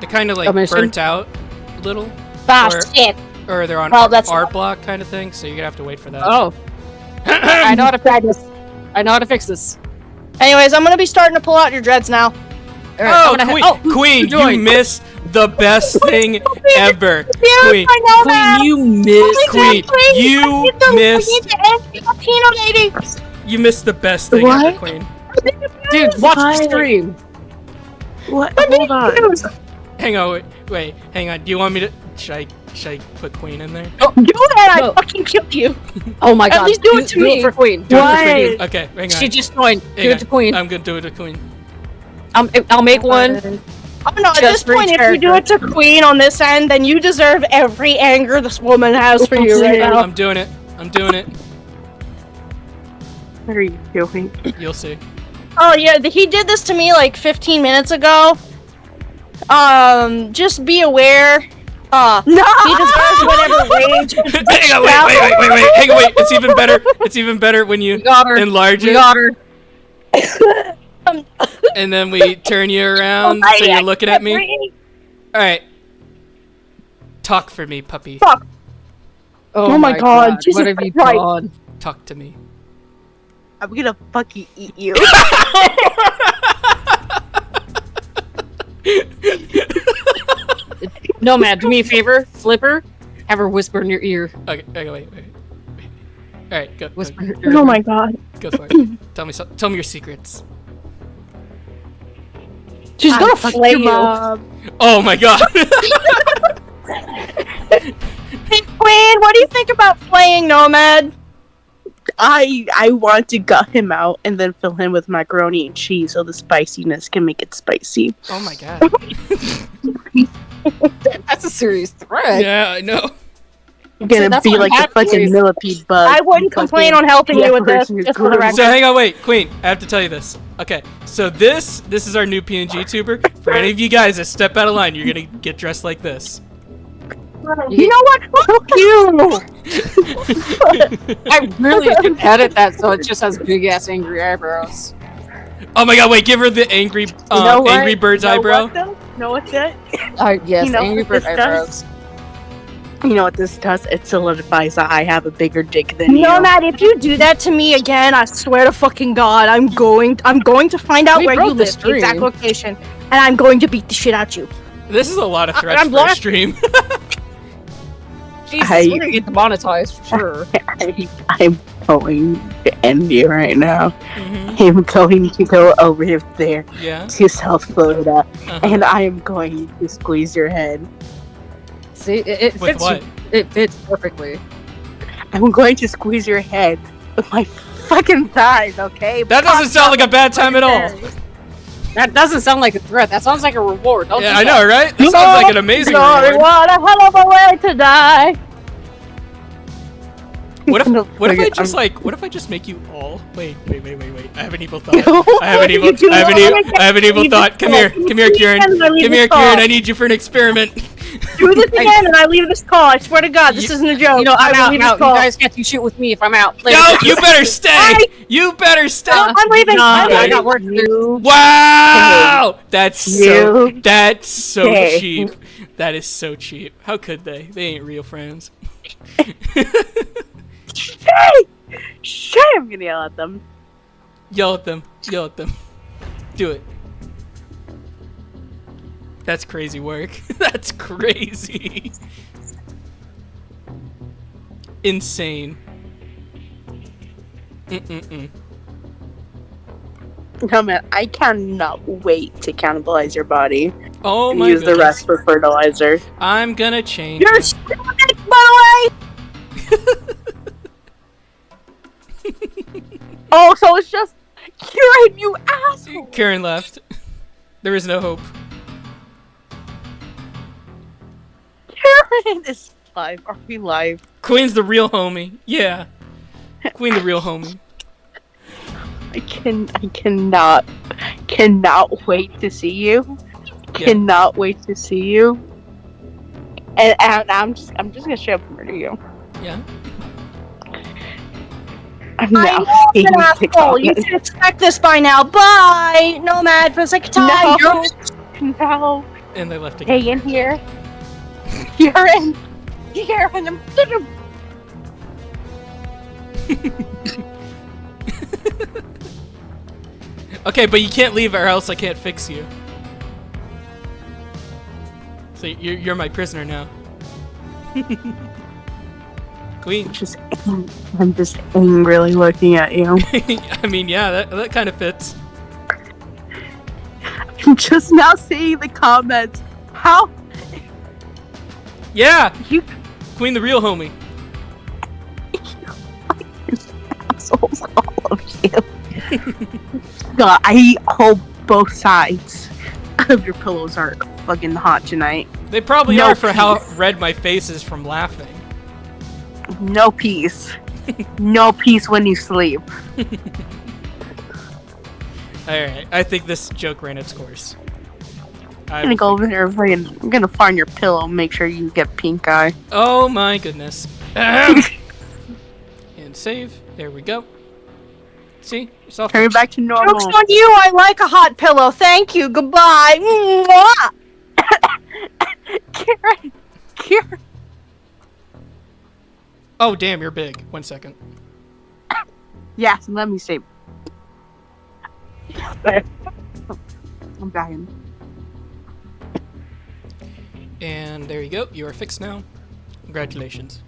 they're kind of like A mission? burnt out a little, Ah, Or- shit. or they're on Well, that's art not- block kind of thing. So you're gonna have to wait for that. Oh, I know how to fix this. I know how to fix this. Anyways, I'm gonna be starting to pull out your dreads now. All right, I'm gonna Queen, who you joined? missed the best thing ever. Queen, I know that. Queen, you missed. Queen, you missed. missed. You missed the best thing What? ever, Queen. Dude, watch the Why? stream. What? Hold on. Hang on, wait, hang on. Do you want me to? Should I put Queen in there? Do that, No. I fucking killed you. Oh my At god. least do it to Do me. it for Queen. Do it for Why? Queen. Okay, hang on. She just joined. Hang Do it on. to Queen. I'm gonna do it to Queen. I'll make one. Oh no, at Just this for point, each if you do it to Queen on this end, then you deserve every anger this woman has for you right now. I'm doing it. I'm doing it. What are you doing? You'll see. Oh yeah, he did this to me like 15 minutes ago. Just be aware. No! He deserves whatever rage. Hang on, wait. Hang on, wait. It's even better. It's even better when you We got her. enlarge We it, got her. and then we turn you around so you're looking at me. All right. Talk for me, puppy. Fuck. Oh my God, Jesus What have you Christ. done? Talk to me. I'm gonna fucking eat you. Nomad, do me a favor. Flipper. Have her whisper in your ear. Okay, wait. All right, go. Whisper in your ear. Oh my god. Go for it. Tell me your secrets. She's gonna Fuck flay your you. mom. Oh my god. Hey, Queen, what do you think about flaying Nomad? I want to gut him out and then fill him with macaroni and cheese so the spiciness can make it spicy. Oh my god. That's a serious threat. Yeah, I know. I'm gonna that's be what like a happens. fucking millipede bug. I wouldn't complain on helping you with this, just for the record. So hang on, wait, Queen. I have to tell you this. Okay, so this is our new PNG tuber. For any of you guys that step out of line, you're gonna get dressed like this. You know what? Fuck you! I really should edit that so it just has big ass angry eyebrows. Oh my god, wait, give her the angry angry bird's eyebrow. Know what that? Yes, You know angry what bird this eyebrows. You know what this does? It solidifies that I have a bigger dick than you. Nomad, if you do that to me again, I swear to fucking God, I'm going to find out We where broke you the live, the exact stream. location, and I'm going to beat the shit out you. This is a lot of threats I'm for a blocked. stream. Jesus, we're gonna get demonetized for sure. I'm going to end you right now. Mhm. I'm going to go over there Yeah. to South Florida, Uh-huh. and I am going to squeeze your head. See, it With fits. what? It fits perfectly. I'm going to squeeze your head with my fucking thighs, okay? That doesn't sound like a bad time at all. That doesn't sound like a threat. That sounds like a reward. Don't Yeah, do I that. know, right? That sounds like an amazing Glory, reward. what a hell of a way to die. What if No, what if I forget- just I'm- like what if I just make you all wait. I have an evil thought. No, I have an evil you do I have an not. evil I have an evil thought. Come here, Kieran. Come here, Kieran. I need you for an experiment. Do this again and I leave this call. I swear to God, this isn't a joke. You know, I'm I will out. leave I'm this out. You call. guys can't do shit with me if I'm out. Later. No, you better stay. You better stay. I'm leaving. No, I'm I leaving. got work to do. Wow! That's so Stay. cheap. That is so cheap. How could they? They ain't real friends. Shit, I'm gonna yell at them. Yell at them. Yell at them. Do it. That's crazy work. That's crazy. Insane. Mm-mm-mm. No, man, I cannot wait to cannibalize your body Oh and my use the goodness. rest for fertilizer. I'm gonna change. You're it. stupid, by the way. Oh, so it's just Kieran, you asshole! Karen left. There is no hope. Kieran is live. Are we live? Queen's the real homie. Yeah. Queen the real homie. I cannot wait to see you. Yeah. Cannot wait to see you. And I'm just gonna straight up murder you. Yeah. I'm now I'm seeing an the asshole. You comments. should expect this by now. Bye, Nomad, for the second time. No, no. And they left again. Stay in here. Kieran, Kieran, I'm gonna. Okay, but you can't leave or else I can't fix you. So you're my prisoner now. Queen. I'm just angrily looking at you. I mean, yeah, that kind of fits. I'm just now seeing the comments. How Yeah, you Queen the real homie. assholes, all of you. God, I hope both sides of your pillows are fucking hot tonight. They probably No are for how peace. red my face is from laughing. No peace. No peace when you sleep. Alright, I think this joke ran its course. I'm gonna go over there and I'm gonna find your pillow and make sure you get pink eye. Oh my goodness. Ahem. And save. There we go. See? It's all Turn it fixed. back to normal. Joke's on you. I like a hot pillow. Thank you. Goodbye. Mwah. Kieran! Kieran! Oh, damn, you're big. 1 second. Yes, let me see. I'm dying. And there you go. You are fixed now. Congratulations.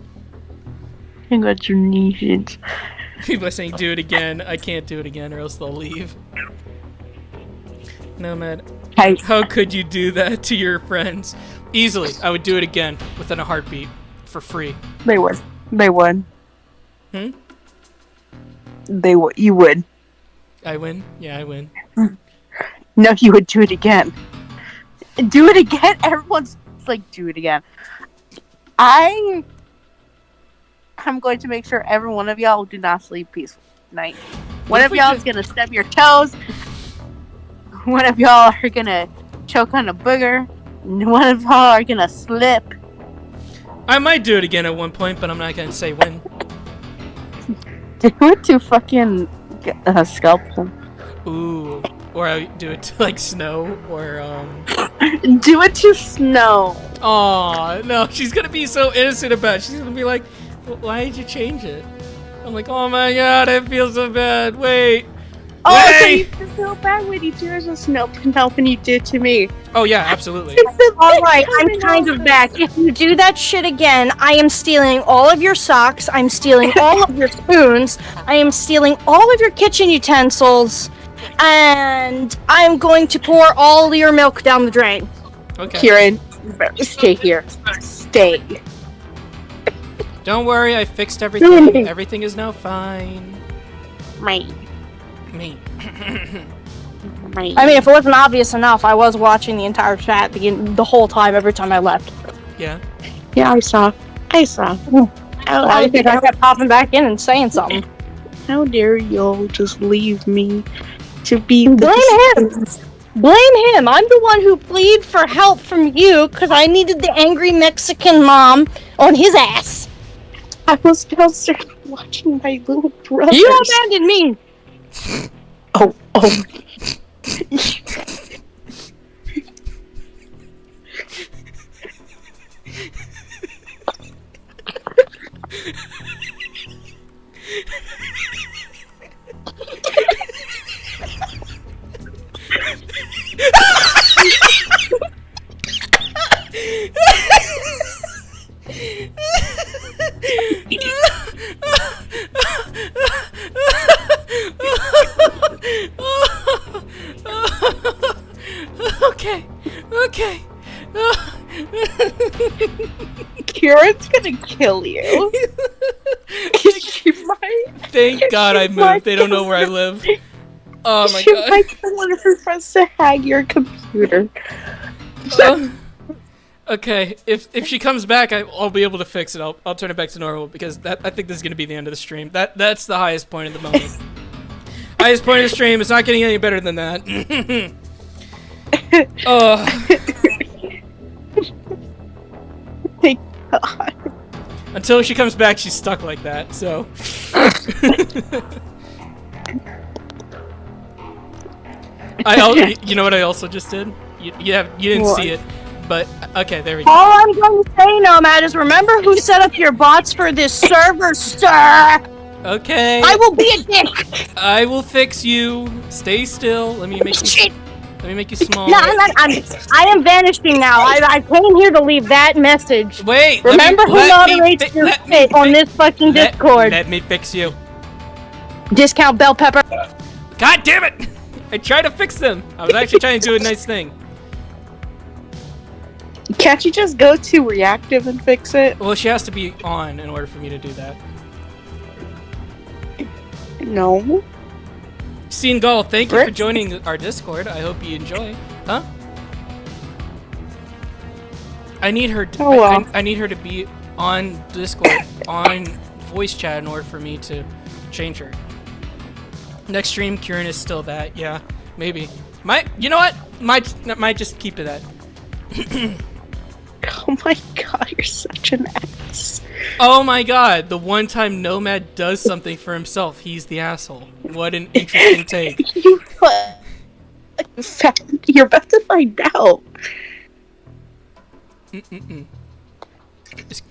Congratulations. People are saying do it again. I can't do it again or else they'll leave. Nomad, Hey, how could you do that to your friends? Easily. I would do it again within a heartbeat. For free. they would. They would. Hmm? They would. You would. I win? Yeah, I win. No, you would do it again. Do it again? Everyone's like, do it again. I'm going to make sure every one of y'all do not sleep peaceful tonight. One if of we y'all just- is gonna stub your toes. One of y'all are gonna choke on a booger. And one of y'all are gonna slip. I might do it again at one point, but I'm not gonna say when. Do it to fucking scalp them. Ooh. Or I do it to like snow or Do it to snow. Aw, no, she's gonna be so innocent about it. She's gonna be like, why did you change it? I'm like, oh my god, I feel so bad. Wait. Oh, so Hey! you feel bad when you do this when you did to me. Oh yeah, absolutely. Alright, I'm kind of back. If you do that shit again, I am stealing all of your socks, I'm stealing all of your spoons, I am stealing all of your kitchen utensils, and I'm going to pour all your milk down the drain. Okay. Kieran, you better stay here. Stay. Don't worry, I fixed everything. Everything is now fine. Me. I mean, if it wasn't obvious enough, I was watching the entire chat the whole time, every time I left. Yeah. Yeah, I saw. I think I kept popping back in and saying something. How dare y'all just leave me to be Blame him! Blame him! I'm the one who pleaded for help from you because I needed the angry Mexican mom on his ass. I was downstairs watching my little brother. You abandoned me! Oh. Okay. Kieran's gonna kill you. She might. Thank God I moved. They don't know where I live. Oh my She God. might get one of her friends to hack your computer. Okay, if she comes back, I'll be able to fix it. I'll turn it back to normal because I think this is gonna be the end of the stream. That's the highest point of the moment. Highest point of the stream. It's not getting any better than that. Oh. Thank God. Until she comes back, she's stuck like that. So. You know what I also just did? You didn't What? see it, but okay, there we go. All I'm going to say, Nomad, is remember who set up your bots for this server, sir? Okay. I will be a dick. I will fix you. Stay still. Let me make you. Shit. Let me make you small. No, I am vanishing now. I came here to leave that message. Wait. Remember who moderates your shit on this fucking Discord. Let me fix you. Discount bell pepper. God damn it! I tried to fix them. I was actually trying to do a nice thing. Can't you just go to reactive and fix it? Well, she has to be on in order for me to do that. No. Scene Gull, thank you for Rick? joining our Discord. I hope you enjoy. Huh? I need her. Oh, well. I need her to be on Discord, on voice chat, in order for me to change her. Next stream, Kieran is still that. Yeah, maybe. You know what? Might just keep to that. Oh my God, you're such an ass. Oh my God! The one time Nomad does something for himself, he's the asshole. What an interesting take. You you're about to find out.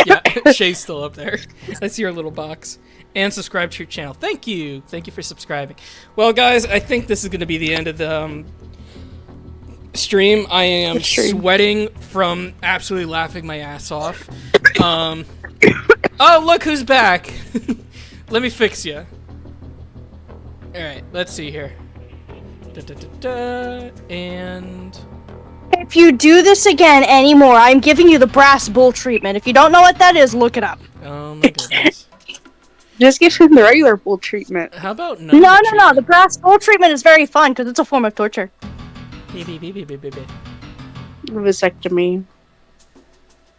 Yeah, Shay's still up there. I see her little box. And subscribe to your channel. Thank you. Thank you for subscribing. Well, guys, I think this is going to be the end of the stream. I am sweating from absolutely laughing my ass off. Oh, look who's back. Let me fix you. Alright, let's see here. And... If you do this again anymore, I'm giving you the brass bull treatment. If you don't know what that is, look it up. Oh my goodness. Just give him the regular bull treatment. How about no? No. The brass bull treatment is very fun because it's a form of torture. Vasectomy.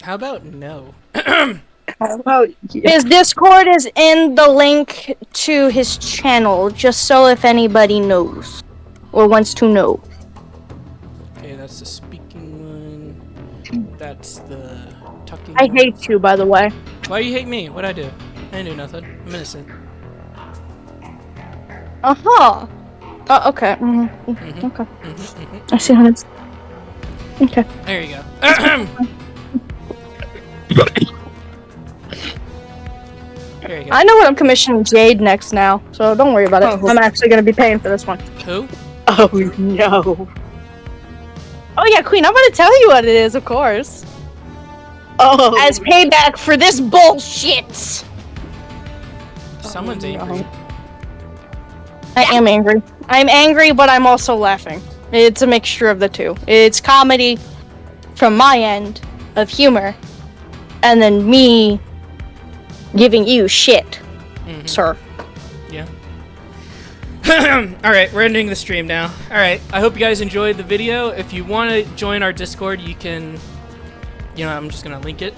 How about no? How about you? His Discord is in the link to his channel, just so if anybody knows or wants to know. Okay, that's the speaking one. That's the tucking I one. hate you, by the way. Why do you hate me? What'd I do? I didn't do nothing. I'm innocent. Uh-huh. Okay. Okay. I see how it's... Okay. There you go. Here you go. I know what I'm commissioning Jade next now, so don't worry about it. Oh. I'm actually gonna be paying for this one. Who? Oh no. Oh yeah, Queen, I'm gonna tell you what it is, of course. Oh. As payback for this bullshit. Someone's no. angry. I am angry. I'm angry, but I'm also laughing. It's a mixture of the two. It's comedy from my end of humor, and then me giving you shit, sir. Yeah. Alright, we're ending the stream now. Alright, I hope you guys enjoyed the video. If you want to join our Discord, you can, I'm just going to link it.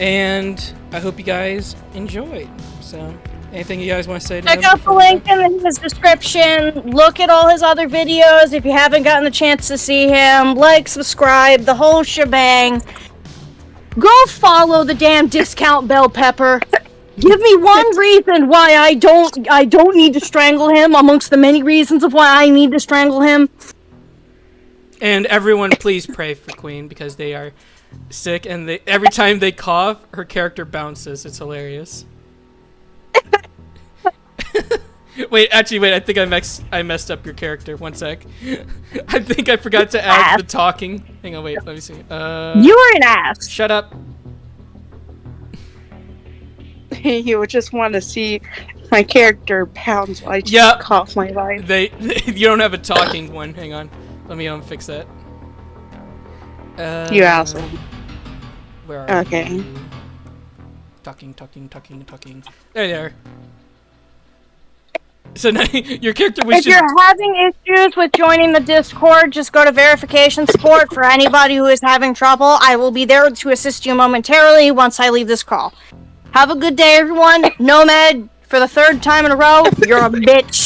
And I hope you guys enjoyed. So, anything you guys want to say to Check them out the before we link in his description. Look at all his other videos if you haven't gotten the chance to see him. Like, subscribe, the whole shebang. Go follow the damn discount bell pepper. Give me one reason why I don't need to strangle him amongst the many reasons of why I need to strangle him. And everyone, please pray for Queen because they are sick, and every time they cough, her character bounces. It's hilarious. Wait, I think I messed up your character. One sec. I think I forgot to add the talking. Hang on, wait, let me see. You were an ass. Shut up. You would just want to see my character pounds while I just cough my life. You don't have a talking one. Hang on. Let me fix that. You asshole. Where are Okay. you? Talking. There you are. So now your character If you're having issues with joining the Discord, just go to verification support for anybody who is having trouble. I will be there to assist you momentarily once I leave this call. Have a good day, everyone. Nomad, for the third time in a row, you're a bitch.